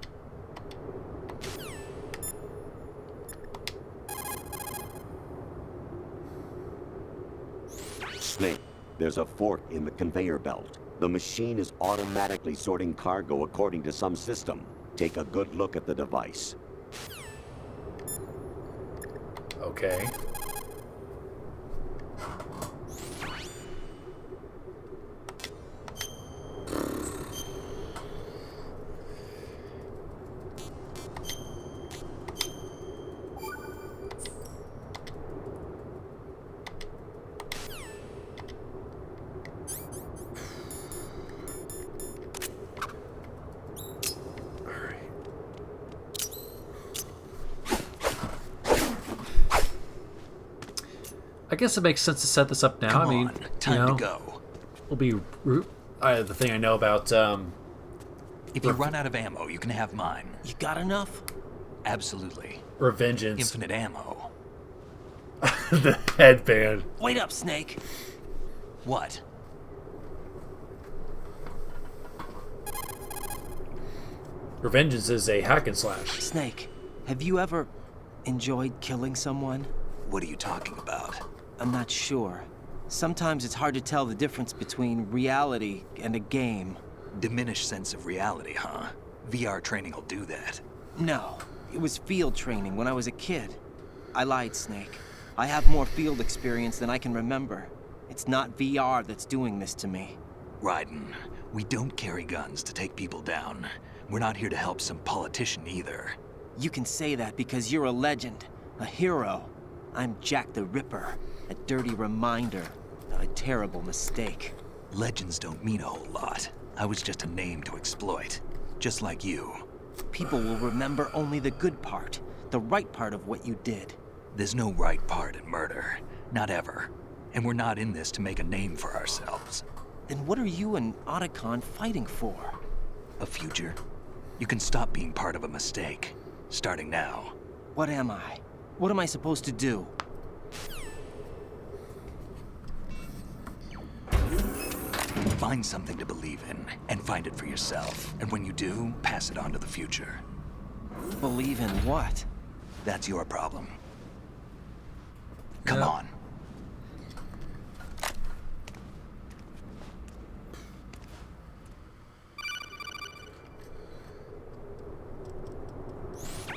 Snake, there's a fork in the conveyor belt. The machine is automatically sorting cargo according to some system. Take a good look at the device. Okay. I guess it makes sense to set this up now. Come I mean, on, time to go. Will be the thing I know about. If you run out of ammo, you can have mine. You got enough? Absolutely. Revengeance. Infinite ammo. The headband. Wait up, Snake. What? Revengeance is a hack and slash. Snake, have you ever enjoyed killing someone? What are you talking about? I'm not sure. Sometimes it's hard to tell the difference between reality and a game. Diminished sense of reality, huh? VR training will do that. No, it was field training when I was a kid. I lied, Snake. I have more field experience than I can remember. It's not VR that's doing this to me. Raiden, we don't carry guns to take people down. We're not here to help some politician either. You can say that because you're a legend, a hero. I'm Jack the Ripper, a dirty reminder of a terrible mistake. Legends don't mean a whole lot. I was just a name to exploit, just like you. People will remember only the good part, the right part of what you did. There's no right part in murder, not ever. And we're not in this to make a name for ourselves. Then what are you and Otacon fighting for? A future. You can stop being part of a mistake, starting now. What am I? What am I supposed to do? Find something to believe in, and find it for yourself. And when you do, pass it on to the future. Believe in what? That's your problem. Come on.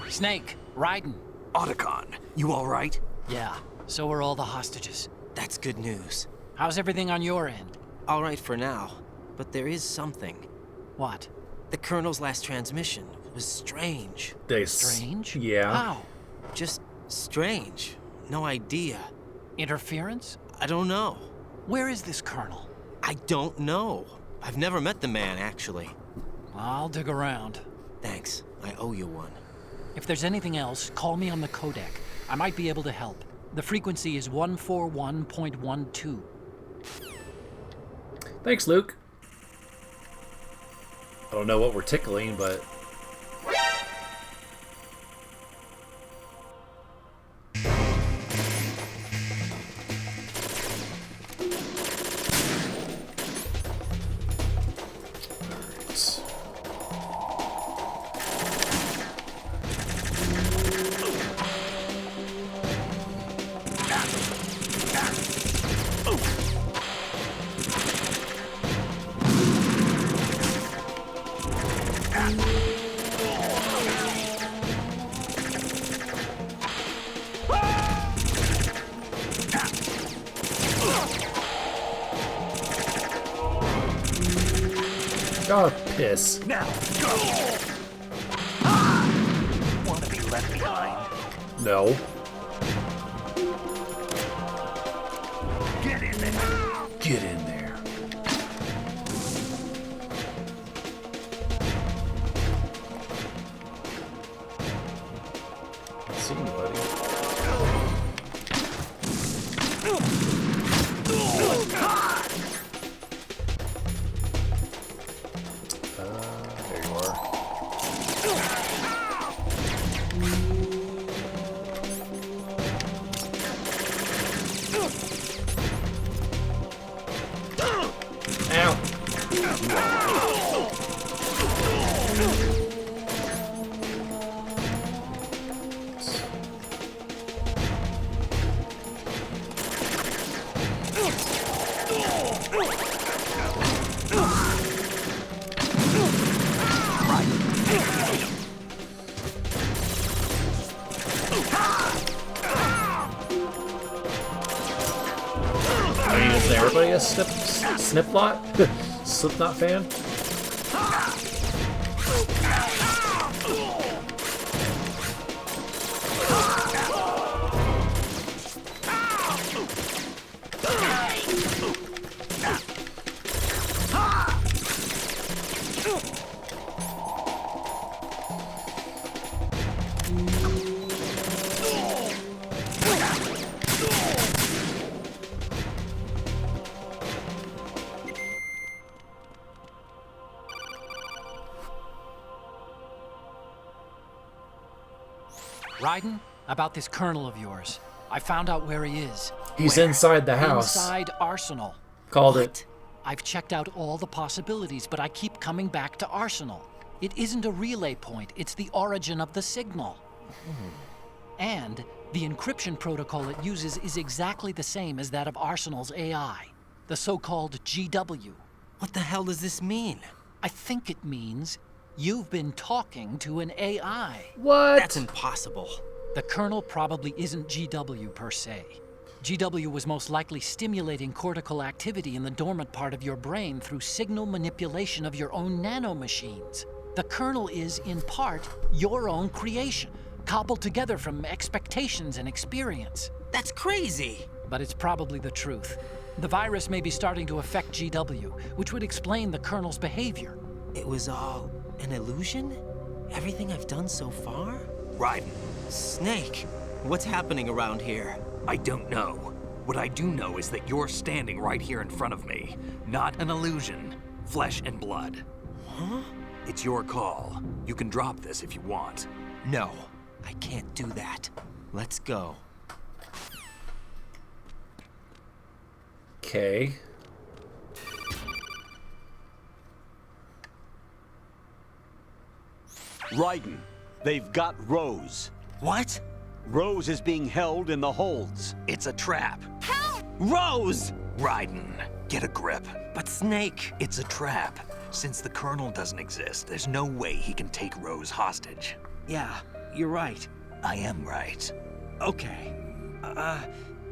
Snake, Raiden. Otacon, you all right? Yeah, so are all the hostages. That's good news. How's everything on your end? All right for now, but there is something. What? The Colonel's last transmission was strange. Strange? Yeah. How? Just strange. No idea. Interference? I don't know. Where is this Colonel? I don't know. I've never met the man, actually. I'll dig around. Thanks. I owe you one. If there's anything else, call me on the codec. I might be able to help. The frequency is 141.12. Thanks, Luke. I don't know what we're tickling, but... Oh, piss. Now, go! Want to be left behind? No. Get in there! Get in there. Can't see anybody. There you are. I mean, isn't everybody a Slipknot? Slipknot fan? Raiden, about this colonel of yours. I found out where he is. He's Where? inside the house. Inside Arsenal. Called it. I've checked out all the possibilities, but I keep coming back to Arsenal. It isn't a relay point, it's the origin of the signal. And the encryption protocol it uses is exactly the same as that of Arsenal's AI, the so-called GW. What the hell does this mean? I think it means you've been talking to an AI. What? That's impossible. The kernel probably isn't GW per se. GW was most likely stimulating cortical activity in the dormant part of your brain through signal manipulation of your own nanomachines. The kernel is, in part, your own creation, cobbled together from expectations and experience. That's crazy! But it's probably the truth. The virus may be starting to affect GW, which would explain the kernel's behavior. It was all an illusion? Everything I've done so far? Raiden. Snake, what's happening around here? I don't know. What I do know is that you're standing right here in front of me. Not an illusion. Flesh and blood. Huh? It's your call. You can drop this if you want. No, I can't do that. Let's go. Okay. Raiden, they've got Rose. What? Rose is being held in the holds. It's a trap. Help! Rose! Raiden, get a grip. But Snake... It's a trap. Since the Colonel doesn't exist, there's no way he can take Rose hostage. Yeah, you're right. I am right. Okay.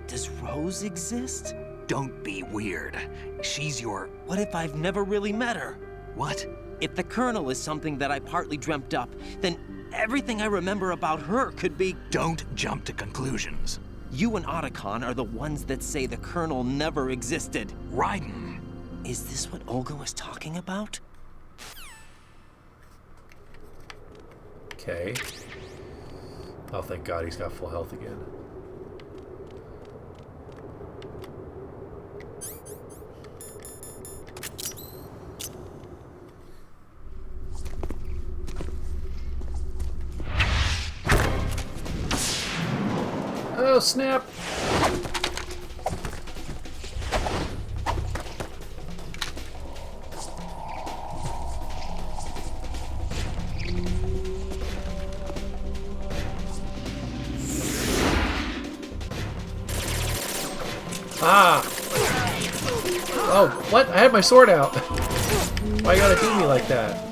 Does Rose exist? Don't be weird. She's your... What if I've never really met her? What? If the Colonel is something that I partly dreamt up, then everything I remember about her could be... Don't jump to conclusions. You and Otacon are the ones that say the Colonel never existed. Raiden. Is this what Olga was talking about? Okay. Oh, thank God he's got full health again. Oh, snap! Ah! Oh, what? I had my sword out. Why you gotta do me like that?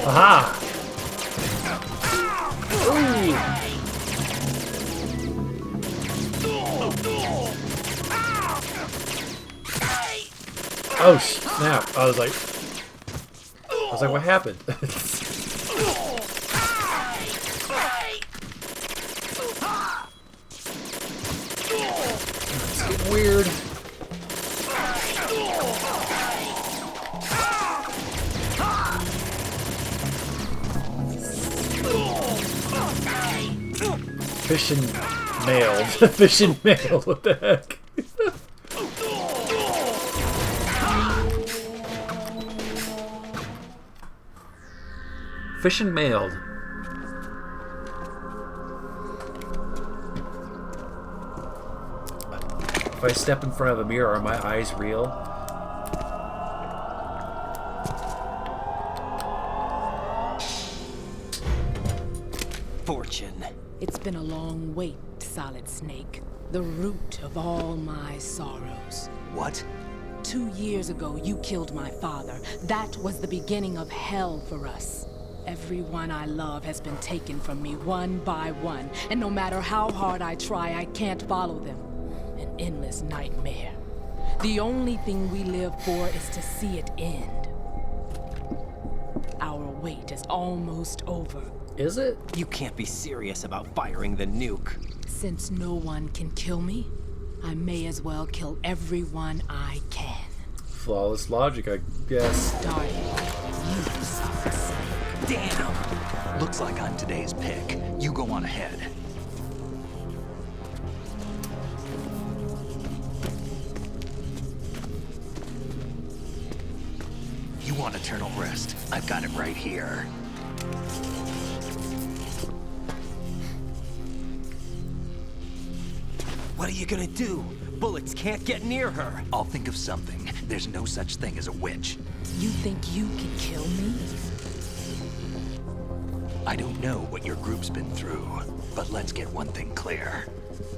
Aha! Ooh! Oh snap! I was like, what happened? It's getting weird. Fishing mailed. Fishing mailed. What the heck? Fishing mailed. If I step in front of a mirror, are my eyes real? Fortune. It's been a long wait, Solid Snake. The root of all my sorrows. What? 2 years ago, you killed my father. That was the beginning of hell for us. Everyone I love has been taken from me one by one, and no matter how hard I try, I can't follow them. An endless nightmare. The only thing we live for is to see it end. Our wait is almost over. Is it? You can't be serious about firing the nuke. Since no one can kill me, I may as well kill everyone I can. Flawless logic, I guess. Starting with you, Solid Snake. Damn! Looks like I'm today's pick. You go on ahead. You want eternal rest? I've got it right here. What are you gonna do? Bullets can't get near her. I'll think of something. There's no such thing as a witch. You think you can kill me? I don't know what your group's been through, but let's get one thing clear.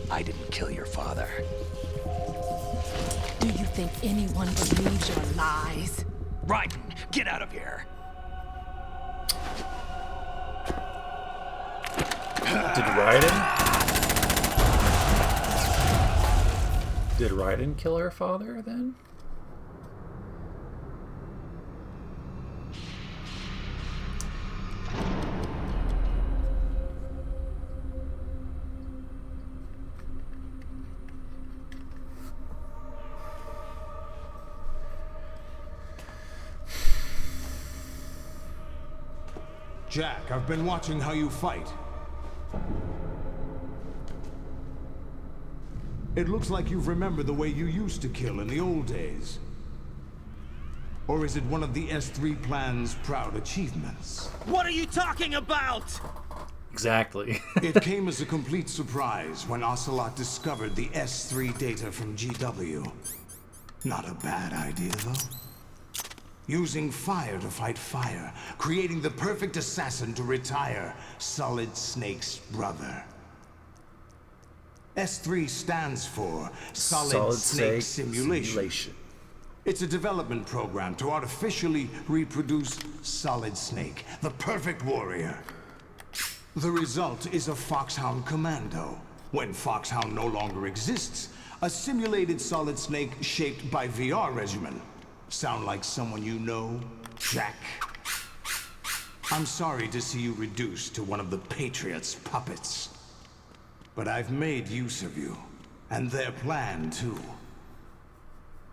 I didn't kill your father. Do you think anyone believes your lies? Raiden, get out of here! Did Raiden? Did Raiden kill her father then? Jack, I've been watching how you fight. It looks like you've remembered the way you used to kill in the old days. Or is it one of the S3 plan's proud achievements? What are you talking about? Exactly. It came as a complete surprise when Ocelot discovered the S3 data from GW. Not a bad idea, though. Using fire to fight fire, creating the perfect assassin to retire Solid Snake's brother. S3 stands for Solid Snake Simulation. It's a development program to artificially reproduce Solid Snake, the perfect warrior. The result is a Foxhound Commando. When Foxhound no longer exists, a simulated Solid Snake shaped by VR regimen. Sound like someone you know, Jack? I'm sorry to see you reduced to one of the Patriots' puppets. But I've made use of you, and their plan too.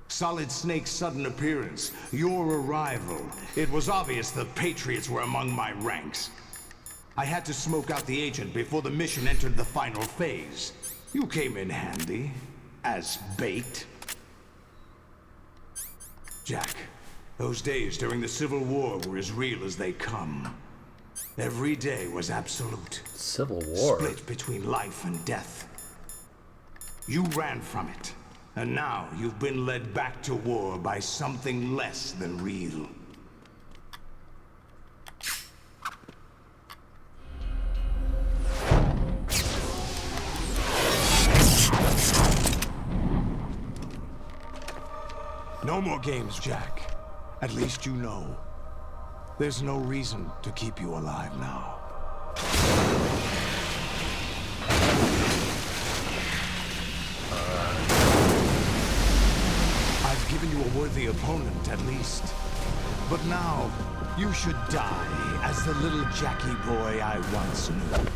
Solid Snake's sudden appearance, your arrival. It was obvious the Patriots were among my ranks. I had to smoke out the agent before the mission entered the final phase. You came in handy. As bait. Jack, those days during the Civil War were as real as they come. Every day was absolute. Civil War? Split between life and death. You ran from it. And now you've been led back to war by something less than real. No more games, Jack. At least you know. There's no reason to keep you alive now. I've given you a worthy opponent, at least. But now, you should die as the little Jackie boy I once knew.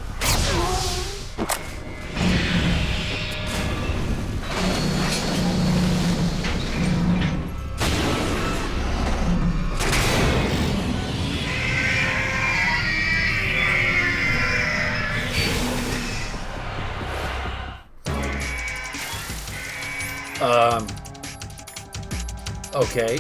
Okay.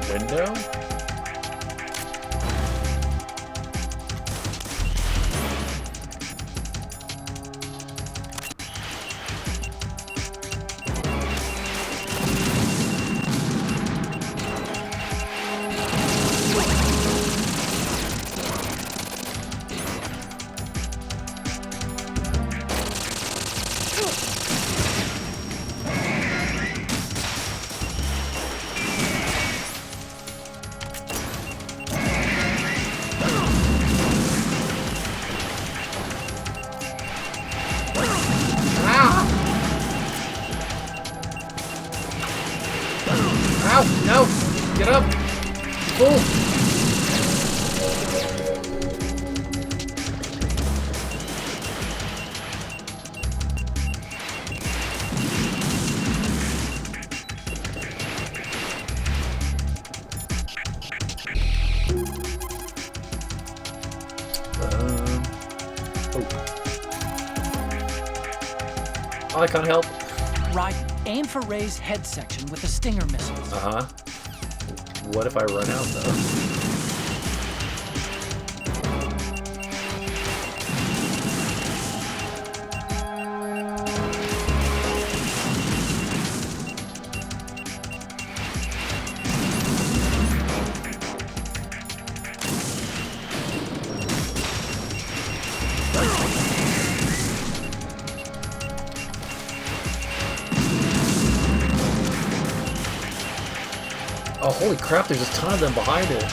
Window? No! Get up! Fool! Oh, I can't help. Right, aim for Ray's head section with the Stinger missiles. Uh-huh. What if I run out, though? Oh, holy crap, there's a ton of them behind it.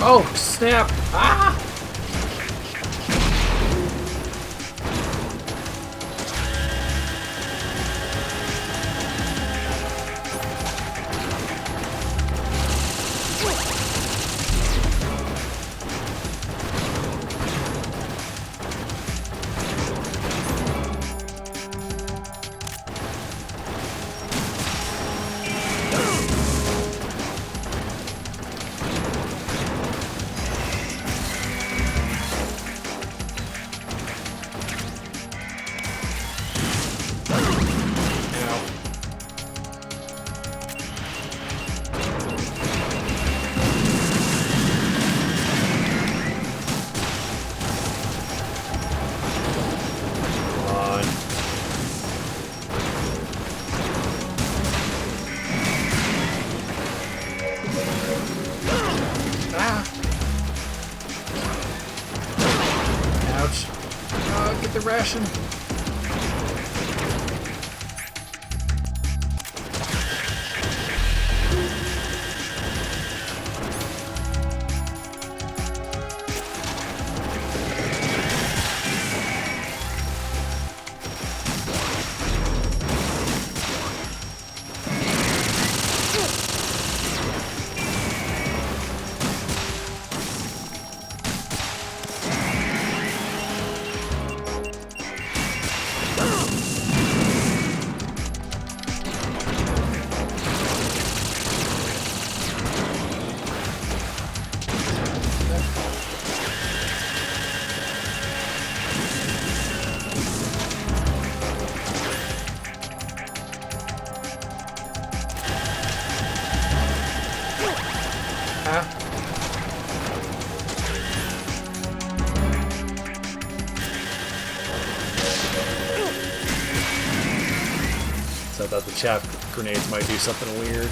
Oh, snap! Ah! Get the ration. So I thought the chaff grenades might do something weird.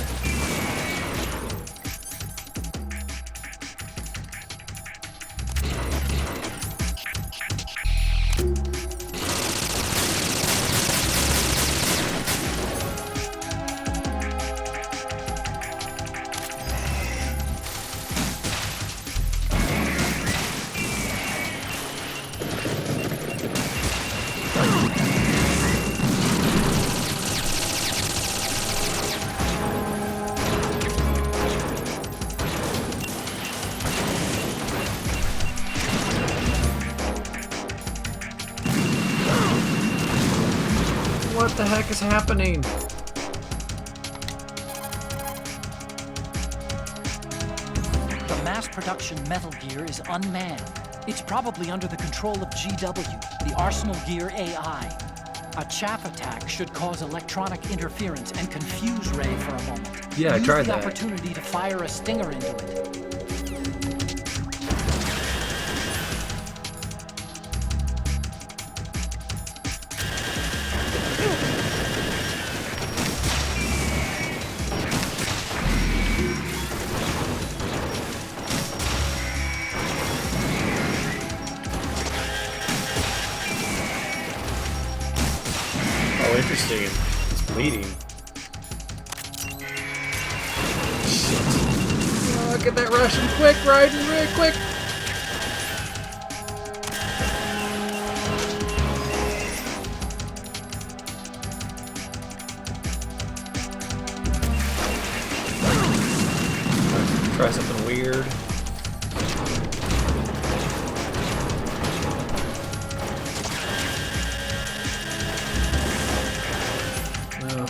What the heck is happening? The mass production Metal Gear is unmanned. It's probably under the control of GW, the Arsenal Gear AI. A chaff attack should cause electronic interference and confuse Ray for a moment. Yeah, I tried Use the that. opportunity to fire a stinger into it. Oh, interesting. It's bleeding. Shit. Oh, get that Russian quick, Raiden, really quick! Try something weird. No.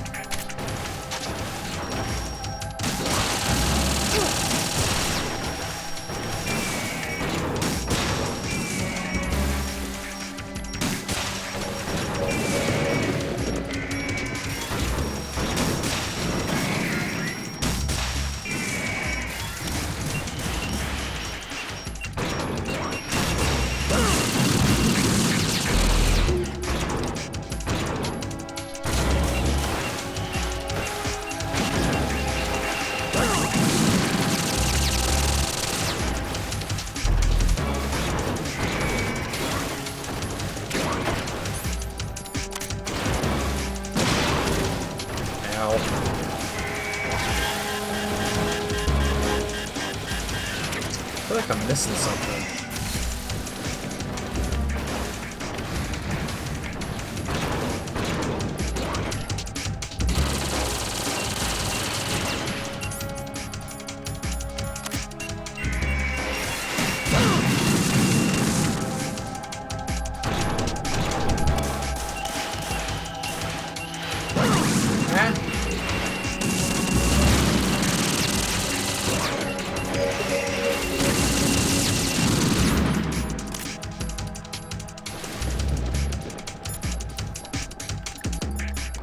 feel like I'm missing something.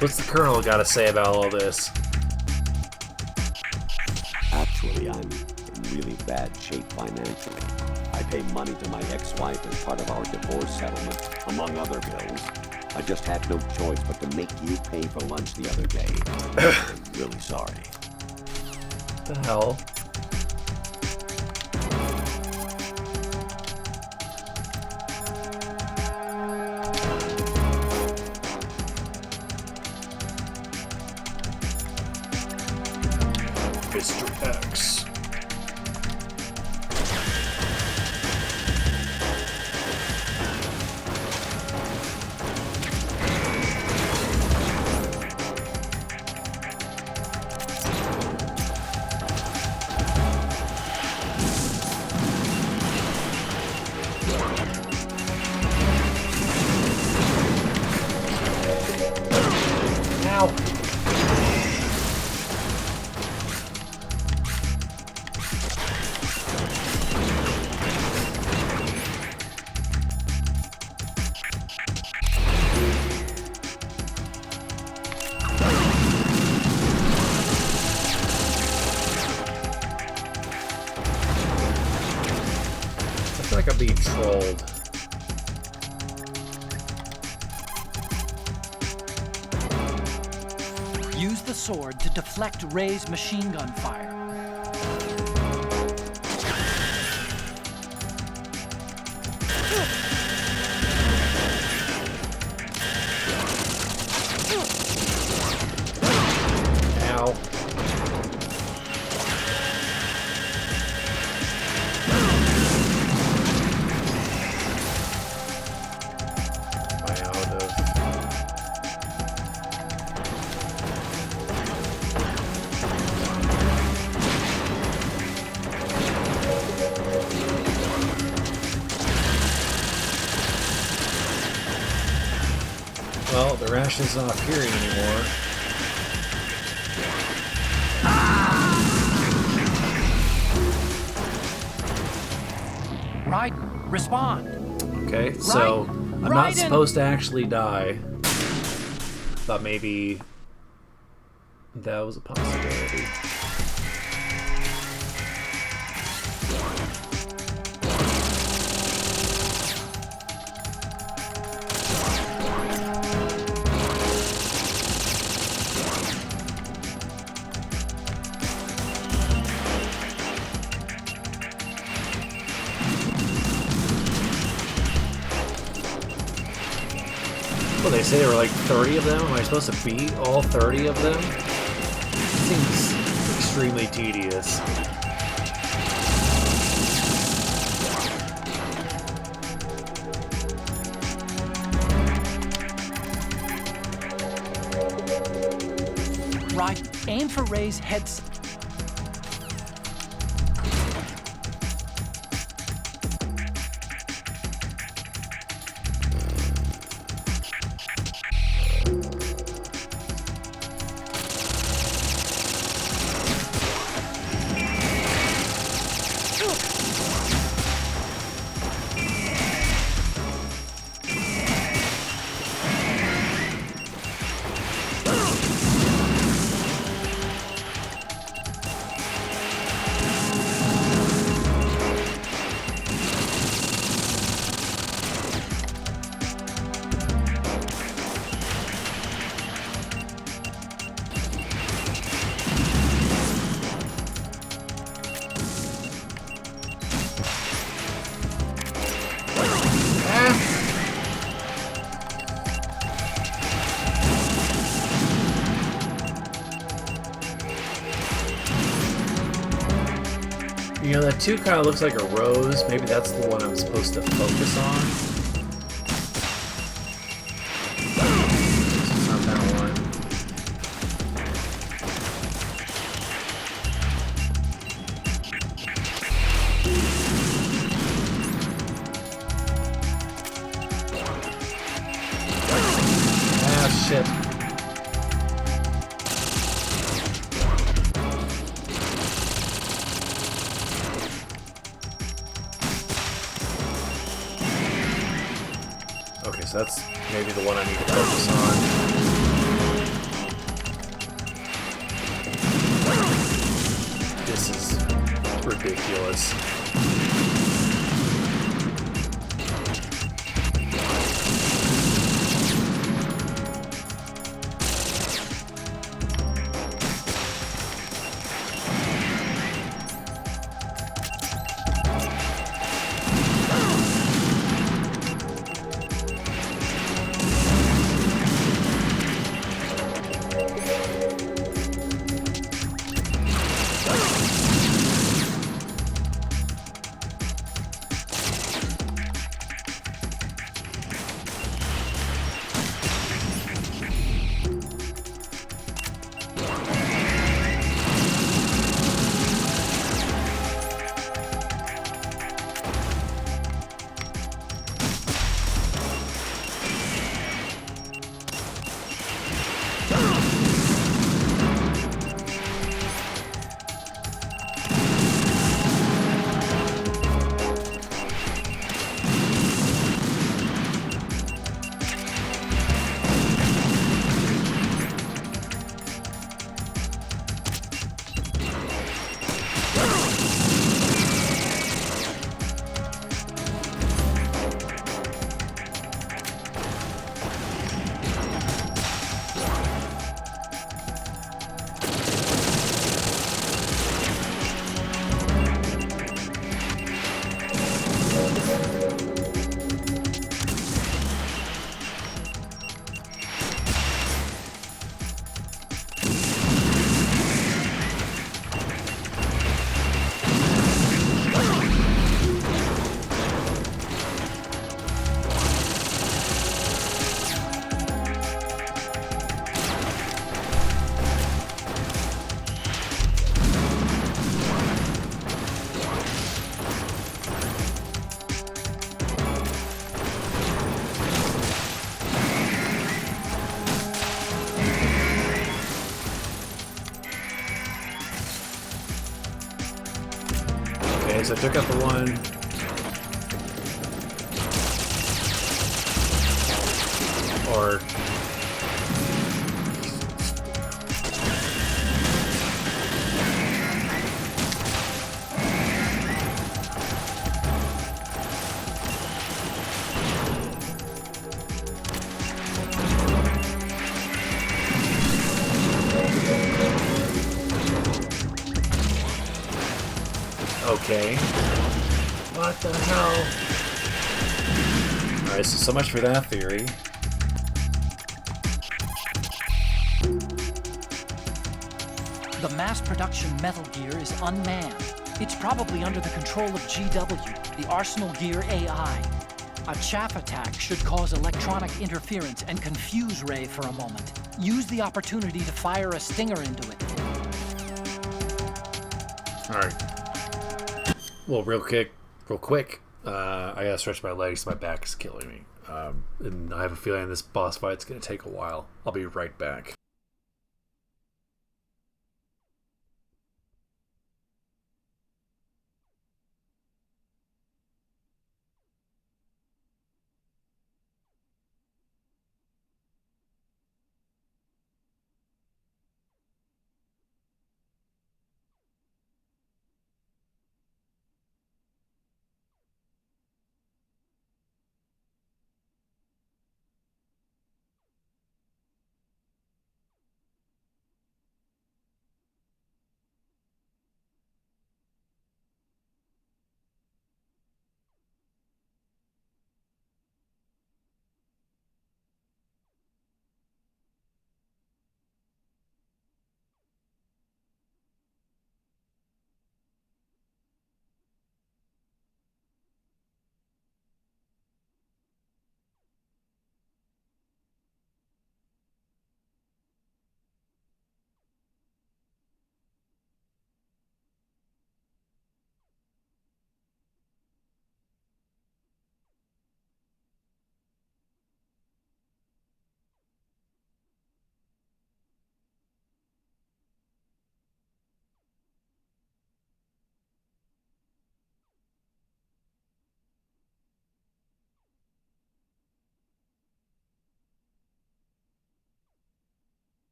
What's the Colonel got to say about all this? Actually, I'm in really bad shape financially. I pay money to my ex-wife as part of our divorce settlement, among other bills. I just had no choice but to make you pay for lunch the other day. I'm really sorry. What the hell? Mr. X. Ow. I feel like I'm being trolled. Use the sword to deflect Ray's machine gun fire. Ow. Am I out of... Well, the ration's not appearing anymore. Right, respond. Okay, so I'm not Raiden! supposed to actually die. Thought maybe that was a possibility. Well, they say there were like 30 of them. Am I supposed to beat all 30 of them? Seems extremely tedious. Right, aim for Ray's head. You know, that 2 kind of looks like a rose. Maybe that's the one I'm supposed to focus on. It's not that one. Ah, shit. Okay, so that's maybe the one I need to focus on. This is ridiculous. Okay, so I took out the one. Or... Okay. What the hell? Alright, so much for that theory. The mass production Metal Gear is unmanned. It's probably under the control of GW, the Arsenal Gear AI. A chaff attack should cause electronic interference and confuse Ray for a moment. Use the opportunity to fire a stinger into it. Alright. Well, real quick, I gotta stretch my legs. My back is killing me. And I have a feeling this boss fight's gonna take a while. I'll be right back.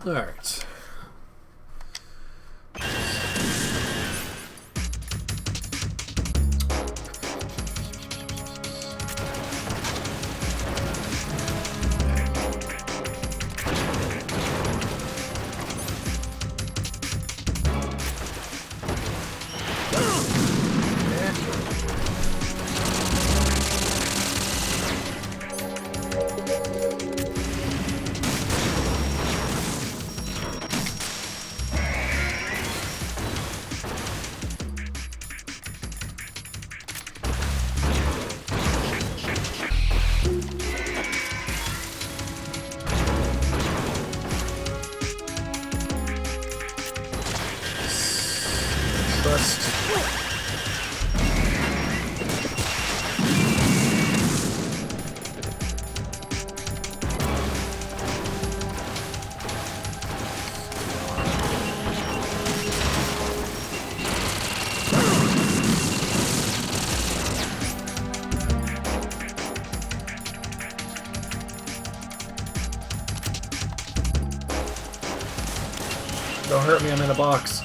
All right. Don't hurt me, I'm in a box.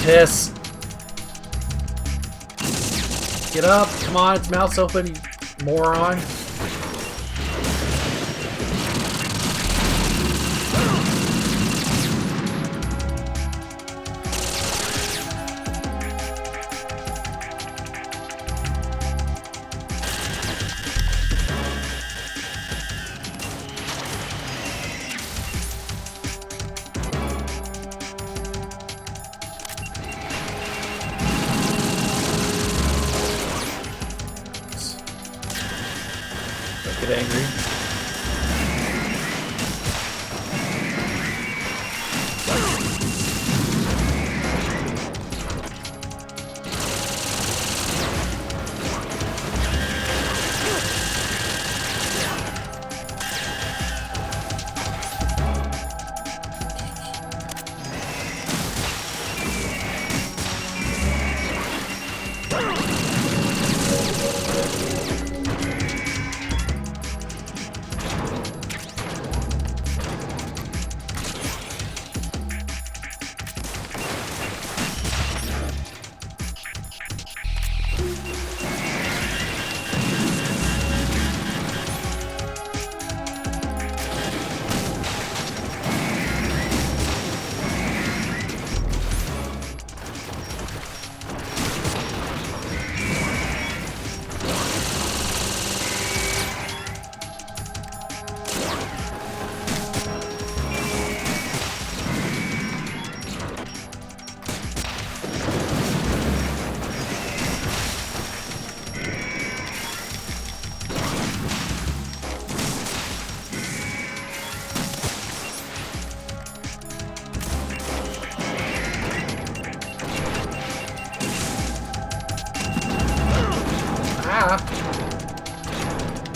Piss. Get up, come on, its mouth's open, you moron. Get angry.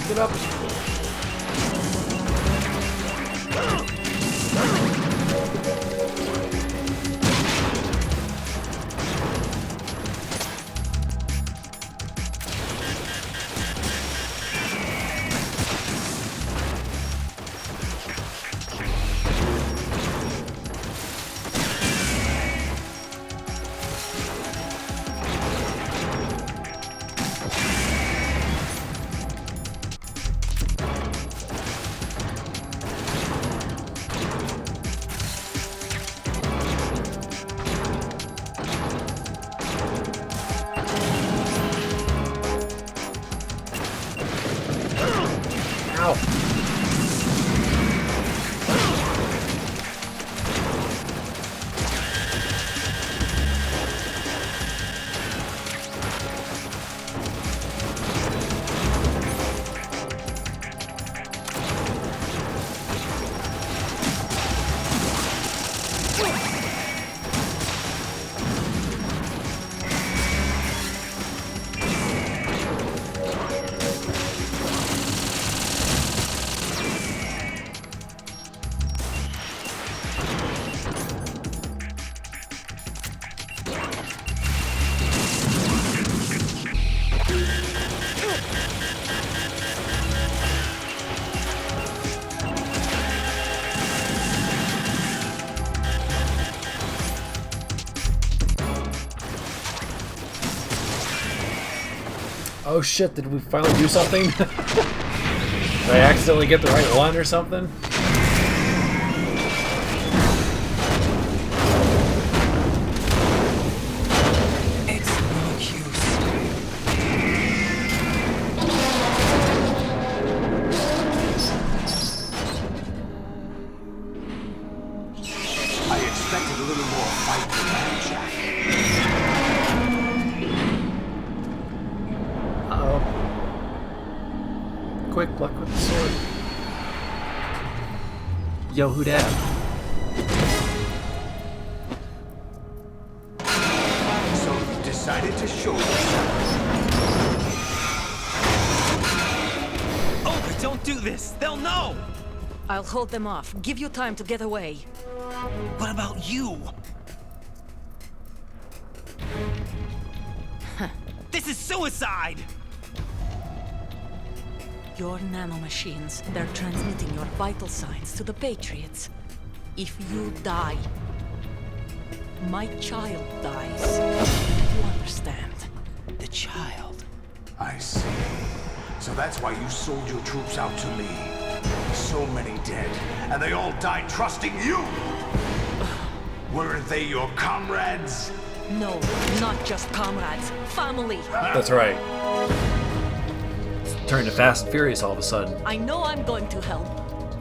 Get up. Oh shit, did we finally do something? Did I accidentally get the right one or something? Quick luck with the sword. Yo, who dat? So you decided to show yourself. Oh, don't do this! They'll know! I'll hold them off. Give you time to get away. What about you? This is suicide! Your nanomachines, they're transmitting your vital signs to the Patriots. If you die, my child dies. You understand? The child. I see. So that's why you sold your troops out to me. So many dead, and they all died trusting you! Weren't they your comrades? No, not just comrades. Family. That's right. Turned to Fast and Furious all of a sudden. I know I'm going to help,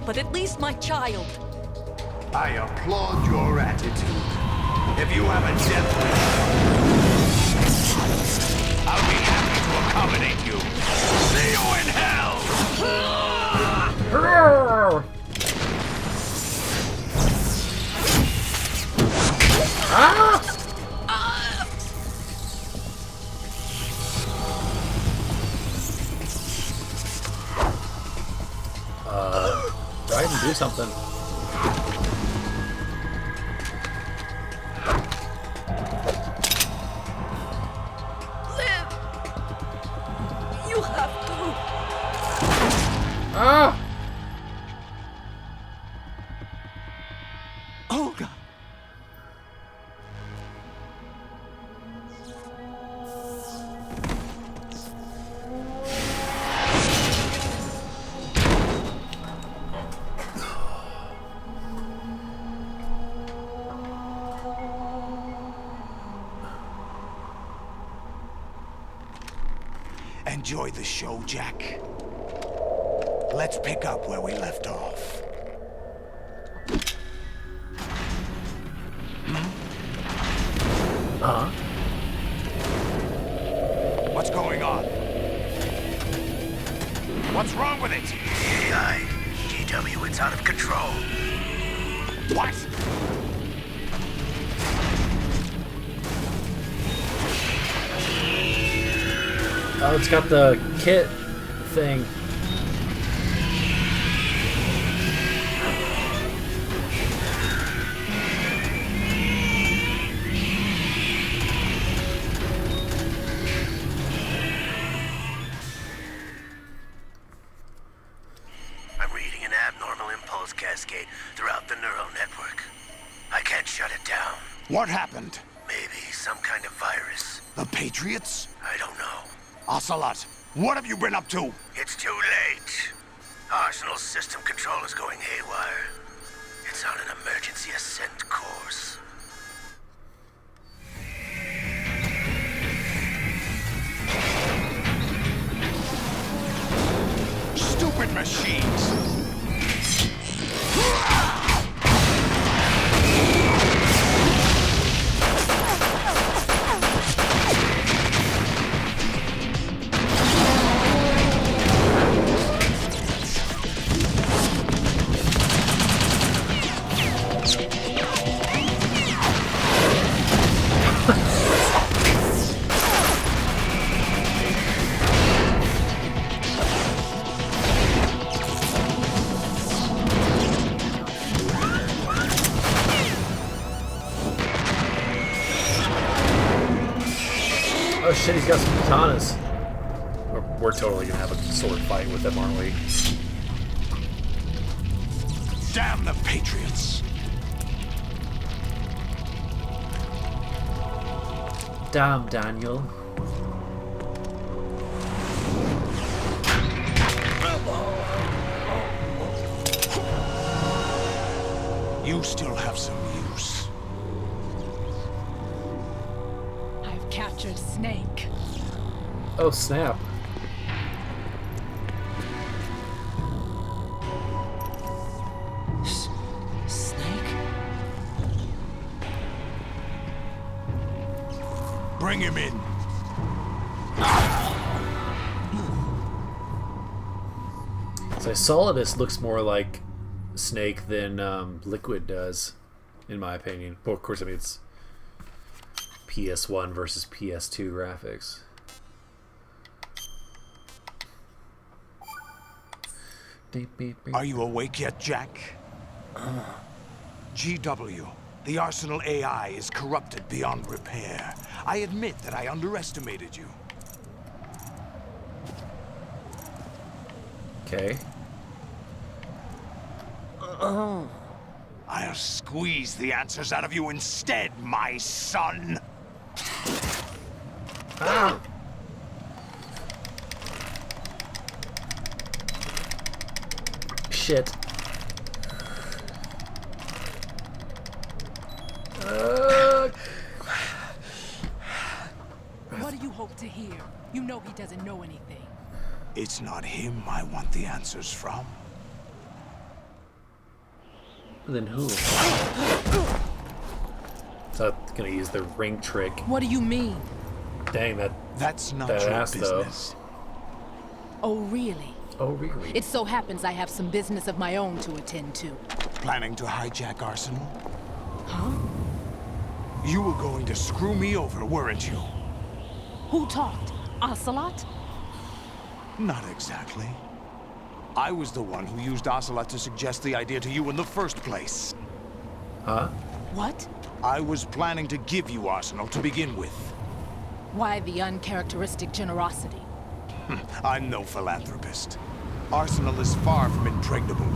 but at least my child. I applaud your attitude. If you have a death wish, I'll be happy to accommodate you. See you in hell! Ah! Try and do something. Live! You have to! Ah! Olga! Enjoy the show, Jack. Let's pick up where we left off. Huh? What's going on? What's wrong with it? AI, GW, it's out of control. What? Oh, it's got the kit thing. I'm reading an abnormal impulse cascade throughout the neural network. I can't shut it down. What happened? Maybe some kind of virus. The Patriots? I don't know. Ocelot, what have you been up to? It's too late. Arsenal's system control is going haywire. It's on an emergency ascent course. Stupid machines! Oh shit, he's got some katanas. We're totally gonna have a sword fight with them, aren't we? Damn the Patriots! Damn, Daniel. You still have some use. I've captured Snake. Oh, snap. Snake? Bring him in. So Solidus looks more like Snake than Liquid does, in my opinion. But of course, I mean, it's PS1 versus PS2 graphics. Are you awake yet, Jack? GW, the Arsenal AI is corrupted beyond repair. I admit that I underestimated you. Okay. I'll squeeze the answers out of you instead, my son. Ah. Shit. What do you hope to hear? You know he doesn't know anything. It's not him I want the answers from. Then who? So gonna use the ring trick. What do you mean? Dang, that's not that your ass, business. Oh, really? Oh, really? It so happens I have some business of my own to attend to. Planning to hijack Arsenal? Huh? You were going to screw me over, weren't you? Who talked? Ocelot? Not exactly. I was the one who used Ocelot to suggest the idea to you in the first place. Huh? What? I was planning to give you Arsenal to begin with. Why the uncharacteristic generosity? I'm no philanthropist. Arsenal is far from impregnable.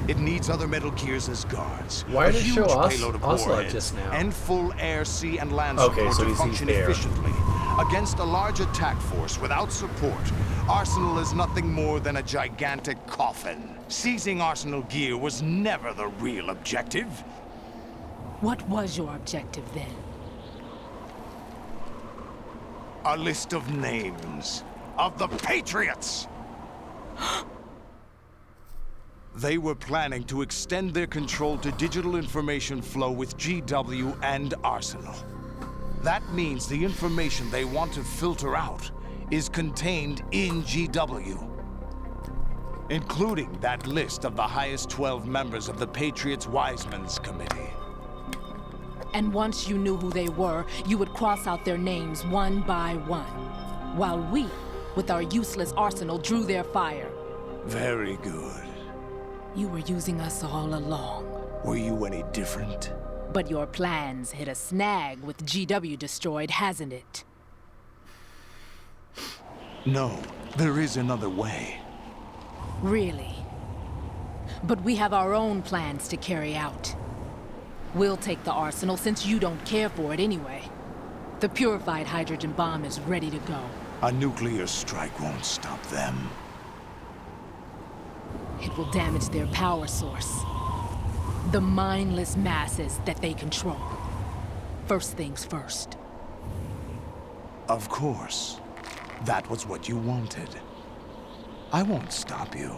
It needs other Metal Gears as guards. Why did it show payload of Ocelot warheads, just now? and full air, sea, and land Okay, support so to he's function there. efficiently. Against a large attack force without support, Arsenal is nothing more than a gigantic coffin. Seizing Arsenal gear was never the real objective. What was your objective then? A list of names of the Patriots! They were planning to extend their control to digital information flow with GW and Arsenal. That means the information they want to filter out is contained in GW, including that list of the highest 12 members of the Patriots Wiseman's Committee. And once you knew who they were, you would cross out their names one by one, while we, with our useless arsenal, drew their fire. Very good. You were using us all along. Were you any different? But your plans hit a snag with GW destroyed, hasn't it? No, there is another way. Really? But we have our own plans to carry out. We'll take the arsenal since you don't care for it anyway. The purified hydrogen bomb is ready to go. A nuclear strike won't stop them. It will damage their power source. The mindless masses that they control. First things first. Of course. That was what you wanted. I won't stop you.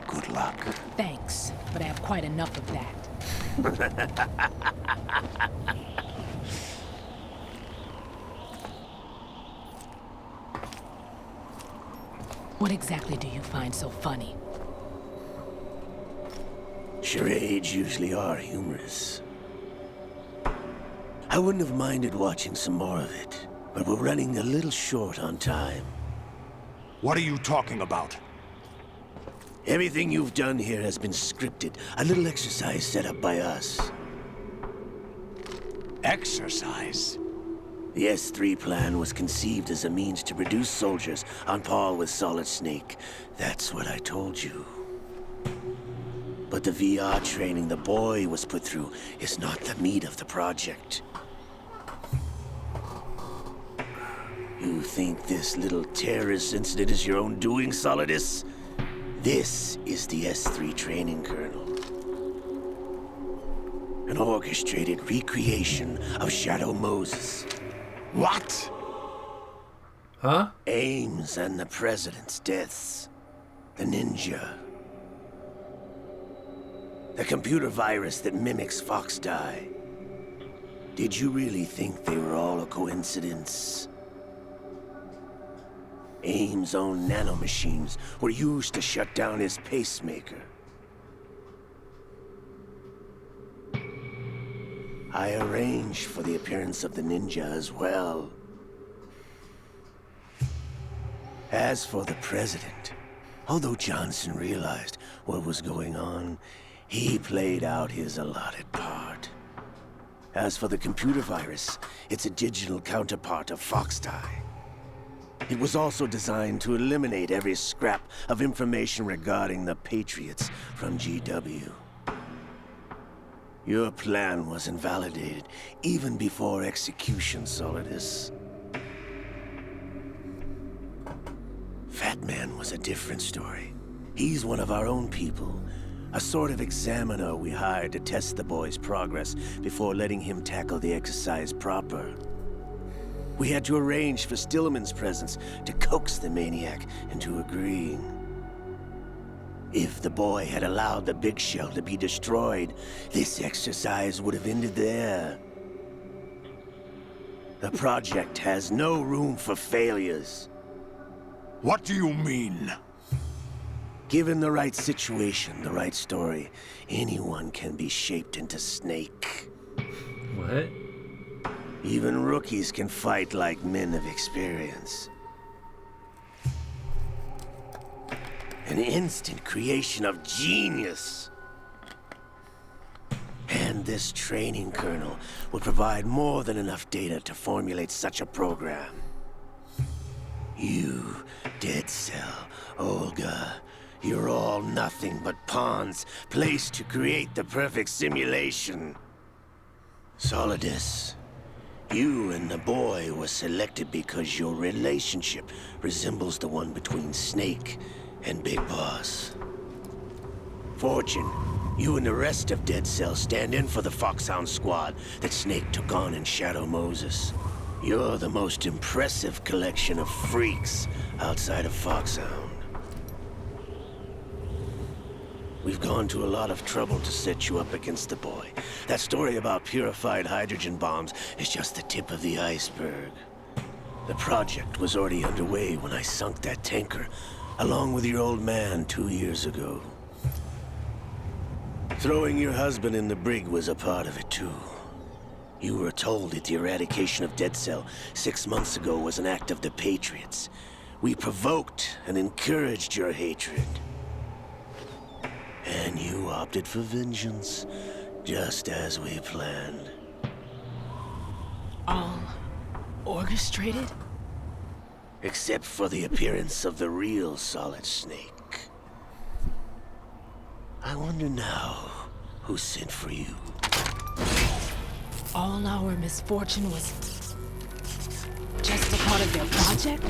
Good luck. Thanks, but I have quite enough of that. What exactly do you find so funny? Charades usually are humorous. I wouldn't have minded watching some more of it, but we're running a little short on time. What are you talking about? Everything you've done here has been scripted. A little exercise set up by us. Exercise? The S3 plan was conceived as a means to produce soldiers on par with Solid Snake. That's what I told you. But the VR training the boy was put through is not the meat of the project. You think this little terrorist incident is your own doing, Solidus? This is the S3 training kernel. orchestrated recreation of Shadow Moses. What? Huh? Ames and the President's deaths. The ninja. The computer virus that mimics Foxdie. Did you really think they were all a coincidence? Ames' own nanomachines were used to shut down his pacemaker. I arranged for the appearance of the ninja as well. As for the President, although Johnson realized what was going on, he played out his allotted part. As for the computer virus, it's a digital counterpart of Foxdie. It was also designed to eliminate every scrap of information regarding the Patriots from GW. Your plan was invalidated even before execution, Solidus. Fat Man was a different story. He's one of our own people. A sort of examiner we hired to test the boy's progress before letting him tackle the exercise proper. We had to arrange for Stillman's presence to coax the maniac into agreeing. If the boy had allowed the big shell to be destroyed, this exercise would have ended there. The project has no room for failures. What do you mean? Given the right situation, the right story, anyone can be shaped into Snake. What? Even rookies can fight like men of experience. An instant creation of genius. And this training kernel would provide more than enough data to formulate such a program. You, Dead Cell, Olga, you're all nothing but pawns placed to create the perfect simulation. Solidus, you and the boy were selected because your relationship resembles the one between Snake and Big Boss. Fortune, you and the rest of Dead Cell stand in for the Foxhound squad that Snake took on in Shadow Moses. You're the most impressive collection of freaks outside of Foxhound. We've gone to a lot of trouble to set you up against the boy. That story about purified hydrogen bombs is just the tip of the iceberg. The project was already underway when I sunk that tanker, along with your old man 2 years ago. Throwing your husband in the brig was a part of it too. You were told that the eradication of Dead Cell 6 months ago was an act of the Patriots. We provoked and encouraged your hatred. And you opted for vengeance, just as we planned. All orchestrated? Except for the appearance of the real Solid Snake. I wonder now who sent for you. All our misfortune was just a part of their project?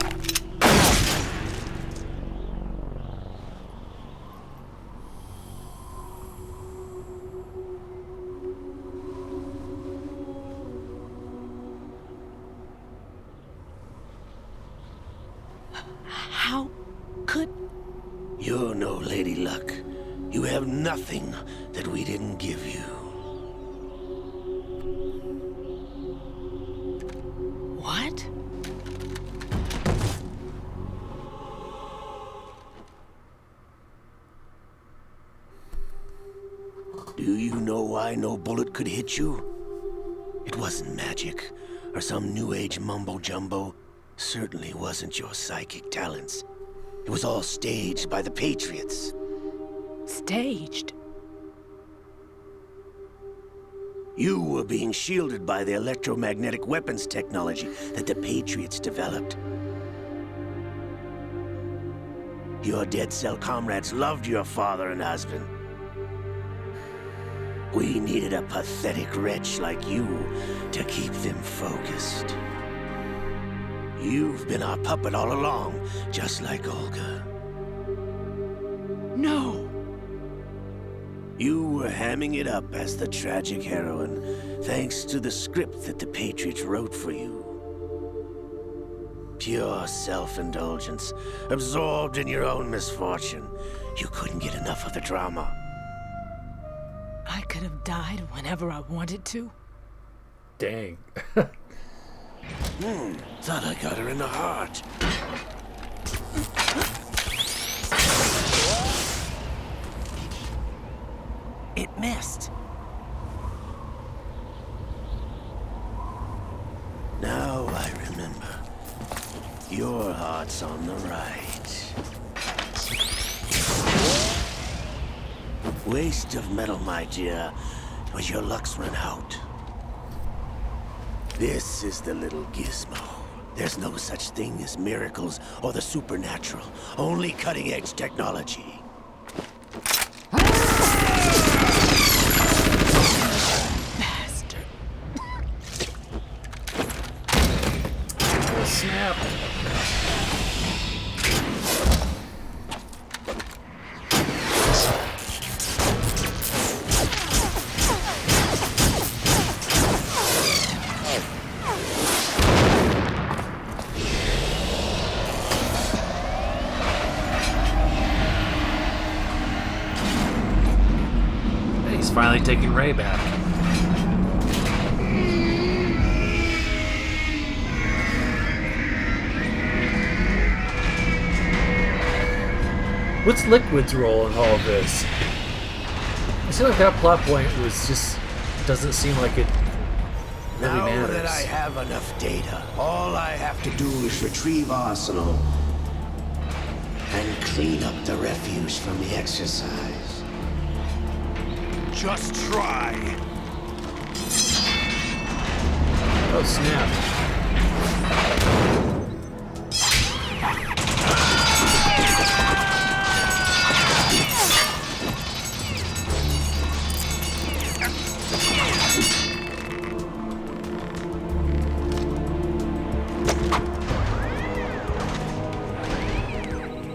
How could... You're no Lady Luck. You have nothing that we didn't give you. What? Do you know why no bullet could hit you? It wasn't magic, or some new age mumbo-jumbo. Certainly wasn't your psychic talents. It was all staged by the Patriots. Staged? You were being shielded by the electromagnetic weapons technology that the Patriots developed. Your Dead Cell comrades loved your father and husband. We needed a pathetic wretch like you to keep them focused. You've been our puppet all along, just like Olga. No! You were hamming it up as the tragic heroine, thanks to the script that the Patriots wrote for you. Pure self-indulgence, absorbed in your own misfortune. You couldn't get enough of the drama. I could have died whenever I wanted to. Dang. Thought I got her in the heart. It missed. Now I remember. Your heart's on the right. Waste of metal, my dear, when your luck's run out. This is the little gizmo. There's no such thing as miracles or the supernatural. Only cutting-edge technology. Bastard. Oh, snap. He's finally taking Ray back. What's Liquid's role in all of this? I feel like that plot point was just doesn't seem like it really Now matters. that I have enough data, all I have to do is retrieve Arsenal and clean up the refuse from the exercise. Just try. Oh snap.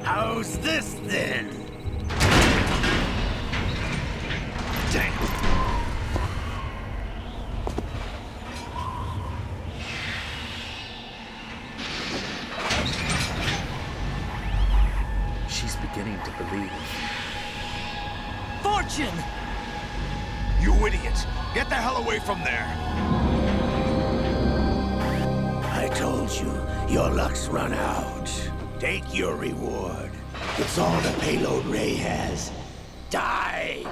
How's this then? Damn. She's beginning to believe. Fortune! You idiot! Get the hell away from there! I told you, your luck's run out. Take your reward. It's all the payload Ray has. Die!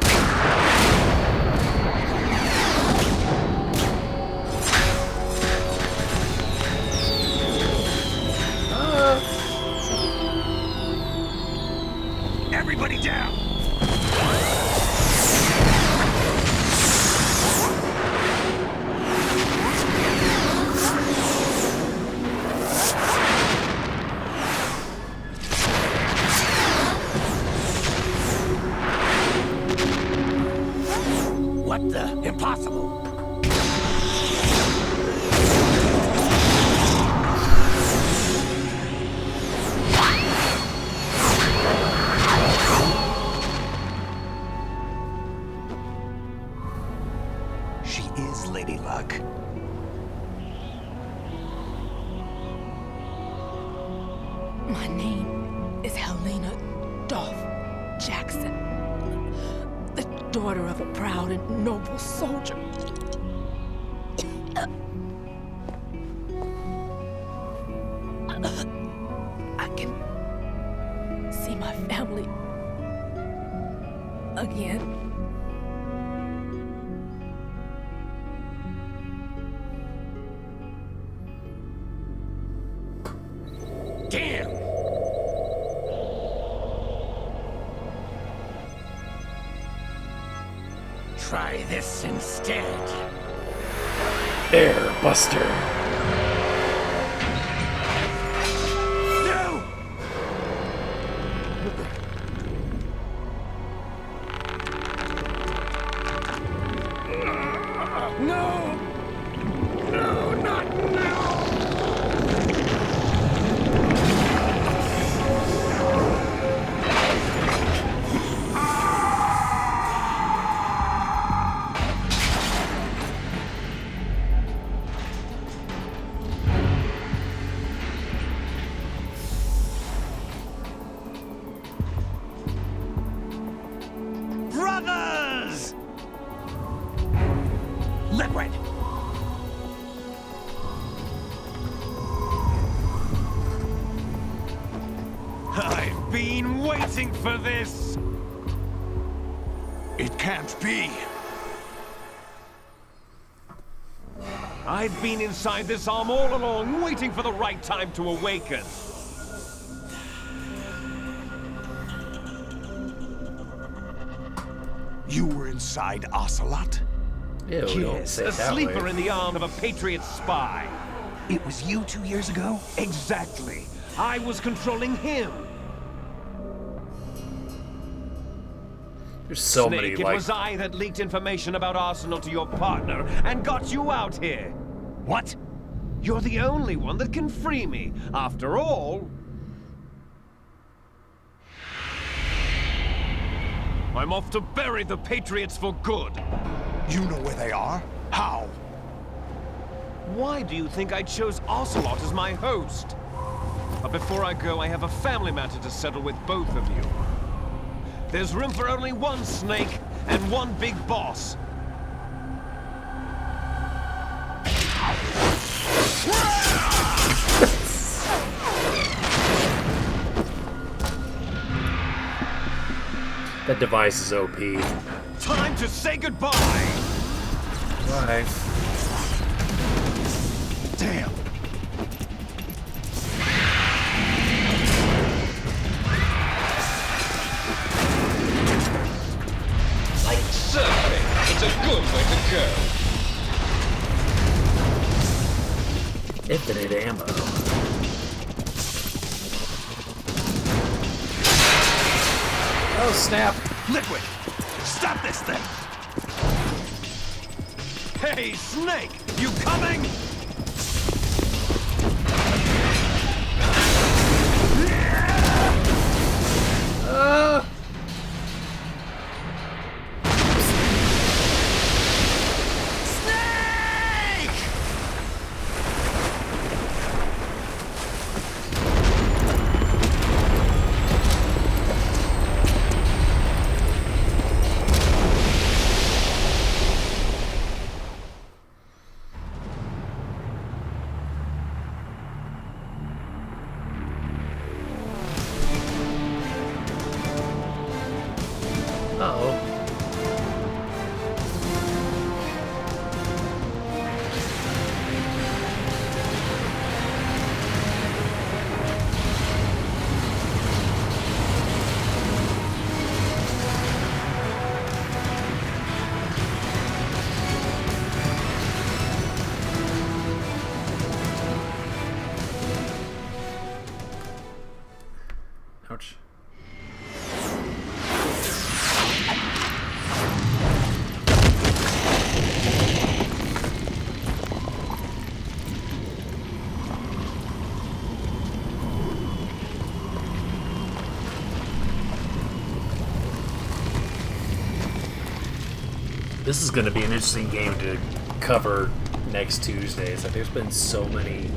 Everybody down! What the? Impossible! She is Lady Luck. My name is Helena Dolph Jackson, the daughter of a proud and noble soldier. I can see my family again. Damn! Try this instead. Air Buster. No! No! No, not now! been waiting for this! It can't be. I've been inside this arm all along, waiting for the right time to awaken. You were inside Ocelot? Ew, don't Yes, say it a that sleeper way. in the arm of a Patriot spy. It was you 2 years ago? Exactly. I was controlling him. There's so Snake, many, it like... was I that leaked information about Arsenal to your partner and got you out here. What? You're the only one that can free me. After all... I'm off to bury the Patriots for good. You know where they are? How? Why do you think I chose Ocelot as my host? But before I go, I have a family matter to settle with both of you. There's room for only one Snake and one big boss. That device is OP. Time to say goodbye! Bye. Damn. Like surfing, it's a good way to go. Infinite ammo. Oh, snap. Liquid! Stop this thing! Hey, Snake! You coming? Uh-oh. Ouch. This is going to be an interesting game to cover next Tuesday. It's like there's been so many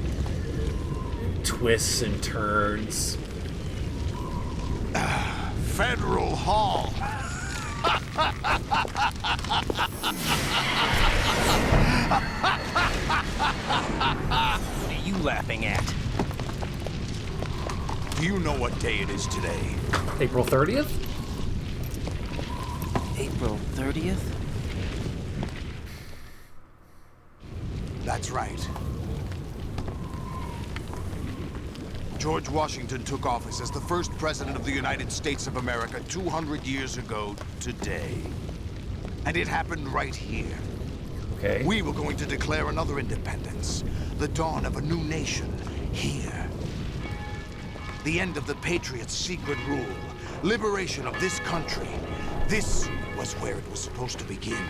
twists and turns. Federal Hall. What are you laughing at? Do you know what day it is today? April 30th? April 30th? That's right. George Washington took office as the first president of the United States of America 200 years ago today. And it happened right here. Okay. We were going to declare another independence. The dawn of a new nation here. The end of the Patriots' secret rule. Liberation of this country. This was where it was supposed to begin.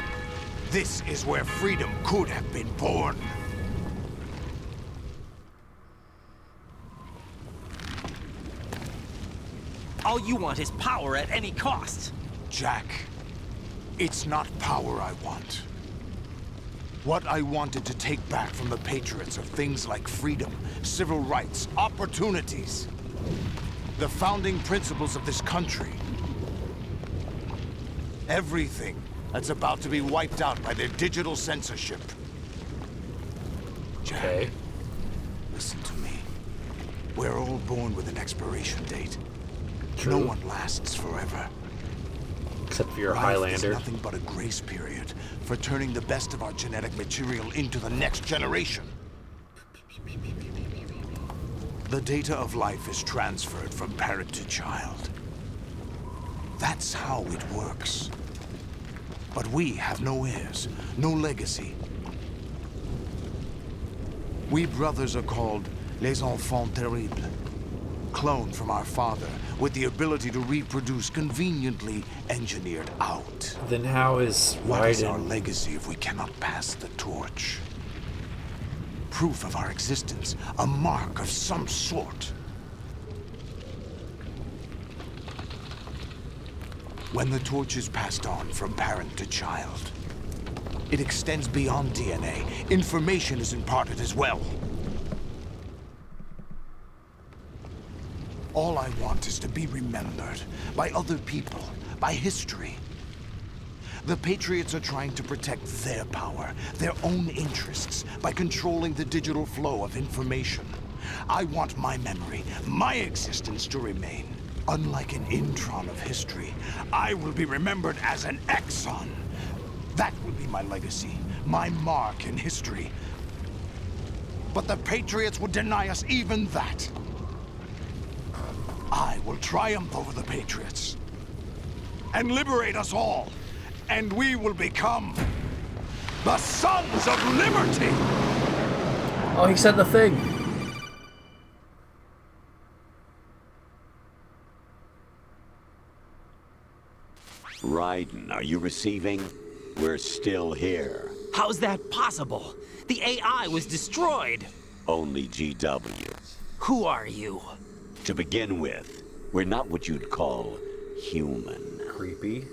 This is where freedom could have been born. All you want is power at any cost. Jack, it's not power I want. What I wanted to take back from the Patriots are things like freedom, civil rights, opportunities. The founding principles of this country. Everything that's about to be wiped out by their digital censorship. Jack, listen to me. We're all born with an expiration date. No one lasts forever. Except for your Life Highlander. is nothing but a grace period for turning the best of our genetic material into the next generation. The data of life is transferred from parent to child. That's how it works. But we have no heirs, no legacy. We brothers are called les enfants terribles, cloned from our father with the ability to reproduce conveniently engineered out. Then how is What is Raiden? our legacy if we cannot pass the torch? Proof of our existence, a mark of some sort. When the torch is passed on from parent to child, it extends beyond DNA. Information is imparted as well. All I want is to be remembered by other people, by history. The Patriots are trying to protect their power, their own interests, by controlling the digital flow of information. I want my memory, my existence to remain. Unlike an intron of history, I will be remembered as an exon. That will be my legacy, my mark in history. But the Patriots would deny us even that. I will triumph over the Patriots and liberate us all, and we will become the Sons of Liberty! Oh, he said the thing. Raiden, are you receiving? We're still here. How's that possible? The AI was destroyed. Only GW. Who are you? To begin with, we're not what you'd call human. Creepy.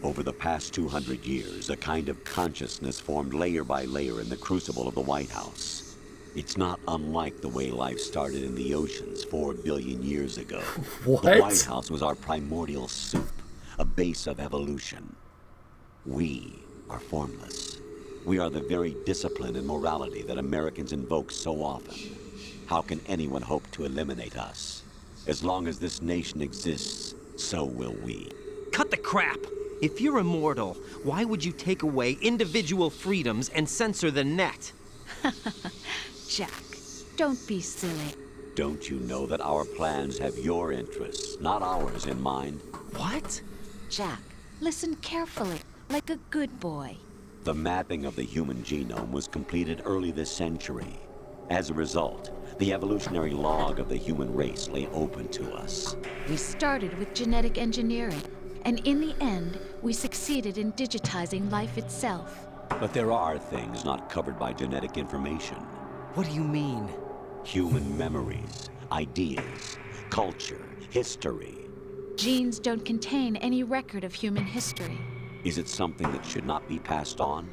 Over the past 200 years, a kind of consciousness formed layer by layer in the crucible of the White House. It's not unlike the way life started in the oceans 4 billion years ago. What? The White House was our primordial soup, a base of evolution. We are formless. We are the very discipline and morality that Americans invoke so often. How can anyone hope to eliminate us? As long as this nation exists, so will we. Cut the crap! If you're immortal, why would you take away individual freedoms and censor the net? Jack, don't be silly. Don't you know that our plans have your interests, not ours, in mind? What? Jack, listen carefully, like a good boy. The mapping of the human genome was completed early this century. As a result, the evolutionary log of the human race lay open to us. We started with genetic engineering, and in the end, we succeeded in digitizing life itself. But there are things not covered by genetic information. What do you mean? Human memories, ideas, culture, history. Genes don't contain any record of human history. Is it something that should not be passed on?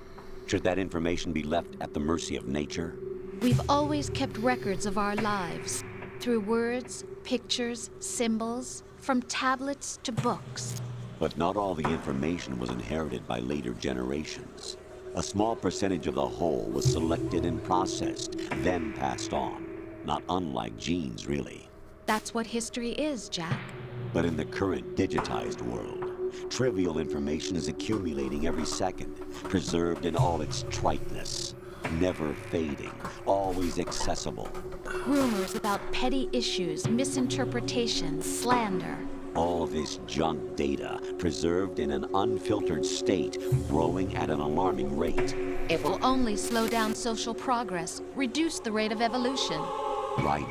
Should that information be left at the mercy of nature? We've always kept records of our lives, through words, pictures, symbols, from tablets to books. But not all the information was inherited by later generations. A small percentage of the whole was selected and processed, then passed on. Not unlike genes, really. That's what history is, Jack. But in the current digitized world, trivial information is accumulating every second, preserved in all its triteness, never fading, always accessible. Rumors about petty issues, misinterpretations, slander. All this junk data, preserved in an unfiltered state, growing at an alarming rate. It will only slow down social progress, reduce the rate of evolution. Right.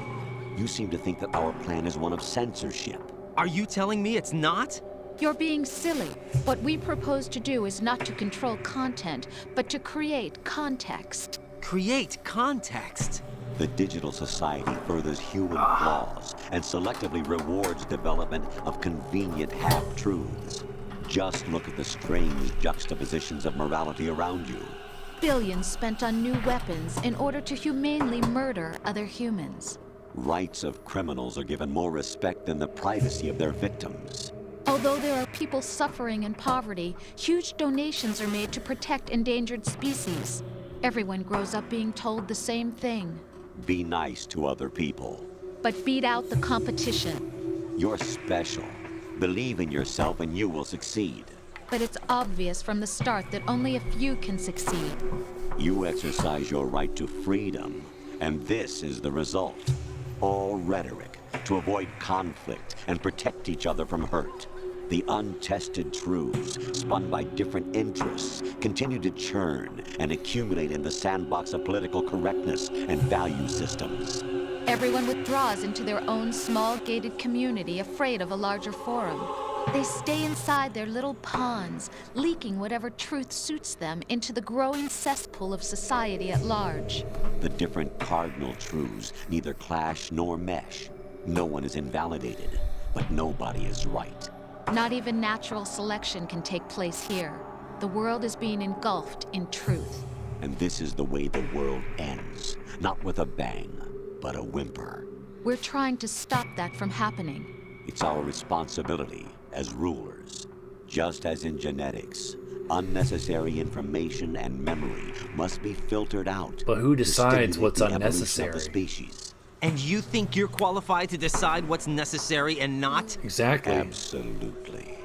You seem to think that our plan is one of censorship. Are you telling me it's not? You're being silly. What we propose to do is not to control content, but to create context. Create context? The digital society furthers human flaws and selectively rewards development of convenient half-truths. Just look at the strange juxtapositions of morality around you. Billions spent on new weapons in order to humanely murder other humans. Rights of criminals are given more respect than the privacy of their victims. Although there are people suffering in poverty, huge donations are made to protect endangered species. Everyone grows up being told the same thing. Be nice to other people. But beat out the competition. You're special. Believe in yourself and you will succeed. But it's obvious from the start that only a few can succeed. You exercise your right to freedom, and this is the result. All rhetoric to avoid conflict and protect each other from hurt. The untested truths, spun by different interests, continue to churn and accumulate in the sandbox of political correctness and value systems. Everyone withdraws into their own small gated community, afraid of a larger forum. They stay inside their little ponds, leaking whatever truth suits them into the growing cesspool of society at large. The different cardinal truths neither clash nor mesh. No one is invalidated, but nobody is right. Not even natural selection can take place here. The world is being engulfed in truth. And this is the way the world ends. Not with a bang, but a whimper. We're trying to stop that from happening. It's our responsibility as rulers. Just as in genetics, unnecessary information and memory must be filtered out. But who decides what's the evolution unnecessary? of the species. And you think you're qualified to decide what's necessary and not? Exactly. Absolutely.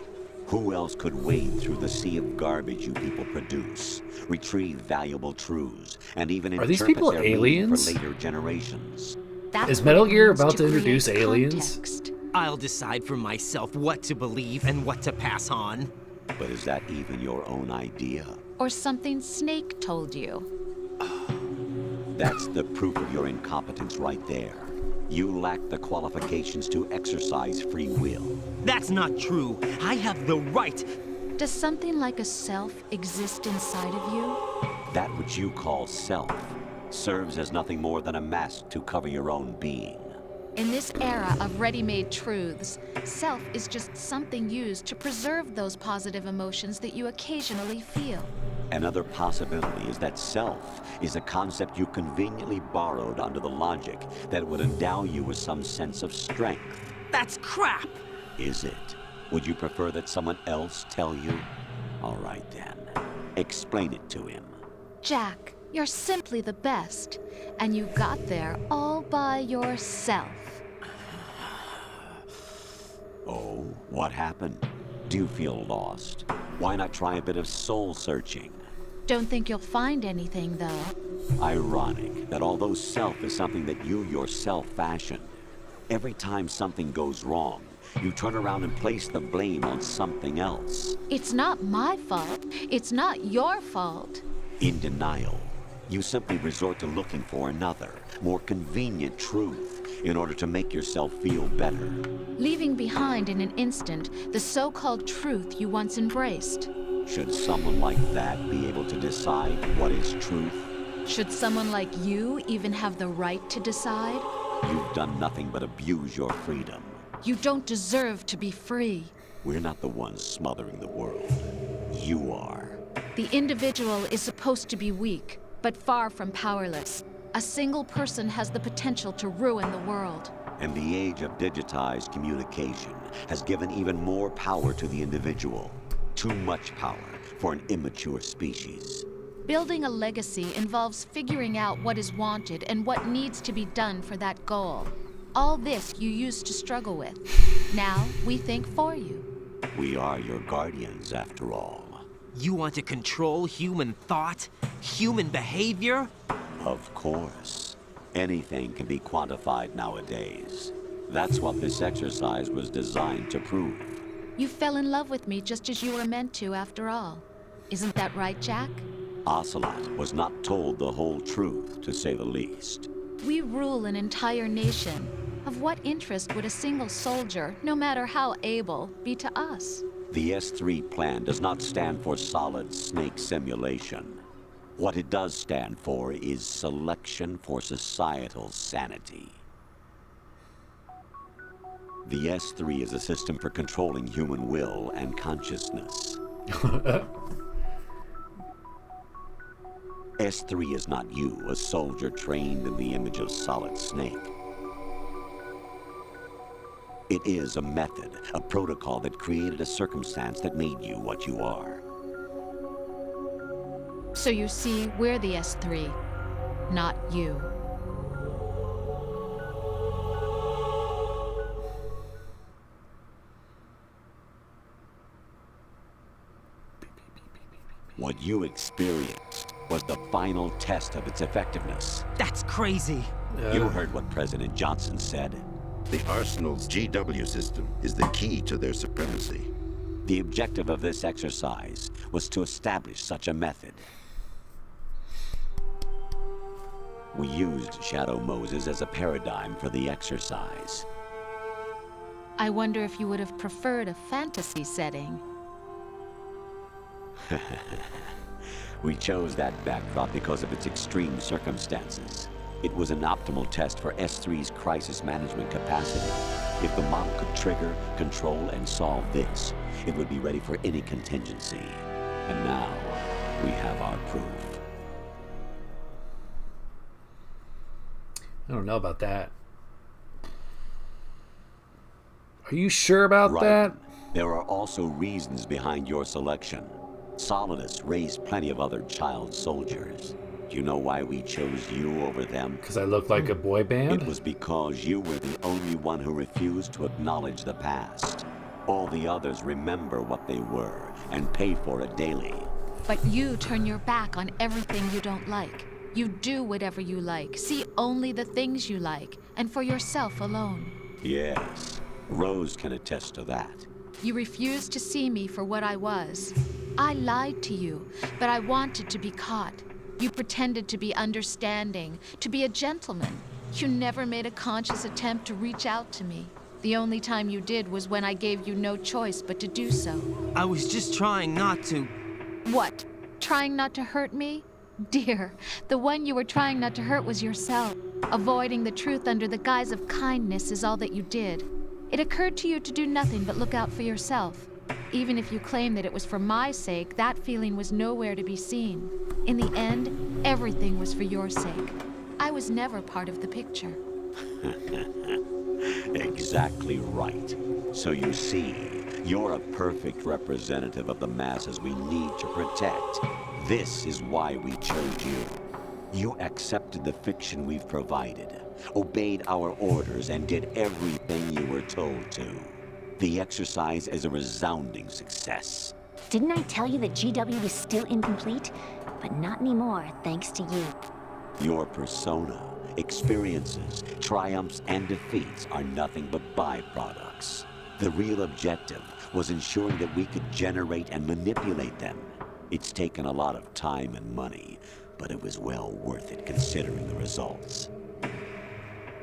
Who else could wade through the sea of garbage you people produce, retrieve valuable truths, and even Are these interpret people their meaning aliens? for later generations? Is Metal Gear about to introduce aliens? I'll decide for myself what to believe and what to pass on. But is that even your own idea? Or something Snake told you? That's the proof of your incompetence right there. You lack the qualifications to exercise free will. That's not true. I have the right. Does something like a self exist inside of you? That which you call self serves as nothing more than a mask to cover your own being. In this era of ready-made truths, self is just something used to preserve those positive emotions that you occasionally feel. Another possibility is that self is a concept you conveniently borrowed under the logic that would endow you with some sense of strength. That's crap! Is it? Would you prefer that someone else tell you? All right then. Explain it to him. Jack, you're simply the best, and you got there all by yourself. Oh, what happened? Do you feel lost? Why not try a bit of soul searching? Don't think you'll find anything, though. Ironic that although self is something that you yourself fashioned, every time something goes wrong, you turn around and place the blame on something else. It's not my fault. It's not your fault. In denial, you simply resort to looking for another, more convenient truth in order to make yourself feel better. Leaving behind in an instant the so-called truth you once embraced. Should someone like that be able to decide what is truth? Should someone like you even have the right to decide? You've done nothing but abuse your freedom. You don't deserve to be free. We're not the ones smothering the world. You are. The individual is supposed to be weak, but far from powerless. A single person has the potential to ruin the world. And the age of digitized communication has given even more power to the individual. Too much power for an immature species. Building a legacy involves figuring out what is wanted and what needs to be done for that goal. All this you used to struggle with. Now we think for you. We are your guardians, after all. You want to control human thought? Human behavior? Of course. Anything can be quantified nowadays. That's what this exercise was designed to prove. You fell in love with me just as you were meant to, after all. Isn't that right, Jack? Ocelot was not told the whole truth, to say the least. We rule an entire nation. Of what interest would a single soldier, no matter how able, be to us? The S3 plan does not stand for solid snake simulation. What it does stand for is selection for societal sanity. The S3 is a system for controlling human will and consciousness. S3 is not you, a soldier trained in the image of Solid Snake. It is a method, a protocol that created a circumstance that made you what you are. So you see, we're the S3, not you. What you experienced was the final test of its effectiveness. That's crazy. You heard what President Johnson said. The Arsenal's GW system is the key to their supremacy. The objective of this exercise was to establish such a method. We used Shadow Moses as a paradigm for the exercise. I wonder if you would have preferred a fantasy setting. We chose that backdrop because of its extreme circumstances. It was an optimal test for S3's crisis management capacity. If the model could trigger, control, and solve this, it would be ready for any contingency. And now, we have our proof. I don't know about that. Are you sure about that? There are also reasons behind your selection. Solidus raised plenty of other child soldiers. Do you know why we chose you over them? Because I look like a boy band? It was because you were the only one who refused to acknowledge the past. All the others remember what they were and pay for it daily. But you turn your back on everything you don't like. You do whatever you like, see only the things you like, and for yourself alone. Yes, Rose can attest to that. You refused to see me for what I was. I lied to you, but I wanted to be caught. You pretended to be understanding, to be a gentleman. You never made a conscious attempt to reach out to me. The only time you did was when I gave you no choice but to do so. I was just trying not to... What? Trying not to hurt me? Dear, the one you were trying not to hurt was yourself. Avoiding the truth under the guise of kindness is all that you did. It occurred to you to do nothing but look out for yourself. Even if you claim that it was for my sake, that feeling was nowhere to be seen. In the end, everything was for your sake. I was never part of the picture. Exactly right. So you see, you're a perfect representative of the masses we need to protect. This is why we chose you. You accepted the fiction we've provided, obeyed our orders, and did everything you were told to. The exercise is a resounding success. Didn't I tell you that GW was still incomplete? But not anymore, thanks to you. Your persona, experiences, triumphs, and defeats are nothing but byproducts. The real objective was ensuring that we could generate and manipulate them. It's taken a lot of time and money, but it was well worth it considering the results.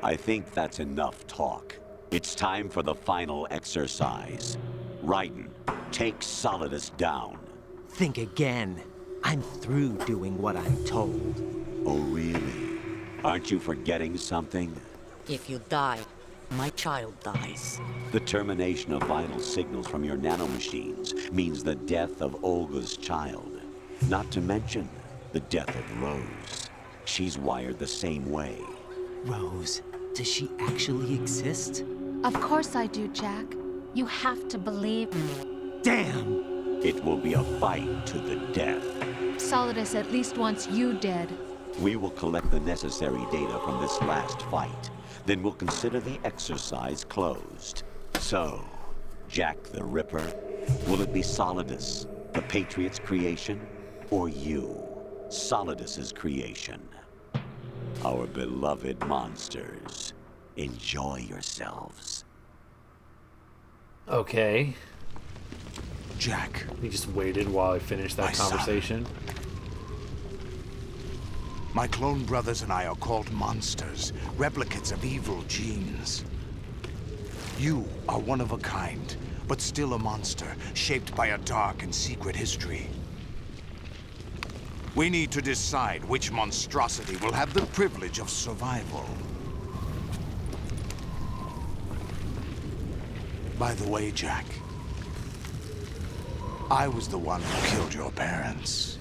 I think that's enough talk. It's time for the final exercise. Raiden, take Solidus down. Think again. I'm through doing what I'm told. Oh, really? Aren't you forgetting something? If you die, my child dies. The termination of vital signals from your nanomachines means the death of Olga's child. Not to mention the death of Rose. She's wired the same way. Rose, does she actually exist? Of course I do, Jack. You have to believe me. Damn! It will be a fight to the death. Solidus at least wants you dead. We will collect the necessary data from this last fight. Then we'll consider the exercise closed. So, Jack the Ripper, will it be Solidus, the Patriot's creation, or you, Solidus's creation? Our beloved monsters, enjoy yourselves. Okay. Jack. He just waited while I finished that conversation. My clone brothers and I are called monsters, replicates of evil genes. You are one of a kind, but still a monster, shaped by a dark and secret history. We need to decide which monstrosity will have the privilege of survival. By the way, Jack, I was the one who killed your parents.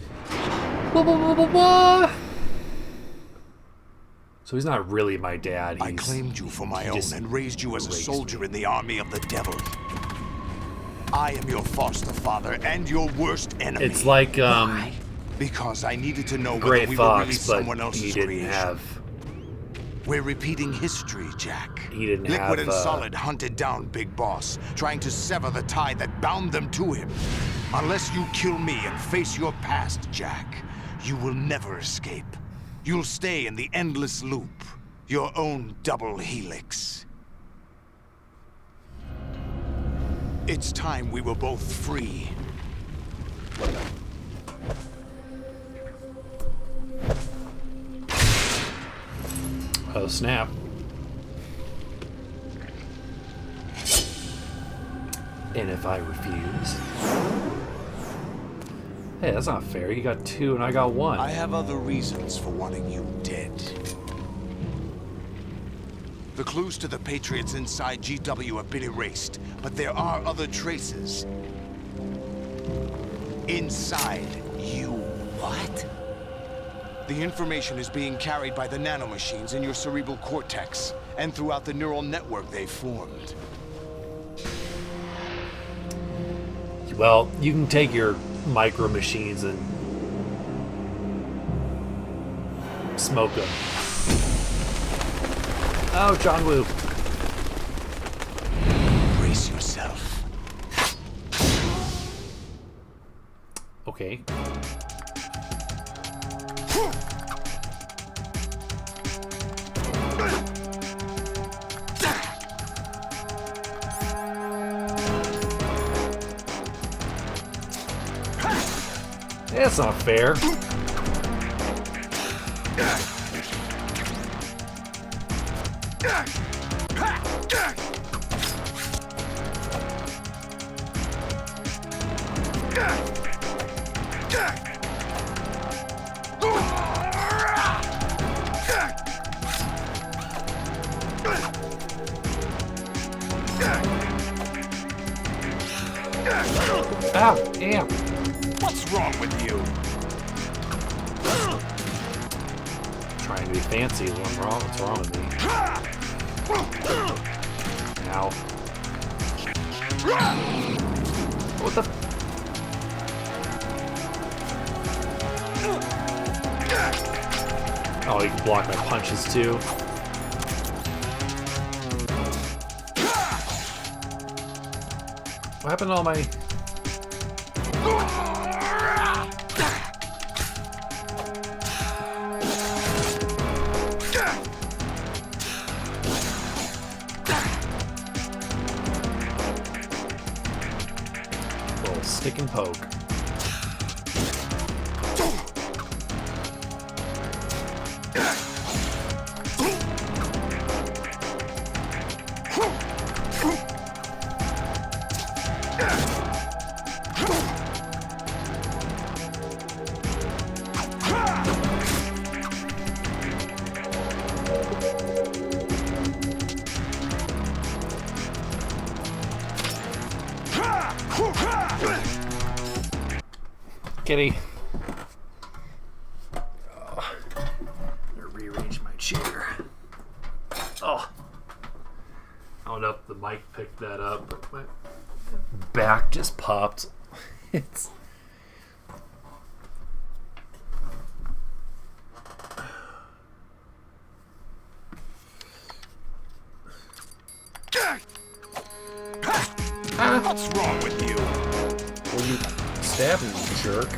So he's not really my dad. I claimed you for my own and raised you as a soldier in the army of the devil. I am your foster father and your worst enemy. It's like, Why? Because I needed to know whether Gray we Fox, were really someone but else's he didn't creation. have. We're repeating history, Jack. He didn't Liquid have. and Solid hunted down Big Boss, trying to sever the tie that bound them to him. Unless you kill me and face your past, Jack, you will never escape. You'll stay in the endless loop, your own double helix. It's time we were both free. Oh, snap. And if I refuse? Hey, that's not fair. You got 2 and I got 1. I have other reasons for wanting you dead. The clues to the Patriots inside GW have been erased, but there are other traces. Inside you. What? The information is being carried by the nanomachines in your cerebral cortex, and throughout the neural network they've formed. Well, you can take your micro machines and smoke them. Oh, John Woo. Brace yourself. Okay. That's not fair. Ow, damn. What's wrong with you? Trying to be fancy is what's wrong. What's wrong with me? Ow. What the? Oh, you can block my punches too. What happened to all my... Little stick and poke. Kitty. Oh, I'm gonna rearrange my chair. Oh. I don't know if the mic picked that up, but my back just popped. It's... What's wrong with you? Well, you stabbed me, you jerk.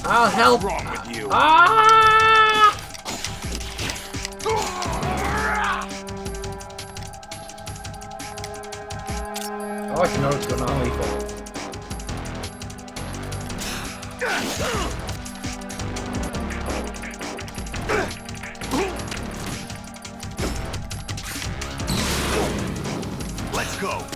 I'll help. What's wrong with you? Oh, I can know what's going on, lethal. Let's go.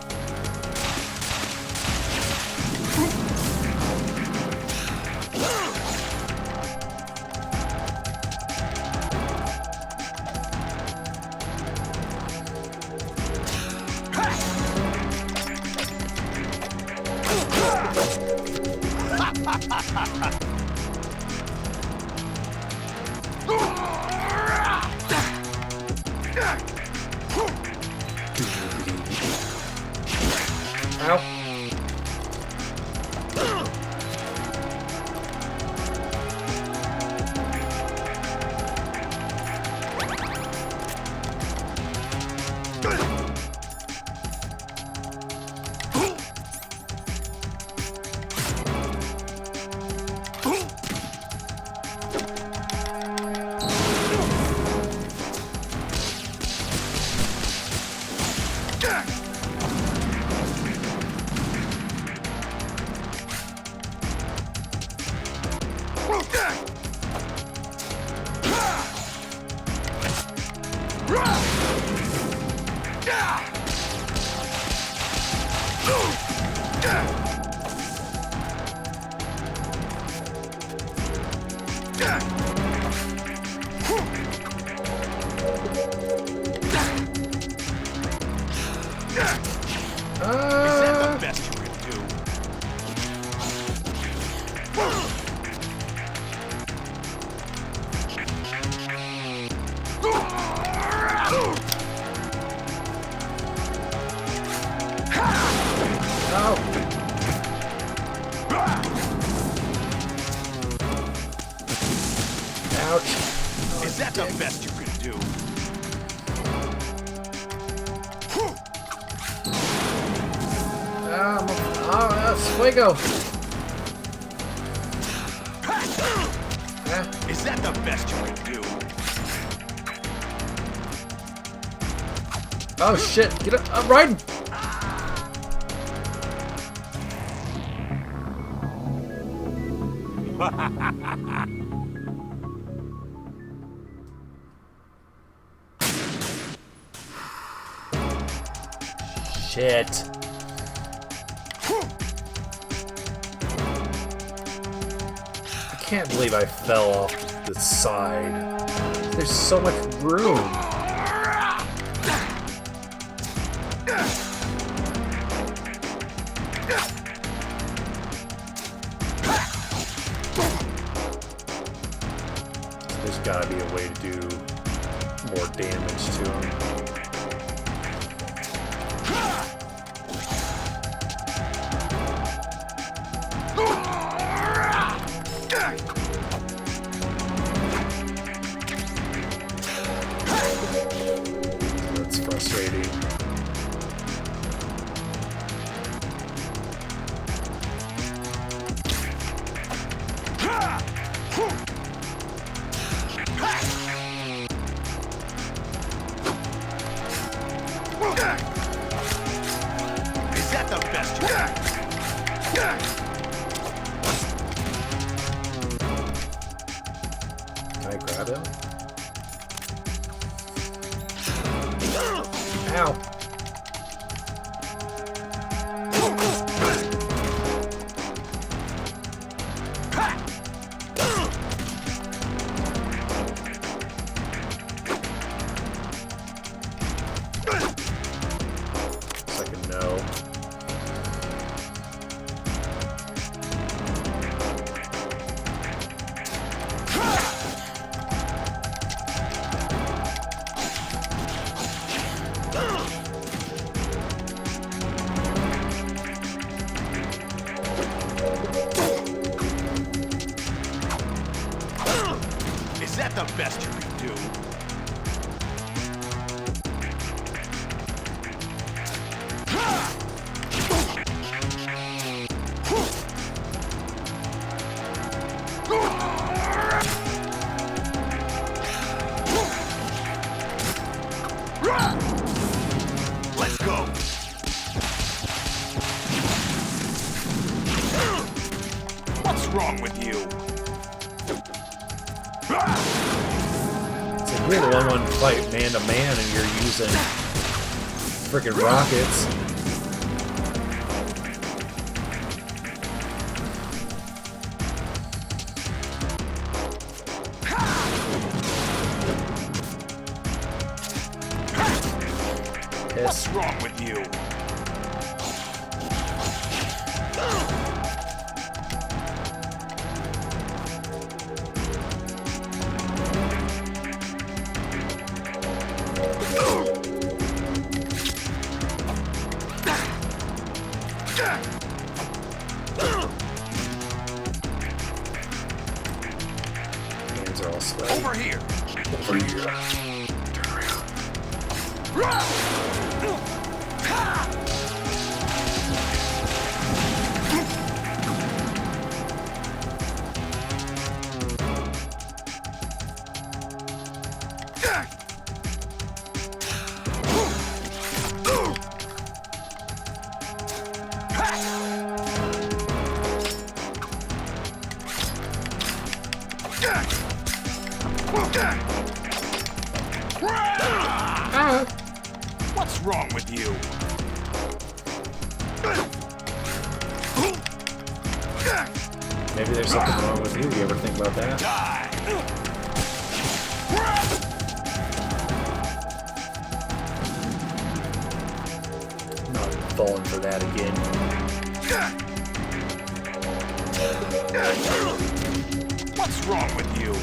Is that the best you can do? Fuego! Is that the best you can do? Oh shit! Get up! I'm riding! Shit. I can't believe I fell off the side. There's so much room. There's gotta be a way to do more damage to him. That's frustrating. Is that the best you can do? Can I grab him? Ow. It's like a no. Is that the best you can do? Let's go. What's wrong with you? It's like you're the one to fight man to man and you're using freaking rockets. piss. What's wrong with you? Hands are all sweaty. Over here. Over here. Turn around. What's wrong with you? Maybe there's something wrong with you. You ever think about that? Not falling for that again. What's wrong with you?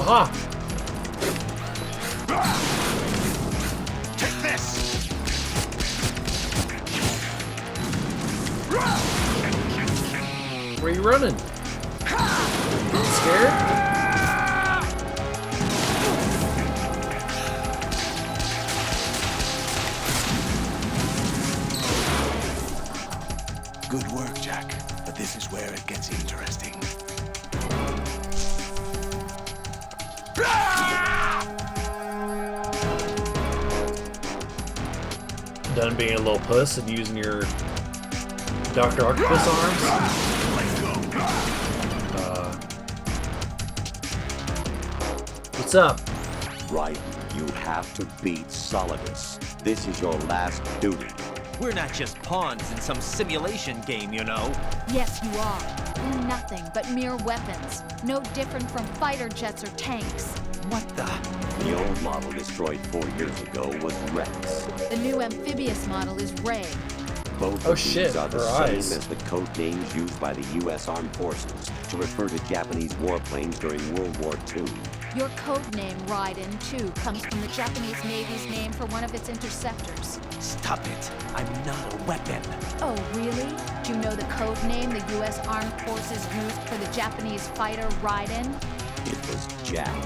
Aha! Take this! Where are you running? You scared? Good work, Jack. But this is where it gets interesting. Done being a little puss and using your Dr. Octopus arms? What's up? Right, you have to beat Solidus. This is your last duty. We're not just pawns in some simulation game, you know. Yes, you are. We're nothing but mere weapons. No different from fighter jets or tanks. What the? The old model destroyed 4 years ago was Rex. The new amphibious model is Ray. Both Oh of shit, these are the her same eyes. as the code names used by the U.S. Armed Forces to refer to Japanese warplanes during World War II. Your code name, Raiden, too, comes from the Japanese Navy's name for one of its interceptors. Stop it. I'm not a weapon. Oh, really? Do you know the code name the U.S. Armed Forces used for the Japanese fighter Raiden? It was Jack.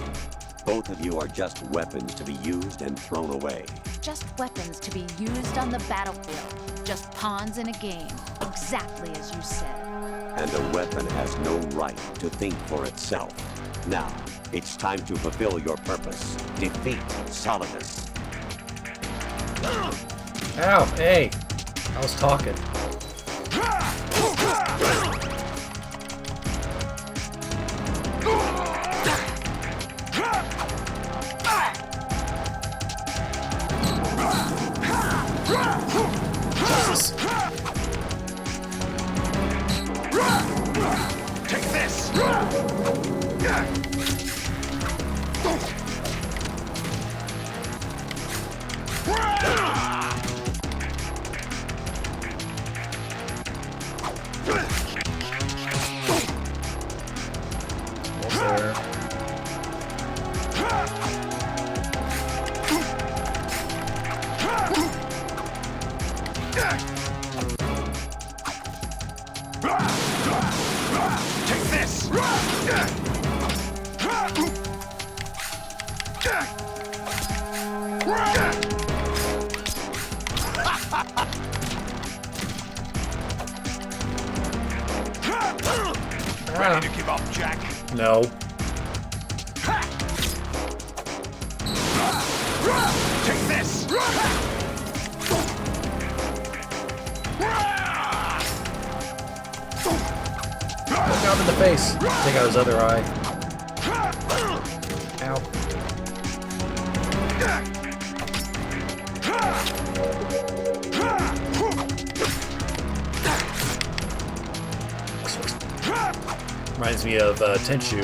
Both of you are just weapons to be used and thrown away. Just weapons to be used on the battlefield. Just pawns in a game. Exactly as you said. And a weapon has no right to think for itself. Now, it's time to fulfill your purpose. Defeat Solidus. Ow, hey! I was talking. Jesus. Take this! Take this! Ready to give up, Jack? No. Take this! Look out in the face. Take out his other eye. Ow. Reminds me of Tenchu.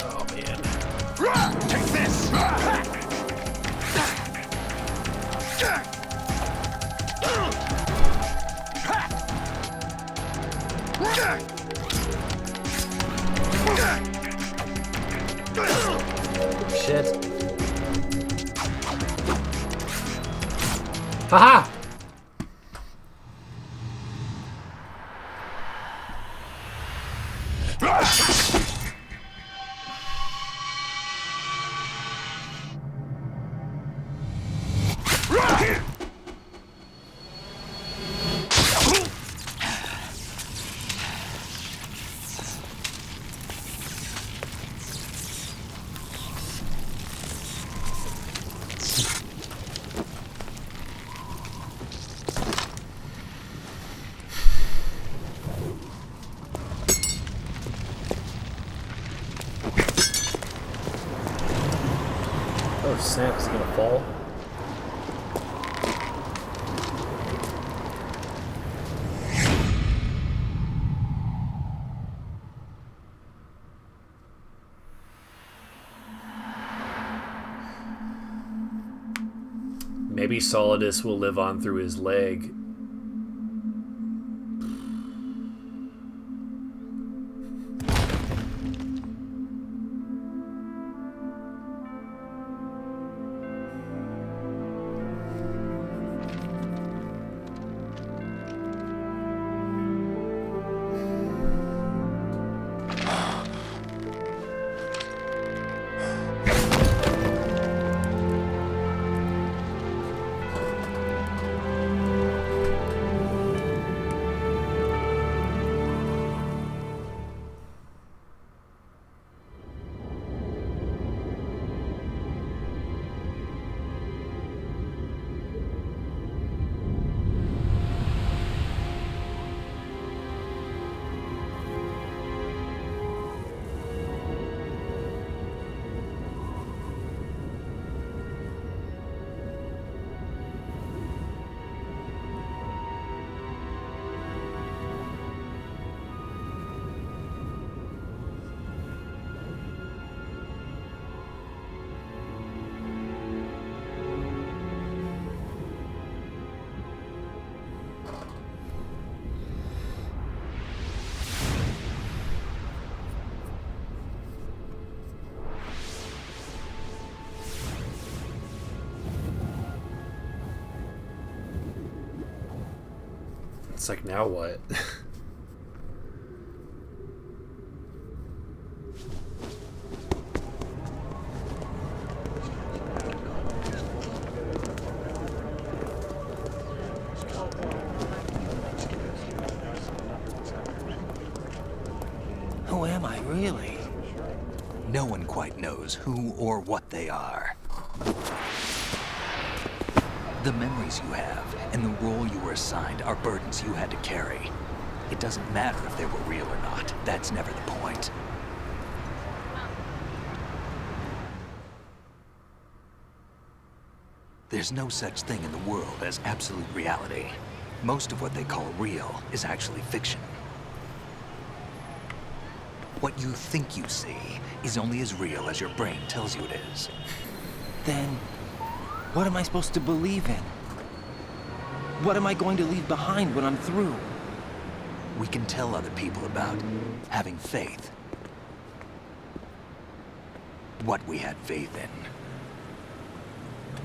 Oh man. Take this! Shit. Haha! Oh snap, is he gonna fall? Maybe Solidus will live on through his leg. It's like, now what? Who am I, really? No one quite knows who or what they are. The memories you have and the role you were assigned are burdens you had to carry. It doesn't matter if they were real or not. That's never the point. There's no such thing in the world as absolute reality. Most of what they call real is actually fiction. What you think you see is only as real as your brain tells you it is. Then, what am I supposed to believe in? What am I going to leave behind when I'm through? We can tell other people about having faith. What we had faith in.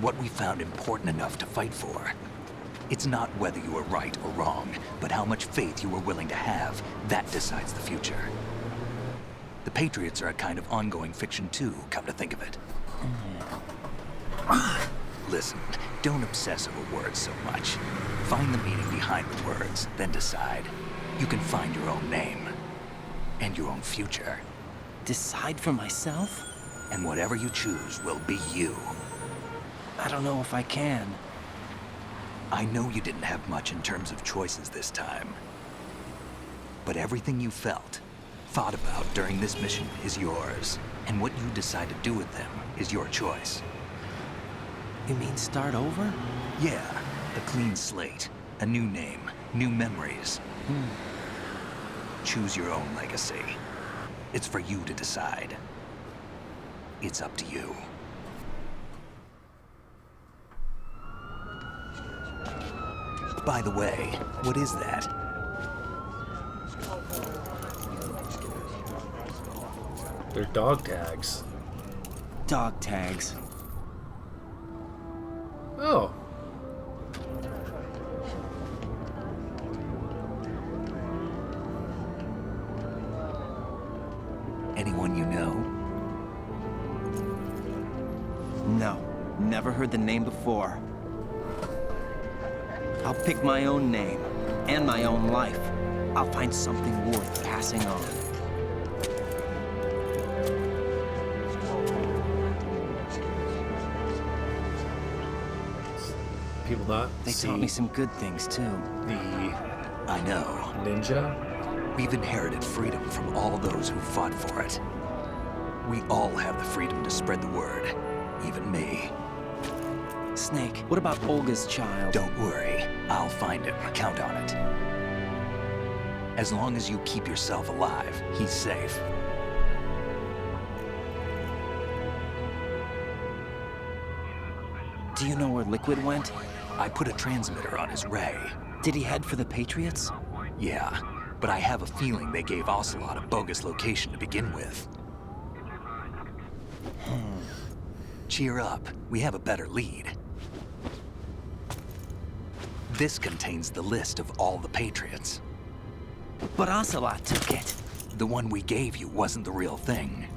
What we found important enough to fight for. It's not whether you were right or wrong, but how much faith you were willing to have. That decides the future. The Patriots are a kind of ongoing fiction too, come to think of it. Listen, don't obsess over words so much. Find the meaning behind the words, then decide. You can find your own name. And your own future. Decide for myself? And whatever you choose will be you. I don't know if I can. I know you didn't have much in terms of choices this time. But everything you felt, thought about during this mission is yours. And what you decide to do with them is your choice. You mean start over? Yeah, a clean slate, a new name, new memories. Choose your own legacy. It's for you to decide. It's up to you. By the way, what is that? They're dog tags. Dog tags. Oh. Anyone you know? No, never heard the name before. I'll pick my own name, and my own life. I'll find something worth passing on. People not They taught me some good things, too. I know. Ninja? We've inherited freedom from all those who fought for it. We all have the freedom to spread the word. Even me. Snake, what about Olga's child? Don't worry. I'll find him. Count on it. As long as you keep yourself alive, he's safe. Do you know where Liquid went? I put a transmitter on his ray. Did he head for the Patriots? Yeah, but I have a feeling they gave Ocelot a bogus location to begin with. Cheer up. We have a better lead. This contains the list of all the Patriots. But Ocelot took it. The one we gave you wasn't the real thing.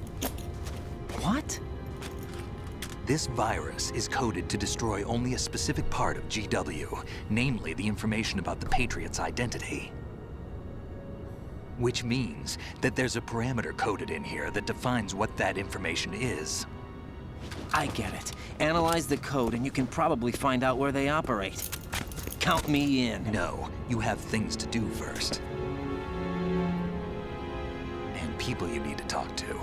What? This virus is coded to destroy only a specific part of GW, namely the information about the Patriots' identity. Which means that there's a parameter coded in here that defines what that information is. I get it. Analyze the code and you can probably find out where they operate. Count me in. No, you have things to do first. And people you need to talk to.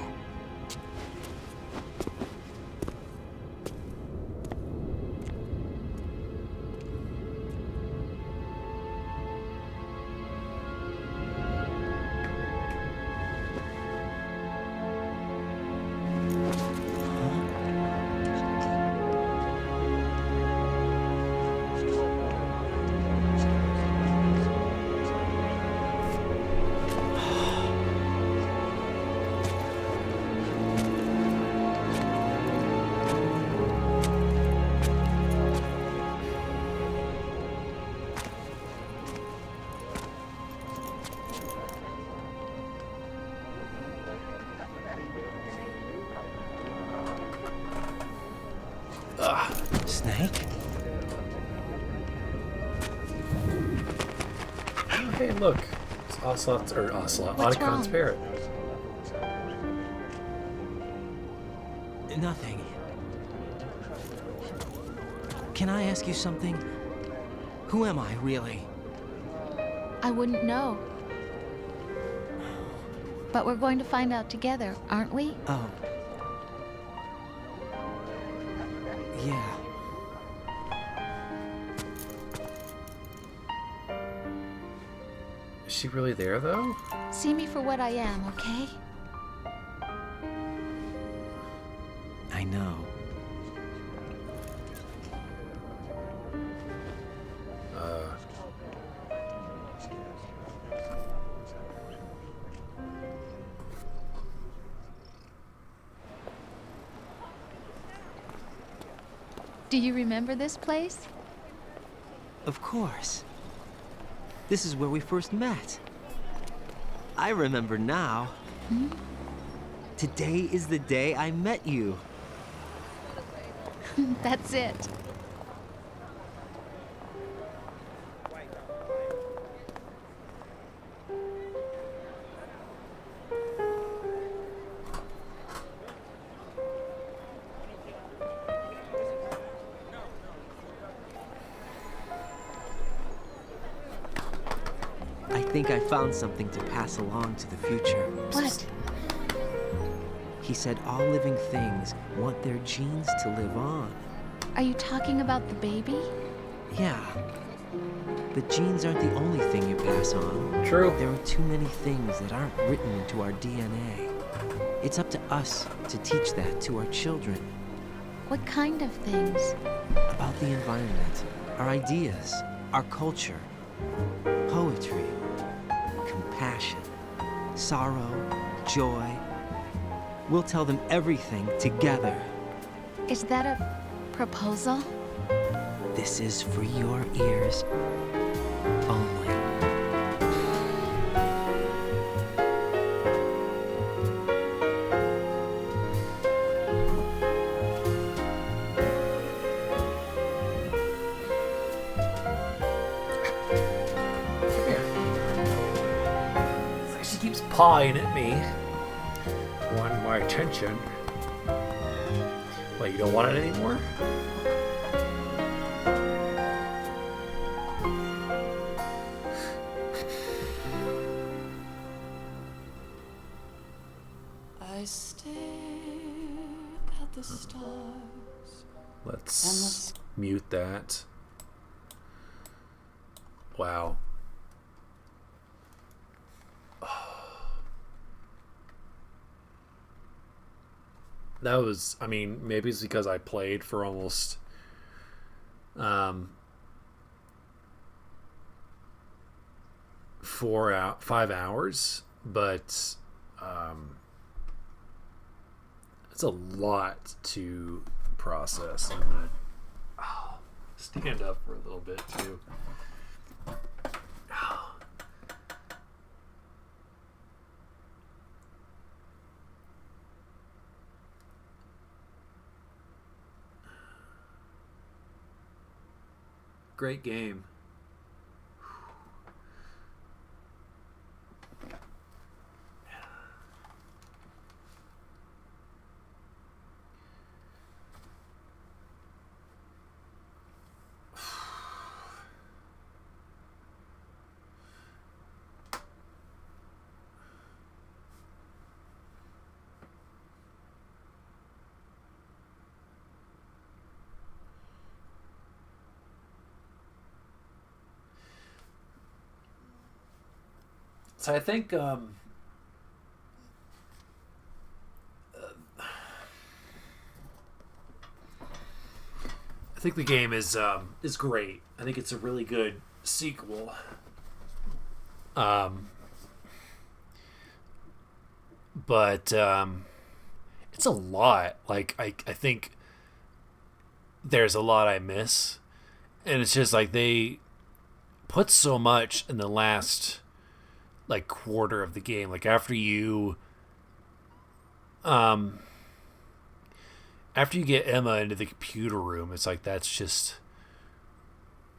Snake? Hey, look. It's Ocelot's, or Ocelot, What's Otacon's wrong? parrot. Nothing. Can I ask you something? Who am I, really? I wouldn't know. But we're going to find out together, aren't we? Oh. Yeah. Is she really there, though? See me for what I am, okay? I know. Do you remember this place? Of course. This is where we first met. I remember now. Hmm? Today is the day I met you. That's it. I think I found something to pass along to the future. What? He said all living things want their genes to live on. Are you talking about the baby? Yeah. But genes aren't the only thing you pass on. True. There are too many things that aren't written into our DNA. It's up to us to teach that to our children. What kind of things? About the environment, our ideas, our culture, poetry, compassion, sorrow, joy. We'll tell them everything together. Is that a proposal? This is for your ears only. She keeps pawing at me. Wanting my attention. Wait, you don't want it anymore? I stare at the stars. Let's mute that. Wow. That was, I mean, maybe it's because I played for almost 5 hours, but it's a lot to process. I'm gonna stand up for a little bit too. Great game. So I think I think the game is great. I think it's a really good sequel. But it's a lot. Like I think there's a lot I miss, and it's just like they put so much in the last like quarter of the game. Like after you get Emma into the computer room, it's like that's just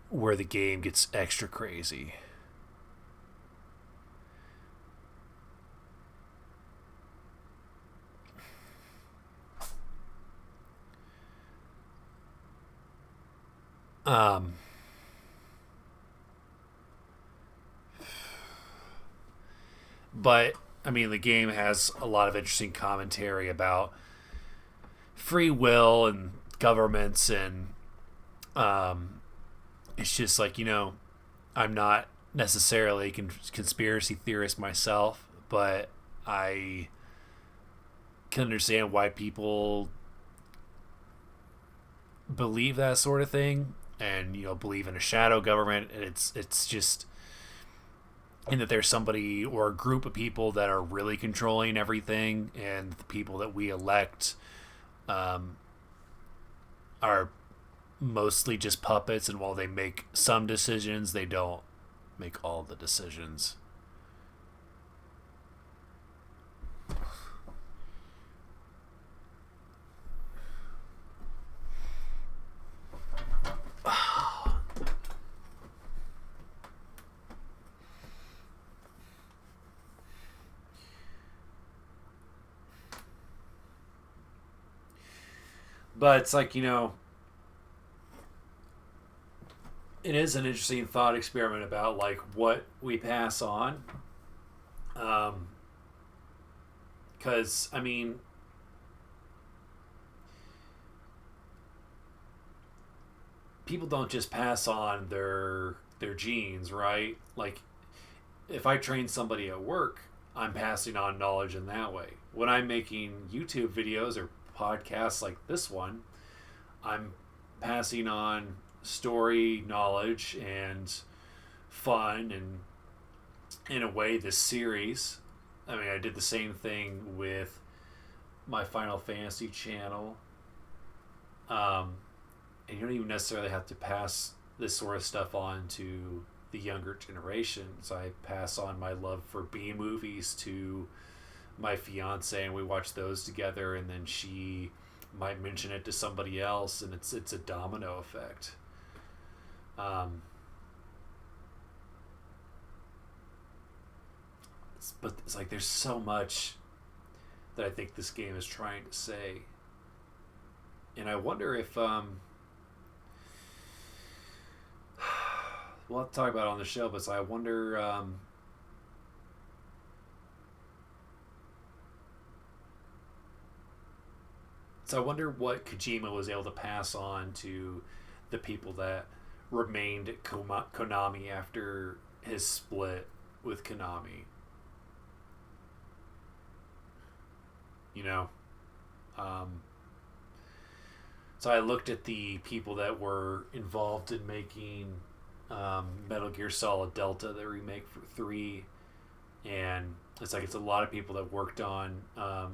where the game gets extra crazy. But I mean, the game has a lot of interesting commentary about free will and governments, and it's just like, I'm not necessarily a conspiracy theorist myself, but I can understand why people believe that sort of thing, and believe in a shadow government. And it's just, and that there's somebody or a group of people that are really controlling everything, and the people that we elect are mostly just puppets, and while they make some decisions, they don't make all the decisions. But it's like, it is an interesting thought experiment about like what we pass on. Because, I mean, people don't just pass on their genes, right? Like, if I train somebody at work, I'm passing on knowledge in that way. When I'm making YouTube videos or podcasts like this one, I'm passing on story knowledge and fun, and in a way this series. I mean, I did the same thing with my Final Fantasy channel, and you don't even necessarily have to pass this sort of stuff on to the younger generations. I pass on my love for B movies to my fiance, and we watch those together, and then she might mention it to somebody else, and it's a domino effect. But it's like there's so much that I think this game is trying to say, and I wonder if we'll have to talk about it on the show, but I wonder so I wonder what Kojima was able to pass on to the people that remained at Konami after his split with Konami. So I looked at the people that were involved in making Metal Gear Solid Delta, the remake for 3, and it's a lot of people that worked on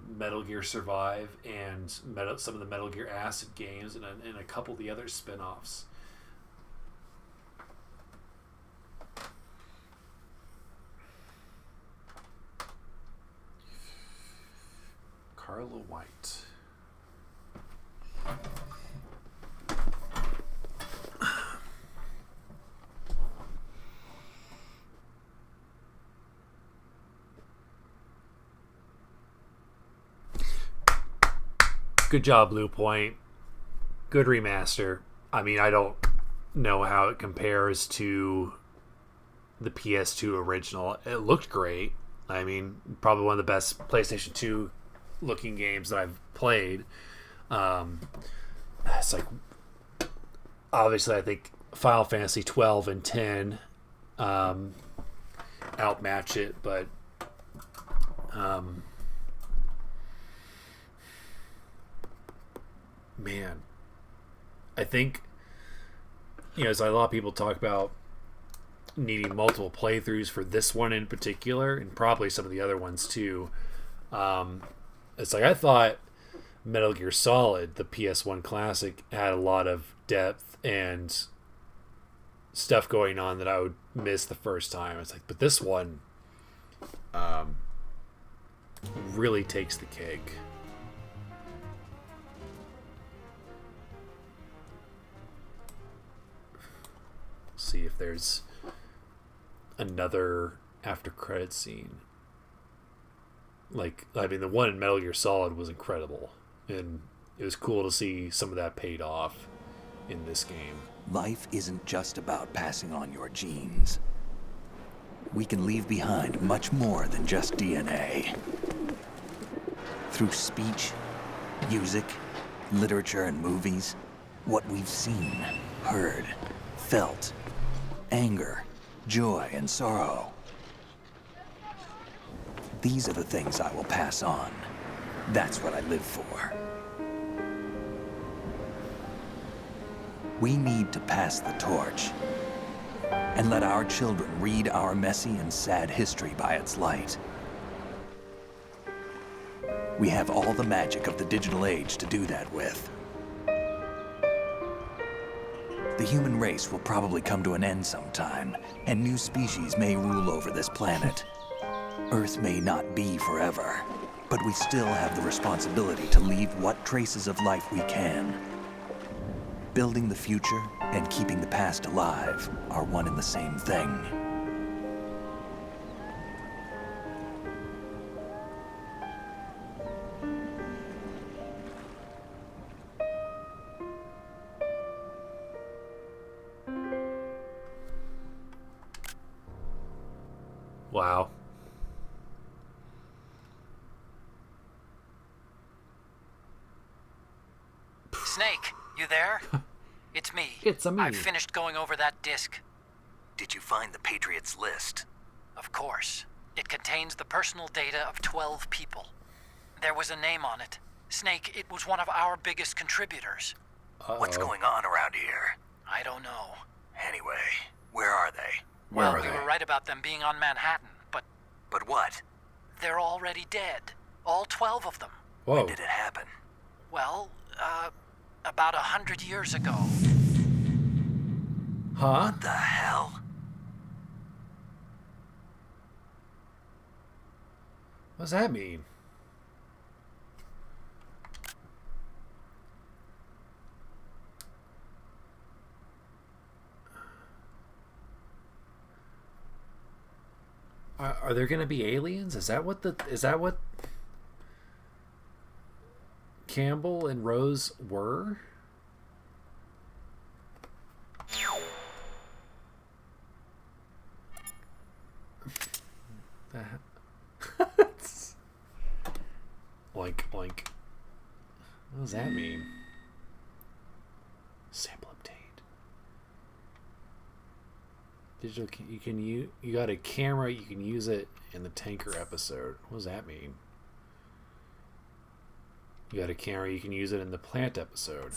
Metal Gear Survive and some of the Metal Gear Acid games, and a couple of the other spin-offs. Carla White. Good job, Blue Point. Good remaster. I mean, I don't know how it compares to the PS2 original. It looked great. I mean, probably one of the best PlayStation 2 looking games that I've played. It's like, obviously I think Final Fantasy 12 and 10 outmatch it, but man, I think, as a lot of people talk about needing multiple playthroughs for this one in particular, and probably some of the other ones too. It's like, I thought Metal Gear Solid, the PS1 classic, had a lot of depth and stuff going on that I would miss the first time. It's like, but this one really takes the cake. See if there's another after credit scene. Like, I mean, the one in Metal Gear Solid was incredible, and it was cool to see some of that paid off in this game. Life isn't just about passing on your genes. we can leave behind much more than just DNA. Through speech, music, literature, and movies, what we've seen, heard, felt, anger, joy, and sorrow. These are the things I will pass on. That's what I live for. We need to pass the torch and let our children read our messy and sad history by its light. We have all the magic of the digital age to do that with. The human race will probably come to an end sometime, and new species may rule over this planet. Earth may not be forever, but we still have the responsibility to leave what traces of life we can. Building the future and keeping the past alive are one and the same thing. Wow. Snake, you there? It's me. It's me. I've finished going over that disc. Did you find the Patriots list? Of course. It contains the personal data of 12 people. There was a name on it. Snake, it was one of our biggest contributors. What's going on around here? I don't know. Anyway, where are they? Well, we were right about them being on Manhattan, but... But what? They're already dead. All 12 of them. Whoa. When did it happen? Well, about 100 years ago. Huh? What the hell? What does that mean? Are there gonna be aliens? Is that what Campbell and Rose were? Oink, oink. What does that mean? Sample obtained. Digital, you got a camera, you can use it in the tanker episode. What does that mean? You got a camera, you can use it in the plant episode.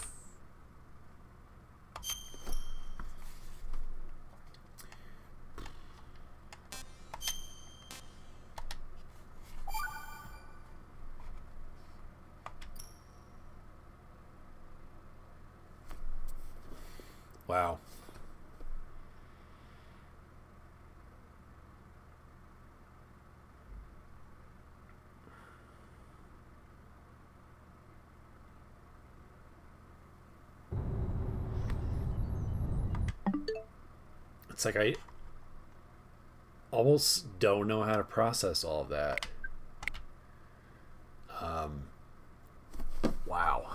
Wow. It's like I almost don't know how to process all of that. Wow.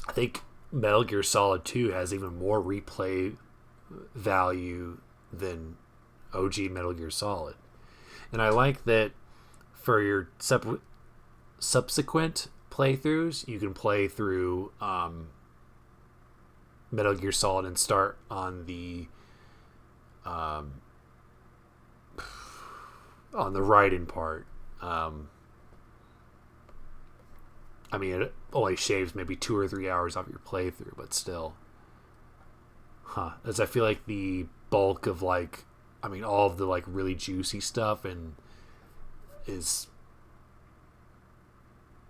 I think Metal Gear Solid 2 has even more replay value than OG Metal Gear Solid. And I like that for your subsequent playthroughs, you can play through Metal Gear Solid and start on the Raiden part. I mean, it only shaves maybe 2 or 3 hours off your playthrough, but still. As I feel like the bulk of all of the really juicy stuff and is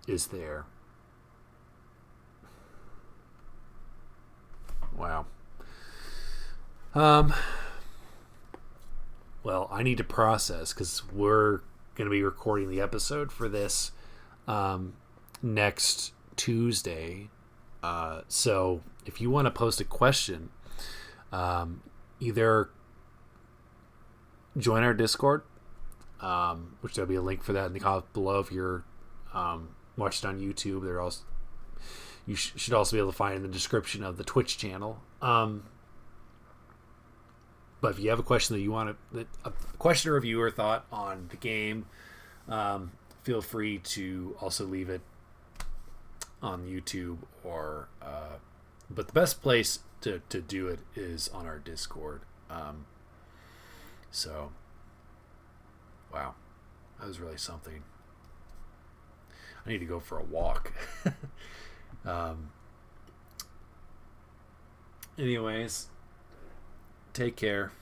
there. Wow. Well, I need to process because we're going to be recording the episode for this next Tuesday. So if you want to post a question, either join our Discord, which there'll be a link for that in the comment below if you're watching on YouTube. There also you should also be able to find in the description of the Twitch channel. But if you have a question that you want to, a question or review or thought on the game, feel free to also leave it on YouTube or. But the best place to do it is on our Discord. So, wow, that was really something. I need to go for a walk. Anyways, take care.